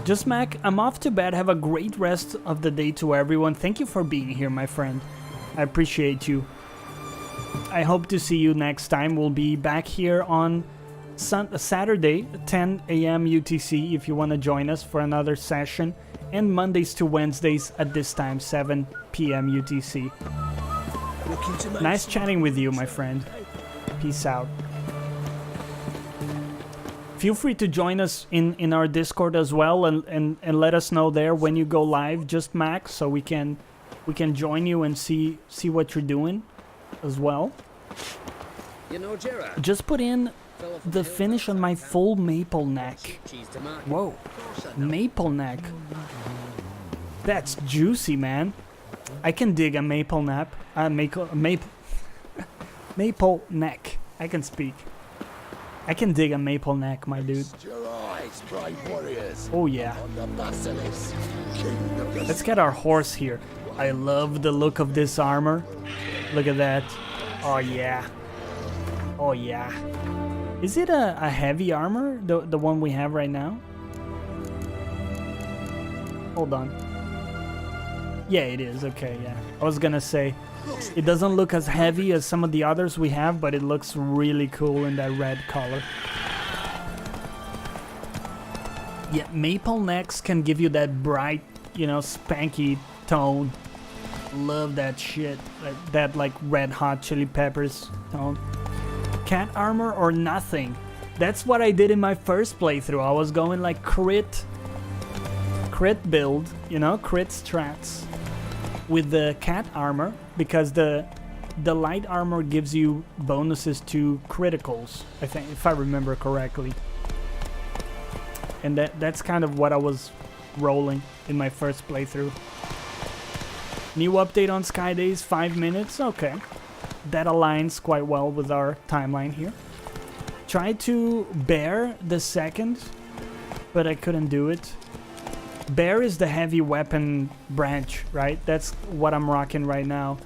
Just Mac, I'm off to bed. Have a great rest of the day to everyone. Thank you for being here, my friend. I appreciate you. I hope to see you next time. We'll be back here on Saturday, 10 a.m. UTC, if you want to join us for another session. And Mondays to Wednesdays at this time, 7 p.m. UTC. Nice chatting with you, my friend. Peace out. Feel free to join us in our Discord as well, and let us know there when you go live, just Max, so we can join you and see what you're doing as well. You know, Gerard, just put in the finish on my full maple neck. Whoa, maple neck. That's juicy, man. I can dig a maple nap. Maple. Maple neck. I can speak. I can dig a maple neck, my dude. Your eyes, brave warriors. Oh yeah. On the basilisk, king of the Let's get our horse here. I love the look of this armor. Look at that. Oh yeah. Oh yeah. Is it a heavy armor? The one we have right now? Hold on. Yeah, it is. Okay, yeah. I was gonna say, it doesn't look as heavy as some of the others we have, but it looks really cool in that red color. Yeah, maple necks can give you that bright, you know, spanky tone. Love that shit. That like red hot chili peppers tone. Cat armor or nothing. That's what I did in my first playthrough. I was going like crit build, you know, crit strats with the cat armor, because the light armor gives you bonuses to criticals, I think, if I remember correctly. And that's kind of what I was rolling in my first playthrough. New update on Sky Days, 5 minutes. Okay, that aligns quite well with our timeline here. Tried to bear the second, but I couldn't do it. Bear is the heavy weapon branch, right? That's what I'm rocking right now.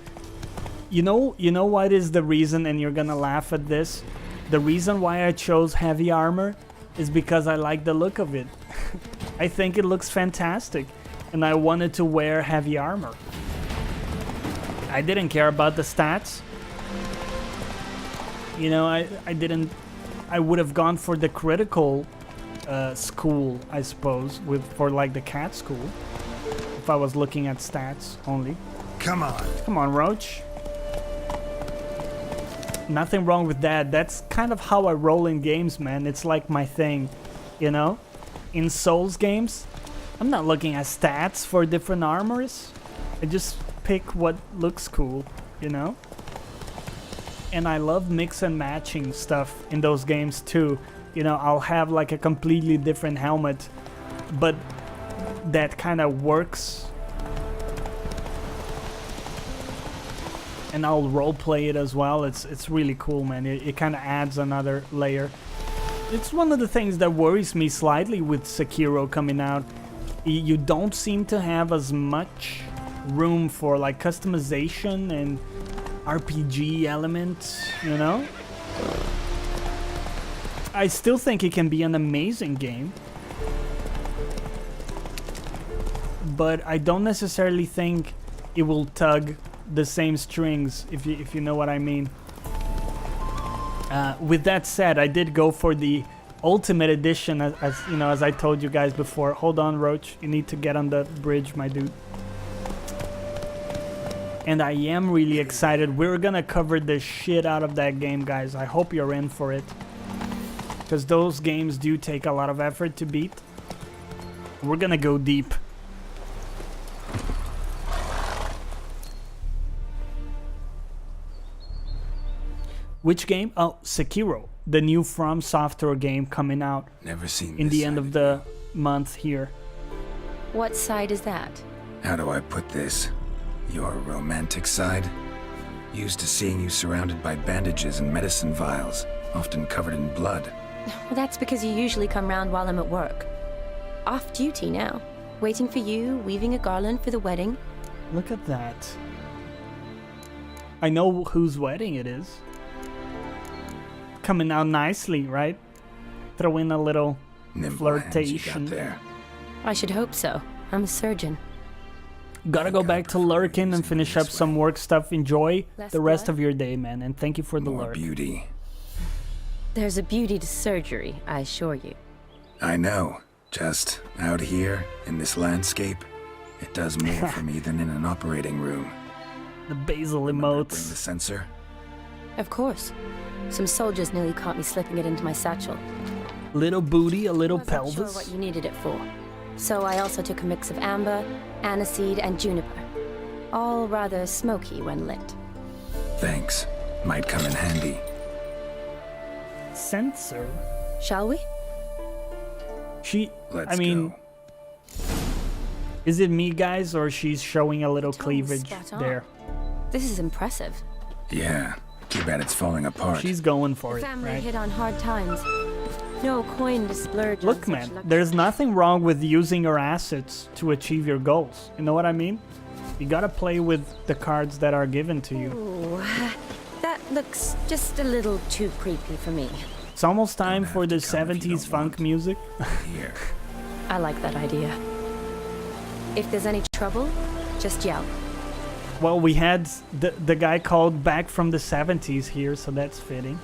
You know what is the reason, and you're gonna laugh at this? The reason why I chose heavy armor is because I like the look of it. I think it looks fantastic, and I wanted to wear heavy armor. I didn't care about the stats. You know, I would have gone for the critical school, I suppose, for like the cat school, if I was looking at stats only. Come on, Roach. Nothing wrong with that. That's kind of how I roll in games, man. It's like my thing, you know? In Souls games, I'm not looking at stats for different armors. I just pick what looks cool, you know? And I love mix and matching stuff in those games too. You know, I'll have like a completely different helmet, but that kind of works. And I'll roleplay it as well. It's really cool, man. It kind of adds another layer. It's one of the things that worries me slightly with Sekiro coming out. You don't seem to have as much room for like customization and RPG elements, you know? I still think it can be an amazing game, but I don't necessarily think it will tug the same strings, if you know what I mean. With that said, I did go for the Ultimate Edition, as you know, as I told you guys before. Hold on, Roach, you need to get on the bridge, my dude. And I am really excited. We're gonna cover the shit out of that game, guys. I hope you're in for it, because those games do take a lot of effort to beat. We're gonna go deep. Which game? Oh, Sekiro, the new From Software game coming out. Never seen in this the end of the month here. What side is that? How do I put this? Your romantic side? Used to seeing you surrounded by bandages and medicine vials, often covered in blood. Well, that's because you usually come round while I'm at work. Off duty now. Waiting for you, weaving a garland for the wedding. Look at that. I know whose wedding it is. Coming out nicely, right? Throw in a little flirtation there. I should hope so. I'm a surgeon. Gotta go back to lurking and finish up some work stuff. Enjoy the rest of your day, man, and thank you for the lurk. Beauty. There's a beauty to surgery, I assure you. I know. Just out here, in this landscape, it does more for me than in an operating room. The basil emotes. Bring the sensor? Of course. Some soldiers nearly caught me slipping it into my satchel. Little booty, a little pelvis. I wasn't pelvis. sure what you needed it for. So I also took a mix of amber, aniseed, and juniper. All rather smoky when lit. Thanks. Might come in handy. Sensor? Shall we? Let's go. Is it me, guys, or she's showing a little cleavage spot on. there? This is impressive. Yeah, Too bad it's falling apart. She's going for The it, family right? hit on hard times. No coin to splurge on Look, such man, luxury. there's nothing wrong with using your assets to achieve your goals. You know what I mean? You gotta play with the cards that are given to you. Ooh, that looks just a little too creepy for me. It's almost time for the 70s funk music. Here. I like that idea. If there's any trouble, just yell. Well, we had the guy called back from the 70s here, so that's fitting.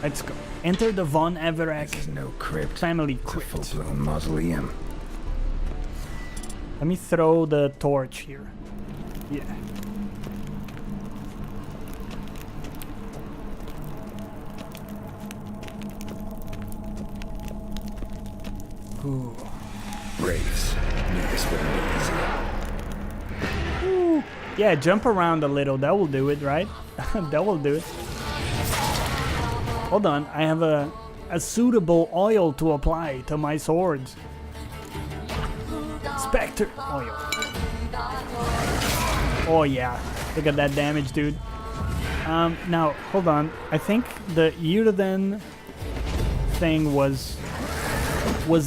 Let's go. Enter the Von Everett This is no crypt. family It's a crypt. full-blown mausoleum. Let me throw the torch here. Yeah. Ooh. Braves. Knew this wouldn't be easy. Ooh. Yeah, jump around a little. That will do it, right? That will do it. Hold on. I have a suitable oil to apply to my swords. Spectre oil. Oh yeah. Look at that damage, dude. Now, hold on. I think the Yrden thing was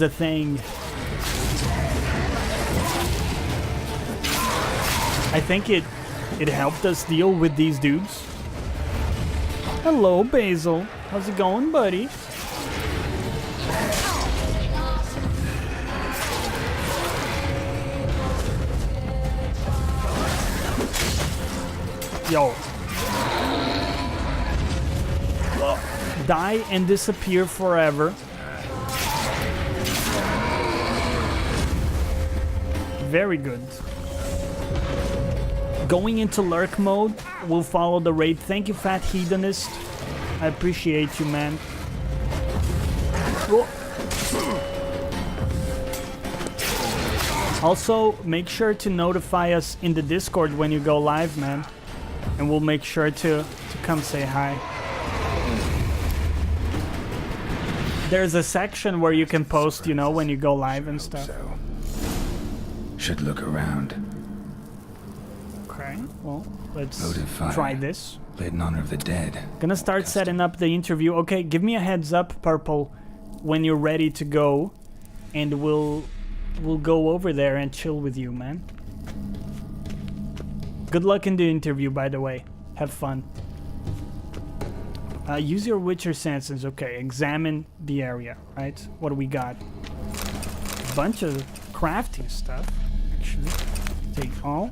a thing. I think it helped us deal with these dudes. Hello, Basil. How's it going, buddy? Yo. Die and disappear forever. Very good. Going into lurk mode, we'll follow the raid. Thank you, Fat Hedonist. I appreciate you, man. Whoa. Also, make sure to notify us in the Discord when you go live, man. And we'll make sure to come say hi. There's a section where you can post, you know, when you go live and stuff. Should look around. Okay, well, let's Votive fire. try this. Lit in honor of the dead. Gonna start setting up the interview. Okay, give me a heads up, Purple, when you're ready to go, and we'll go over there and chill with you, man. Good luck in the interview, by the way. Have fun. Use your Witcher senses. Okay, examine the area, right? What do we got? A bunch of crafting stuff, actually. Take all.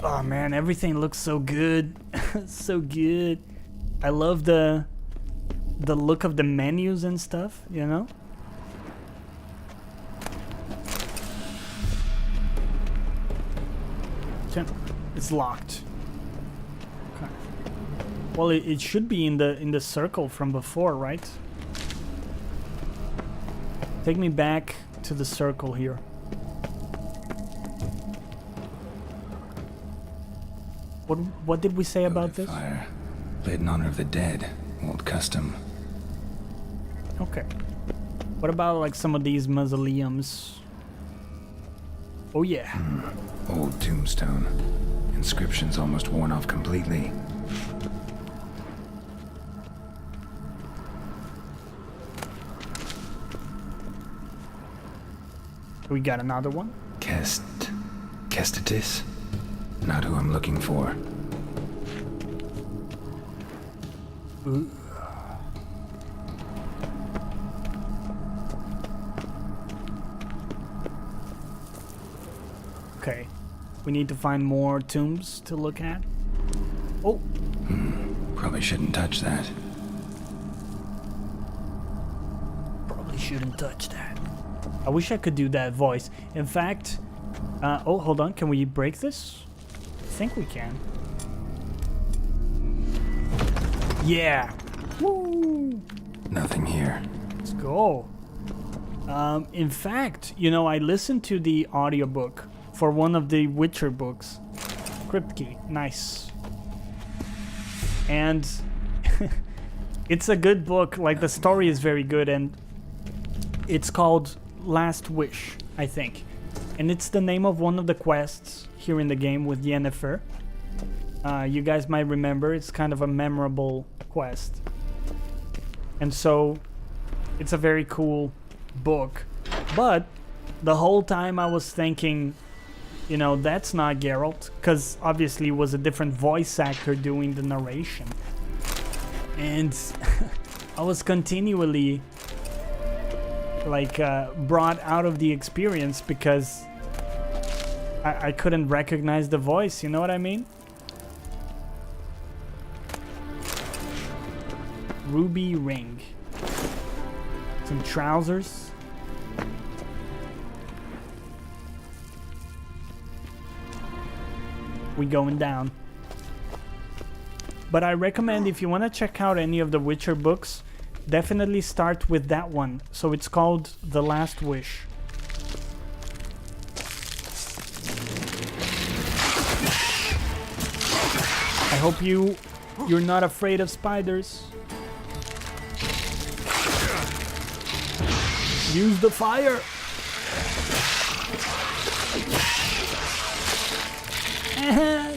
Oh man, everything looks so good. So good. I love the look of the menus and stuff, you know? It's locked. Okay. Well, it should be in the circle from before, right? Take me back to the circle here. What did we say about this? Fire. Lit in honor of the dead. Old custom. Okay. What about like some of these mausoleums? Oh yeah. Old tombstone. Inscription's almost worn off completely. We got another one. Kestatis? Not who I'm looking for. Ooh. Okay. We need to find more tombs to look at. Oh. Probably shouldn't touch that. Probably shouldn't touch that. I wish I could do that voice. In fact, oh, hold on. Can we break this? I think we can. Yeah. Woo. Nothing here. Let's go. In fact, you know, I listened to the audiobook for one of the Witcher books. Crypt Key. Nice. And it's a good book. Like, the story is very good, and it's called Last Wish, I think. And it's the name of one of the quests here in the game with Yennefer. You guys might remember, it's kind of a memorable quest. And so, it's a very cool book. But, the whole time I was thinking, you know, that's not Geralt. Because, obviously, it was a different voice actor doing the narration. And I was continually, like, brought out of the experience because I couldn't recognize the voice, you know what I mean? Ruby ring. Some trousers. We going down. But I recommend if you want to check out any of the Witcher books, definitely start with that one. So it's called The Last Wish. I hope you're not afraid of spiders. Use the fire.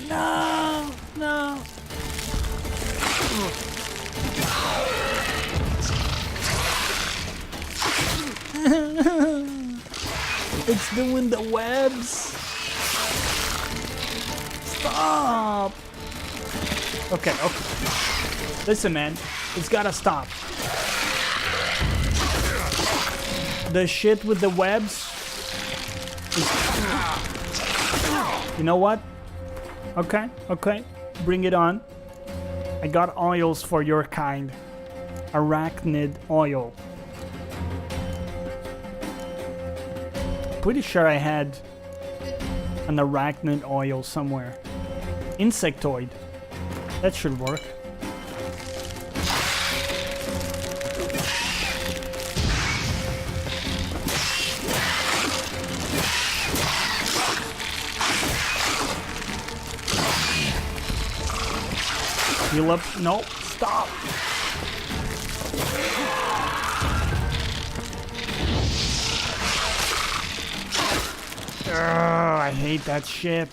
No, no. It's doing the webs. Stop. Okay, okay. Listen, man. It's gotta stop. The shit with the webs is... You know what? Okay, okay. Bring it on. I got oils for your kind. Arachnid oil. Pretty sure I had an arachnid oil somewhere. Insectoid. That should work. Heal up. No, stop. I hate that shit.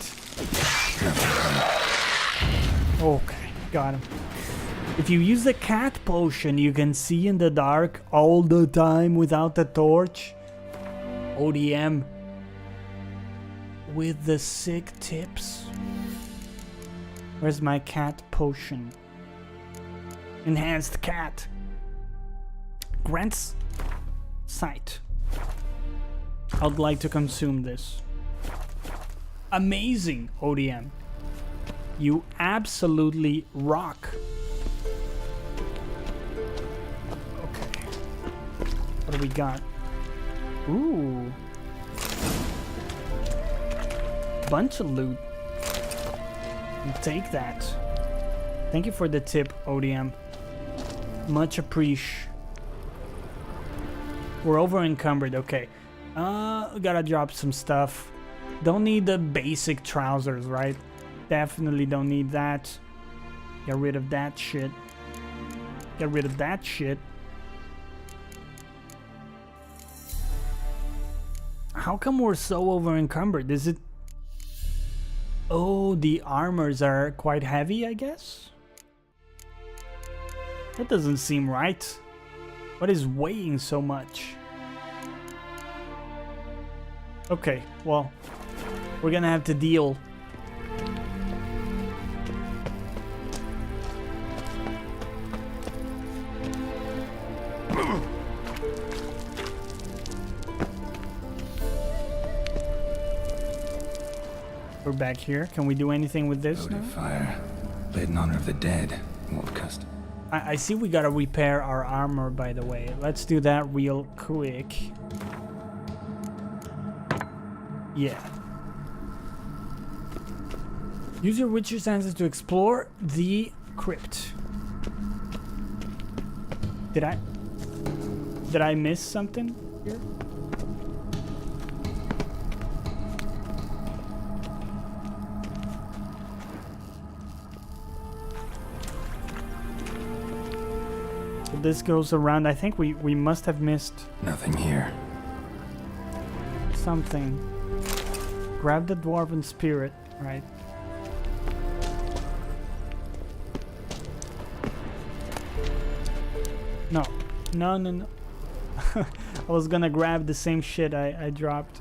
Okay, got him. If you use the cat potion, you can see in the dark all the time without the torch. ODM. With the sick tips. Where's my cat potion? Enhanced cat. Grants sight. I'd like to consume this. Amazing, ODM. You absolutely rock. Okay. What do we got? Ooh. Bunch of loot. I'll take that. Thank you for the tip, ODM. Much appreciated. We're over encumbered, okay. Gotta drop some stuff. Don't need the basic trousers, right? Definitely don't need that. Get rid of that shit. Get rid of that shit. How come we're so over encumbered? Is it... Oh, the armors are quite heavy, I guess? That doesn't seem right. What is weighing so much? Okay, well, we're gonna have to deal. We're back here. Can we do anything with this now? Fire. Lit in honor of the dead. Old custom. I see we gotta repair our armor, by the way. Let's do that real quick. Yeah. Use your Witcher senses to explore the crypt. Did I miss something here? So this goes around. I think we must have missed nothing here. Something. Grab the dwarven spirit, right? No. No, no, no. I was gonna grab the same shit I dropped.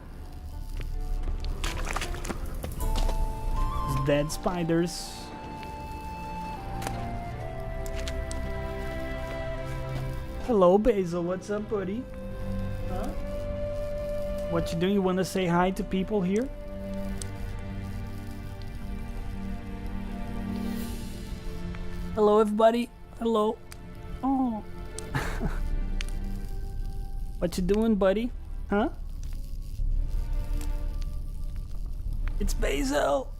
It's dead spiders. Hello, Basil. What's up, buddy? Huh? What you doing? You wanna say hi to people here? Hello, everybody. Hello. Oh. What you doing, buddy? Huh? It's Basil.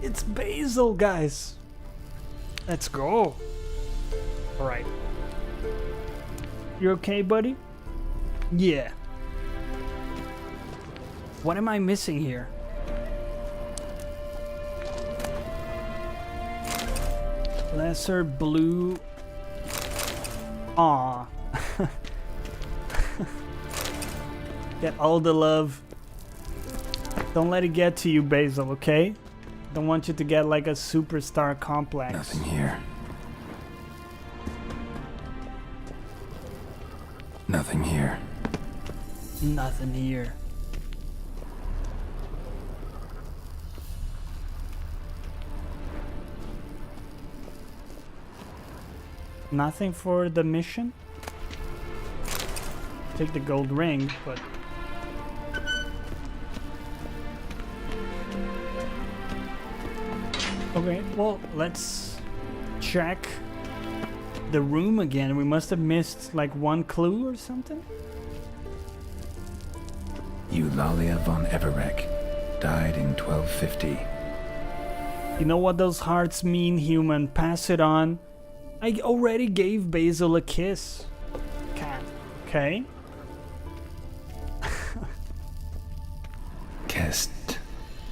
It's Basil, guys. Let's go. All right. You okay, buddy? Yeah. What am I missing here? Lesser blue. Aw. Get all the love. Don't let it get to you, Basil, okay? Don't want you to get like a superstar complex. Nothing here. Nothing here. Nothing here. Nothing for the mission? Take the gold ring, but... Okay, well, let's check the room again. We must have missed like one clue or something. Eulalia von Everec died in 1250. You know what those hearts mean, human? Pass it on. I already gave Basil a kiss. Cat. Okay.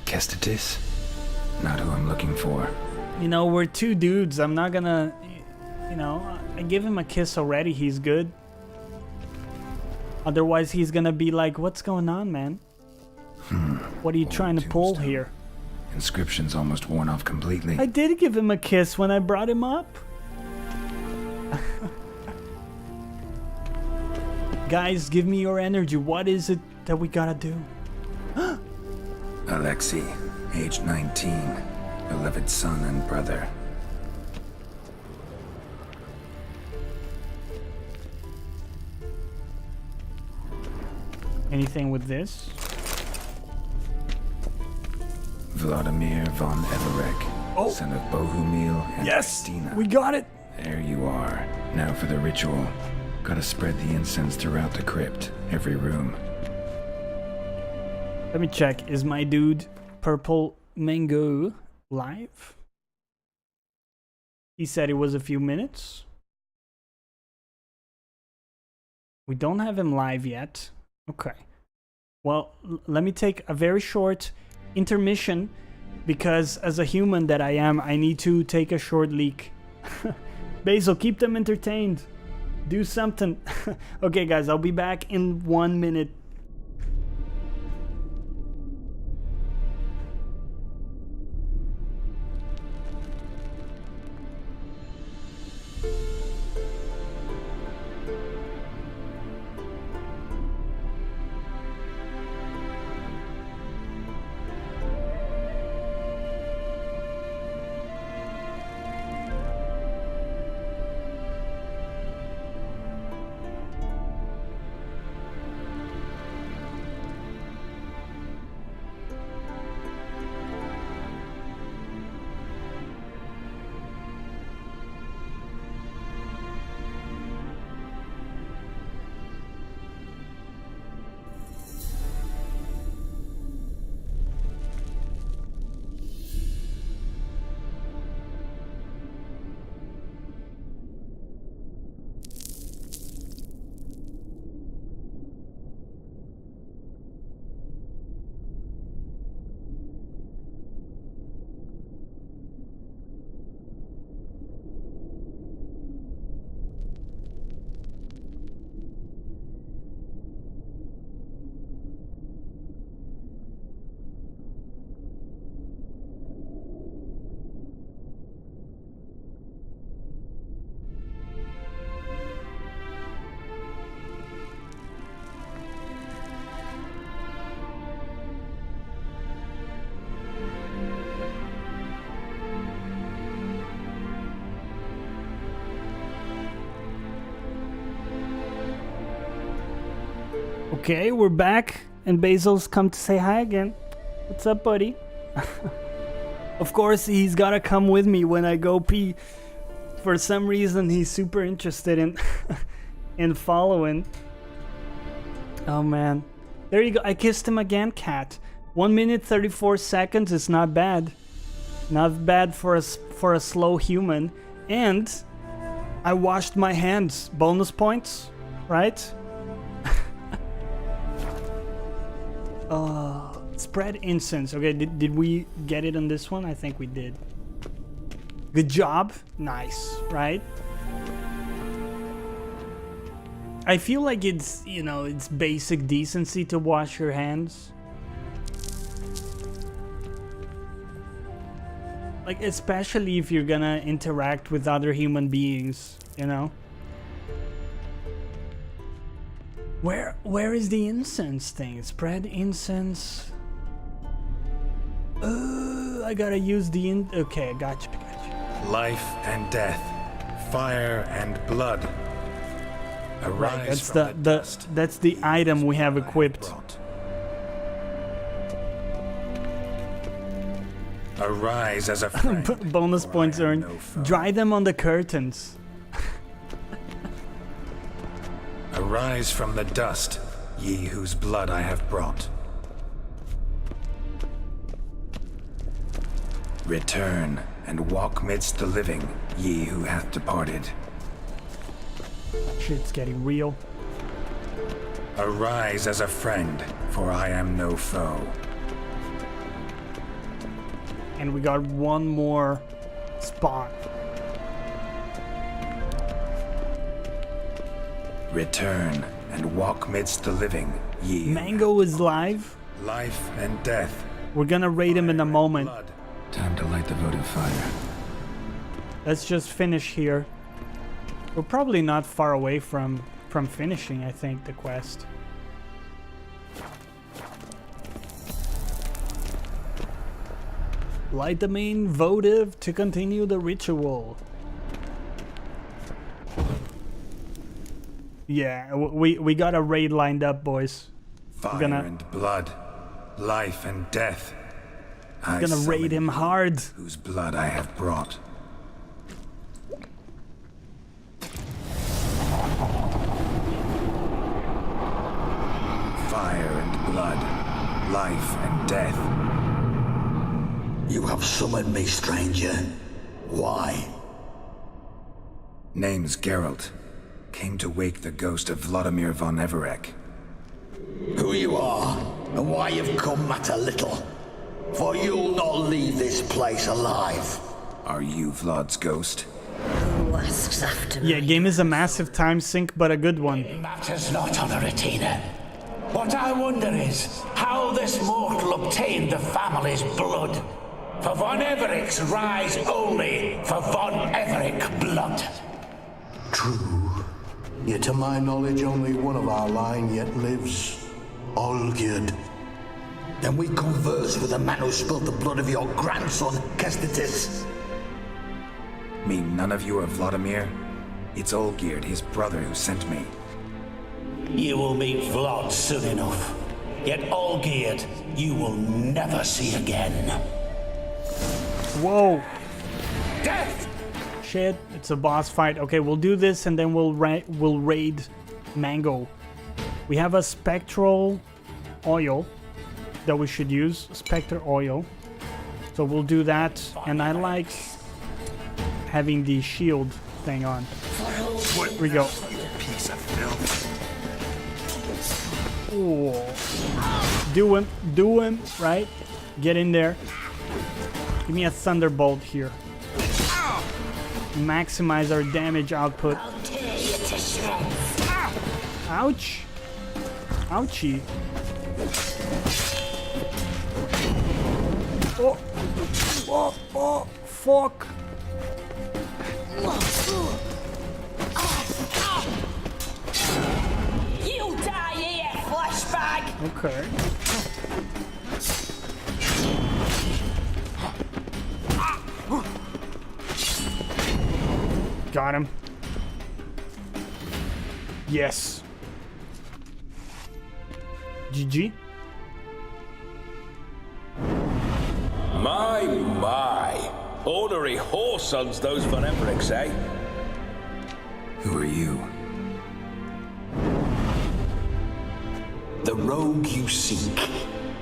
Kestatis? Not who I'm looking for. You know, we're two dudes. I'm not gonna... You know, I give him a kiss already. He's good. Otherwise, he's gonna be like, what's going on, man? What are you trying to pull here? Inscription's almost worn off completely. I did give him a kiss when I brought him up. Guys, give me your energy. What is it that we gotta do? Alexei, age 19, beloved son and brother. Anything with this? Vladimir von Everec, son of Bohumil and Christina. We got it! There you are. Now for the ritual. Gotta spread the incense throughout the crypt, every room. Let me check. Is my dude Purple Mango live? He said it was a few minutes. We don't have him live yet. Okay. Well, let me take a very short intermission because as a human that I am, I need to take a short leak. Basil, keep them entertained. Do something. Okay, guys, I'll be back in 1 minute. Okay, we're back, and Basil's come to say hi again. What's up, buddy? Of course, he's gotta come with me when I go pee. For some reason, he's super interested in in following. Oh man, there you go. I kissed him again, cat. 1 minute 34 seconds is not bad. Not bad for a slow human. And I washed my hands. Bonus points, right? Spread incense. Okay, did we get it on this one? I think we did. Good job. Nice, right? I feel like it's, you know, it's basic decency to wash your hands. Like, especially if you're gonna interact with other human beings, you know? Where is the incense thing? Spread incense. I gotta use the okay, gotcha. Life and death, fire and blood. Arise right, that's the item we have equipped. Arise as a friend. Bonus points earned. Dry them on the curtains. Arise from the dust, ye whose blood I have brought. Return and walk midst the living, ye who hath departed. Shit's getting real. Arise as a friend, for I am no foe. And we got one more spot. Return and walk midst the living, ye. Mango is live. Life and death. We're gonna raid him in a moment. Time to light the votive fire. Let's just finish here. We're probably not far away from finishing, I think, the quest. Light the main votive to continue the ritual. Yeah, we got a raid lined up, boys. Fire and blood, life and death. I'm gonna raid him hard. Whose blood I have brought. Fire and blood, life and death. You have summoned me, stranger. Why? Name's Geralt. Came to wake the ghost of Vladimir von Everec. Who you are, and why you've come matter little. For you'll not leave this place alive. Are you Vlad's ghost? Who asks after me? Yeah, game is a massive time sink, but a good one. It matters not, Honoratina. What I wonder is how this mortal obtained the family's blood. For von Everic's rise only for von Everec blood. True. Yet to my knowledge, only one of our line yet lives. Olgierd. Then we converse with the man who spilled the blood of your grandson, Kestitis. Mean none of you are Vladimir? It's Olgierd, his brother, who sent me. You will meet Vlad soon enough. Yet Olgierd, you will never see again. Whoa. Death! Shit, it's a boss fight. Okay, we'll do this and then we'll raid Mango. We have a spectral oil that we should use. Spectre oil. So we'll do that. And I like having the shield thing on. Here we go. Piece of filth. Oh. Do him, right? Get in there. Give me a thunderbolt here. Maximize our damage output. Ouch. Ouchie. Oh. Oh, oh, fuck. You die here, flashbag! Okay. Got him. GG. My. Ornery whoresons, those Von Evericks, eh? Who are you? The rogue you seek.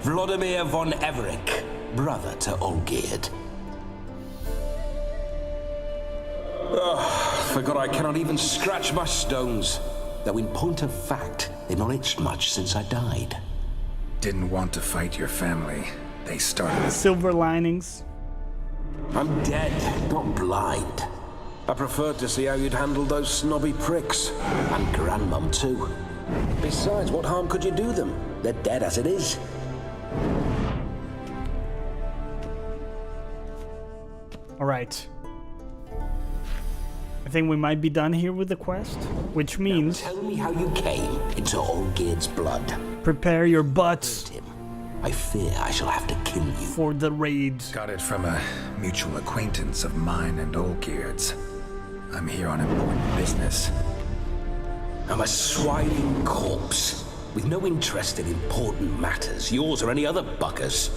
Vladimir von Everik, brother to Olgierd. Forgot I cannot even scratch my stones. Though in point of fact, they've not itched much since I died. Didn't want to fight your family. They started. Silver linings. I'm dead, not blind. I preferred to see how you'd handle those snobby pricks. And Grandmum, too. Besides, what harm could you do them? They're dead as it is. Alright. I think we might be done here with the quest, which means... Now tell me how you came into Olgierd's blood. Prepare your butts. I fear I shall have to kill you. For the raid. Got it from a mutual acquaintance of mine and Olgierd's. I'm here on important business. I'm a swiving corpse, with no interest in important matters, yours or any other buggers.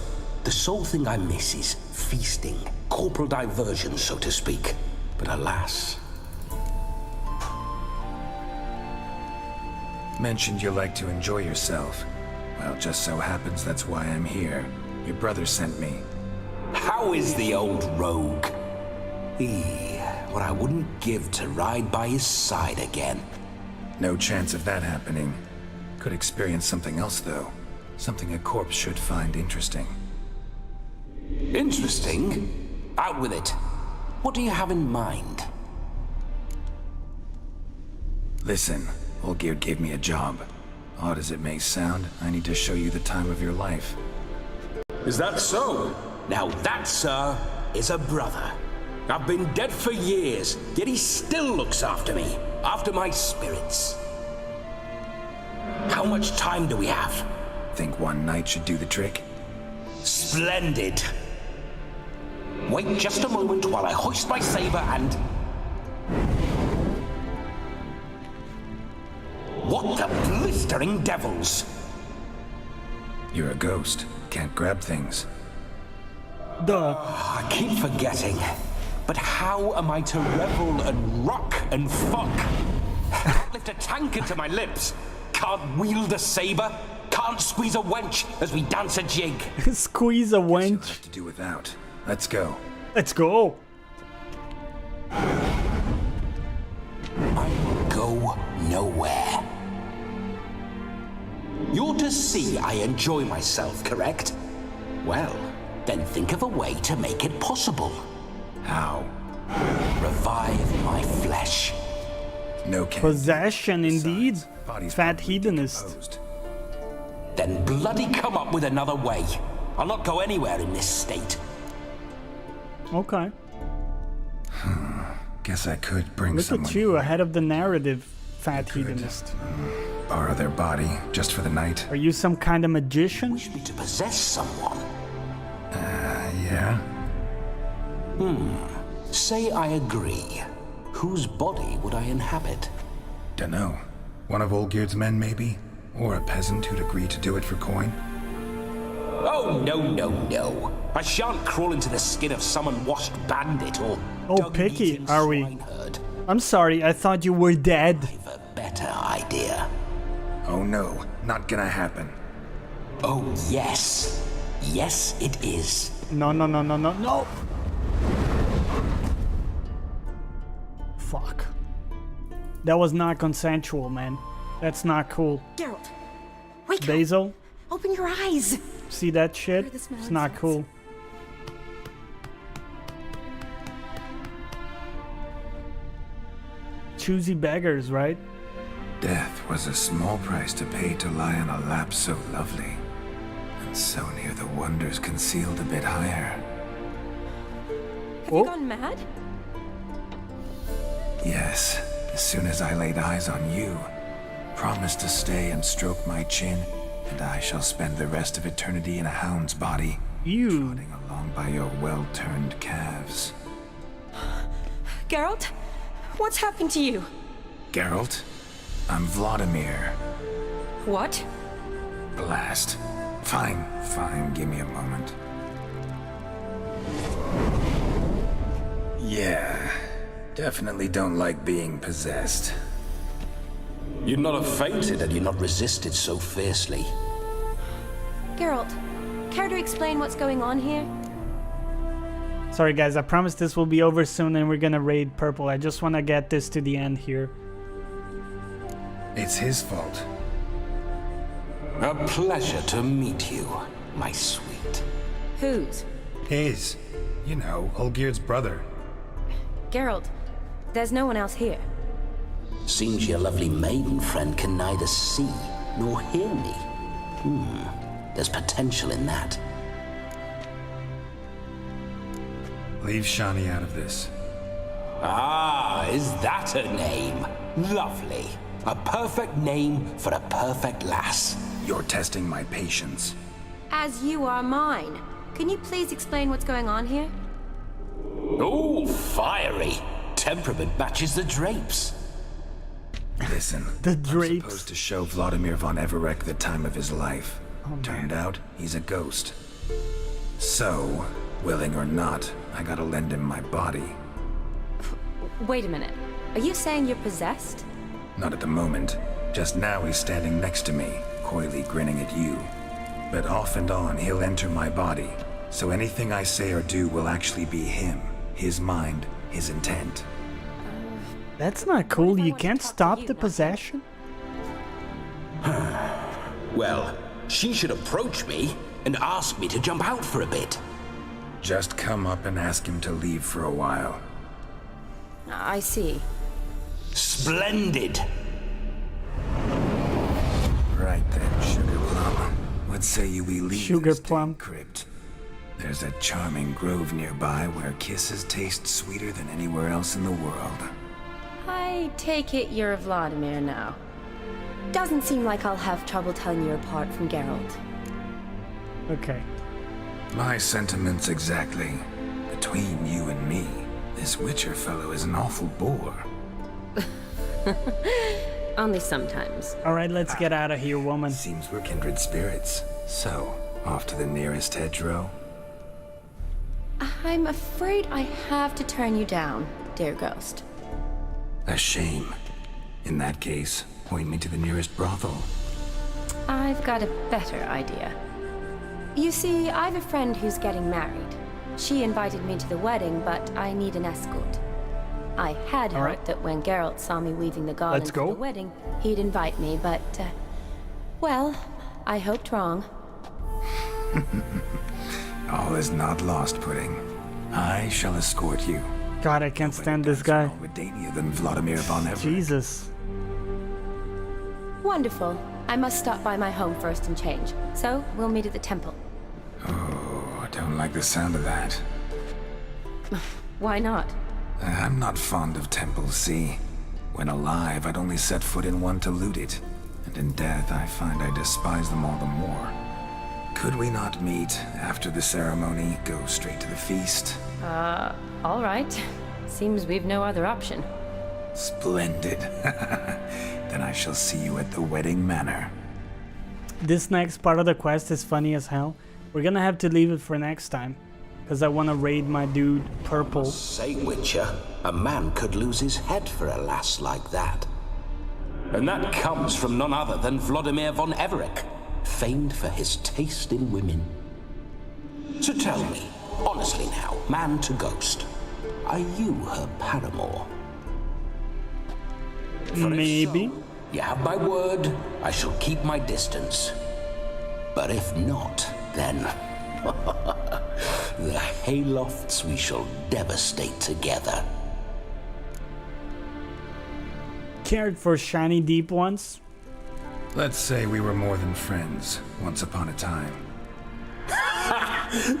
The sole thing I miss is feasting, corporal diversion, so to speak. But alas... Mentioned you like to enjoy yourself. Well, just so happens that's why I'm here. Your brother sent me. How is the old rogue? What I wouldn't give to ride by his side again. No chance of that happening. Could experience something else, though. Something a corpse should find interesting. Interesting? Out with it. What do you have in mind? Listen, Olgierd gave me a job. Odd as it may sound, I need to show you the time of your life. Is that so? Now that, sir, is a brother. I've been dead for years, yet he still looks after me, after my spirits. How much time do we have? Think one night should do the trick? Splendid. Wait just a moment while I hoist my saber and... What the blistering devils? You're a ghost. Can't grab things. Duh. I keep forgetting. But how am I to revel and rock and fuck? Can't lift a tankard to my lips. Can't wield a saber. Can't squeeze a wench as we dance a jig. Squeeze a wench. You'll have to do without. Let's go. Let's go. I will go nowhere. You're to see I enjoy myself, correct? Well, then think of a way to make it possible. How? Revive my flesh. No can. Possession, indeed. Body's Fat hedonist. decomposed. Then bloody come up with another way. I'll not go anywhere in this state. Okay. Guess I could bring Look someone. at you, ahead of the narrative, fat hedonist. Borrow their body just for the night. Are you some kind of magician? Wish me to possess someone? Yeah. Say I agree. Whose body would I inhabit? Dunno. One of Olgierd's men, maybe? Or a peasant who'd agree to do it for coin? Oh, no. I shan't crawl into the skin of some unwashed bandit or... Oh, picky, are we? I'm sorry, I thought you were dead. I've a better idea. Oh no, not gonna happen. Oh, yes. Yes, it is. No. Fuck. That was not consensual, man. That's not cool. Geralt, wake Basil, up. Open your eyes. see that shit? Hear the smell It's and not sounds. cool. Choosy beggars, right? Death was a small price to pay to lie on a lap so lovely, and so near the wonders concealed a bit higher. Have you gone mad? Yes, as soon as I laid eyes on you, promised to stay and stroke my chin, and I shall spend the rest of eternity in a hound's body, trotting along by your well-turned calves. Geralt, what's happened to you? Geralt, I'm Vladimir. What? Blast. Fine, fine, give me a moment. Yeah, definitely don't like being possessed. You'd not have fainted had you not resisted so fiercely. Geralt, care to explain what's going on here? Sorry guys, I promise this will be over soon and we're gonna raid purple. I just want to get this to the end here. It's his fault. A pleasure to meet you, my sweet. Whose? His. You know, Olgierd's brother. Geralt, there's no one else here. Seems your lovely maiden friend can neither see nor hear me. There's potential in that. Leave Shani out of this. Ah, is that a name? Lovely. A perfect name for a perfect lass. You're testing my patience. As you are mine. Can you please explain what's going on here? Oh, fiery. Temperament matches the drapes. Listen, the drapes. I'm supposed to show Vladimir von Everec the time of his life. Turned out, he's a ghost. So, willing or not, I gotta lend him my body. Wait a minute. Are you saying you're possessed? Not at the moment. Just now he's standing next to me, coyly grinning at you. But off and on, he'll enter my body. So anything I say or do will actually be him. His mind, his intent. That's not cool. You can't stop the possession? Well, she should approach me and ask me to jump out for a bit. Just come up and ask him to leave for a while. I see. Splendid! Right then, Sugar Plum. What say you we leave Sugar this Plum crypt? There's a charming grove nearby where kisses taste sweeter than anywhere else in the world. I take it you're Vladimir now. Doesn't seem like I'll have trouble telling you apart from Geralt. Okay. My sentiments exactly. Between you and me, this Witcher fellow is an awful bore. Only sometimes. Alright, let's get out of here, woman. Seems we're kindred spirits. So, off to the nearest hedgerow? I'm afraid I have to turn you down, dear ghost. A shame. In that case, point me to the nearest brothel. I've got a better idea. You see, I've a friend who's getting married. She invited me to the wedding, but I need an escort. I had hoped that when Geralt saw me weaving the garland for the wedding, he'd invite me, but, well, I hoped wrong. All is not lost, Pudding. I shall escort you. God, I can't stand this guy. Redania than Vladimir von Everec. Jesus. Wonderful. I must stop by my home first and change. So, we'll meet at the temple. Oh, I don't like the sound of that. Why not? I'm not fond of temples, see? When alive, I'd only set foot in one to loot it. And in death, I find I despise them all the more. Could we not meet after the ceremony, go straight to the feast? All right. Seems we've no other option. Splendid. Then I shall see you at the wedding manor. This next part of the quest is funny as hell. We're gonna have to leave it for next time, because I want to raid my dude Purple. Say, Witcher, a man could lose his head for a lass like that. And that comes from none other than Vladimir von Everec, famed for his taste in women. So tell me, honestly now, man to ghost, are you her paramour? Maybe. So, you have my word, I shall keep my distance. But if not, then the haylofts we shall devastate together. Cared for shiny deep ones? Let's say we were more than friends, once upon a time.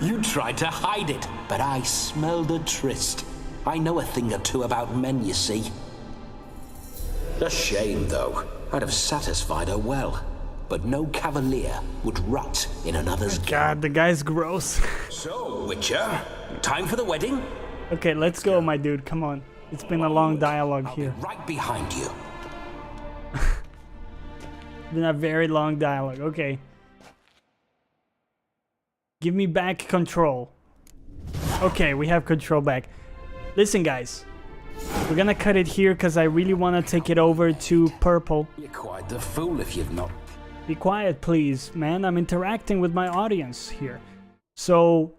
You tried to hide it, but I smelled a tryst. I know a thing or two about men, you see. A shame, though. I'd have satisfied her well. But no cavalier would rot in another's God, the guy's gross. So, Witcher, time for the wedding? Okay, let's go, my dude. Come on. It's been a long dialogue here. Right behind you. Been a very long dialogue. Okay. Give me back control. Okay, we have control back. Listen, guys. We're gonna cut it here because I really want to take it over to Purple. You're quite the fool if you've not. Be quiet, please, man. I'm interacting with my audience here. So,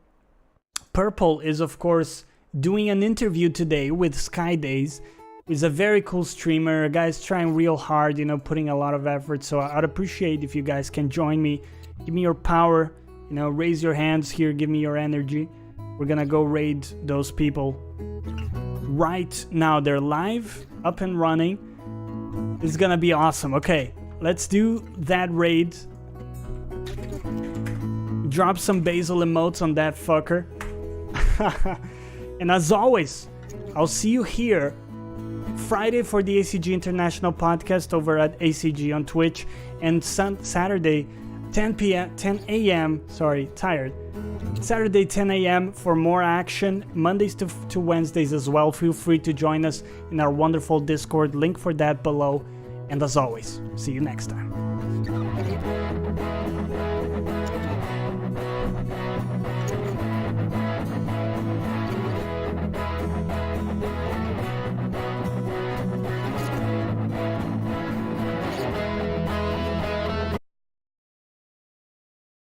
Purple is, of course, doing an interview today with Sky Days. He's a very cool streamer. A guy's trying real hard, you know, putting a lot of effort. So I'd appreciate if you guys can join me. Give me your power. You know, raise your hands here. Give me your energy. We're gonna go raid those people. Right now, they're live, up and running. It's gonna be awesome. Okay, let's do that raid. Drop some basil emotes on that fucker. And as always, I'll see you here Friday for the ACG International Podcast over at ACG on Twitch, and Saturday 10 a.m. Sorry, tired. Saturday 10 a.m. for more action. Mondays to Wednesdays as well. Feel free to join us in our wonderful Discord. Link for that below. And as always, see you next time.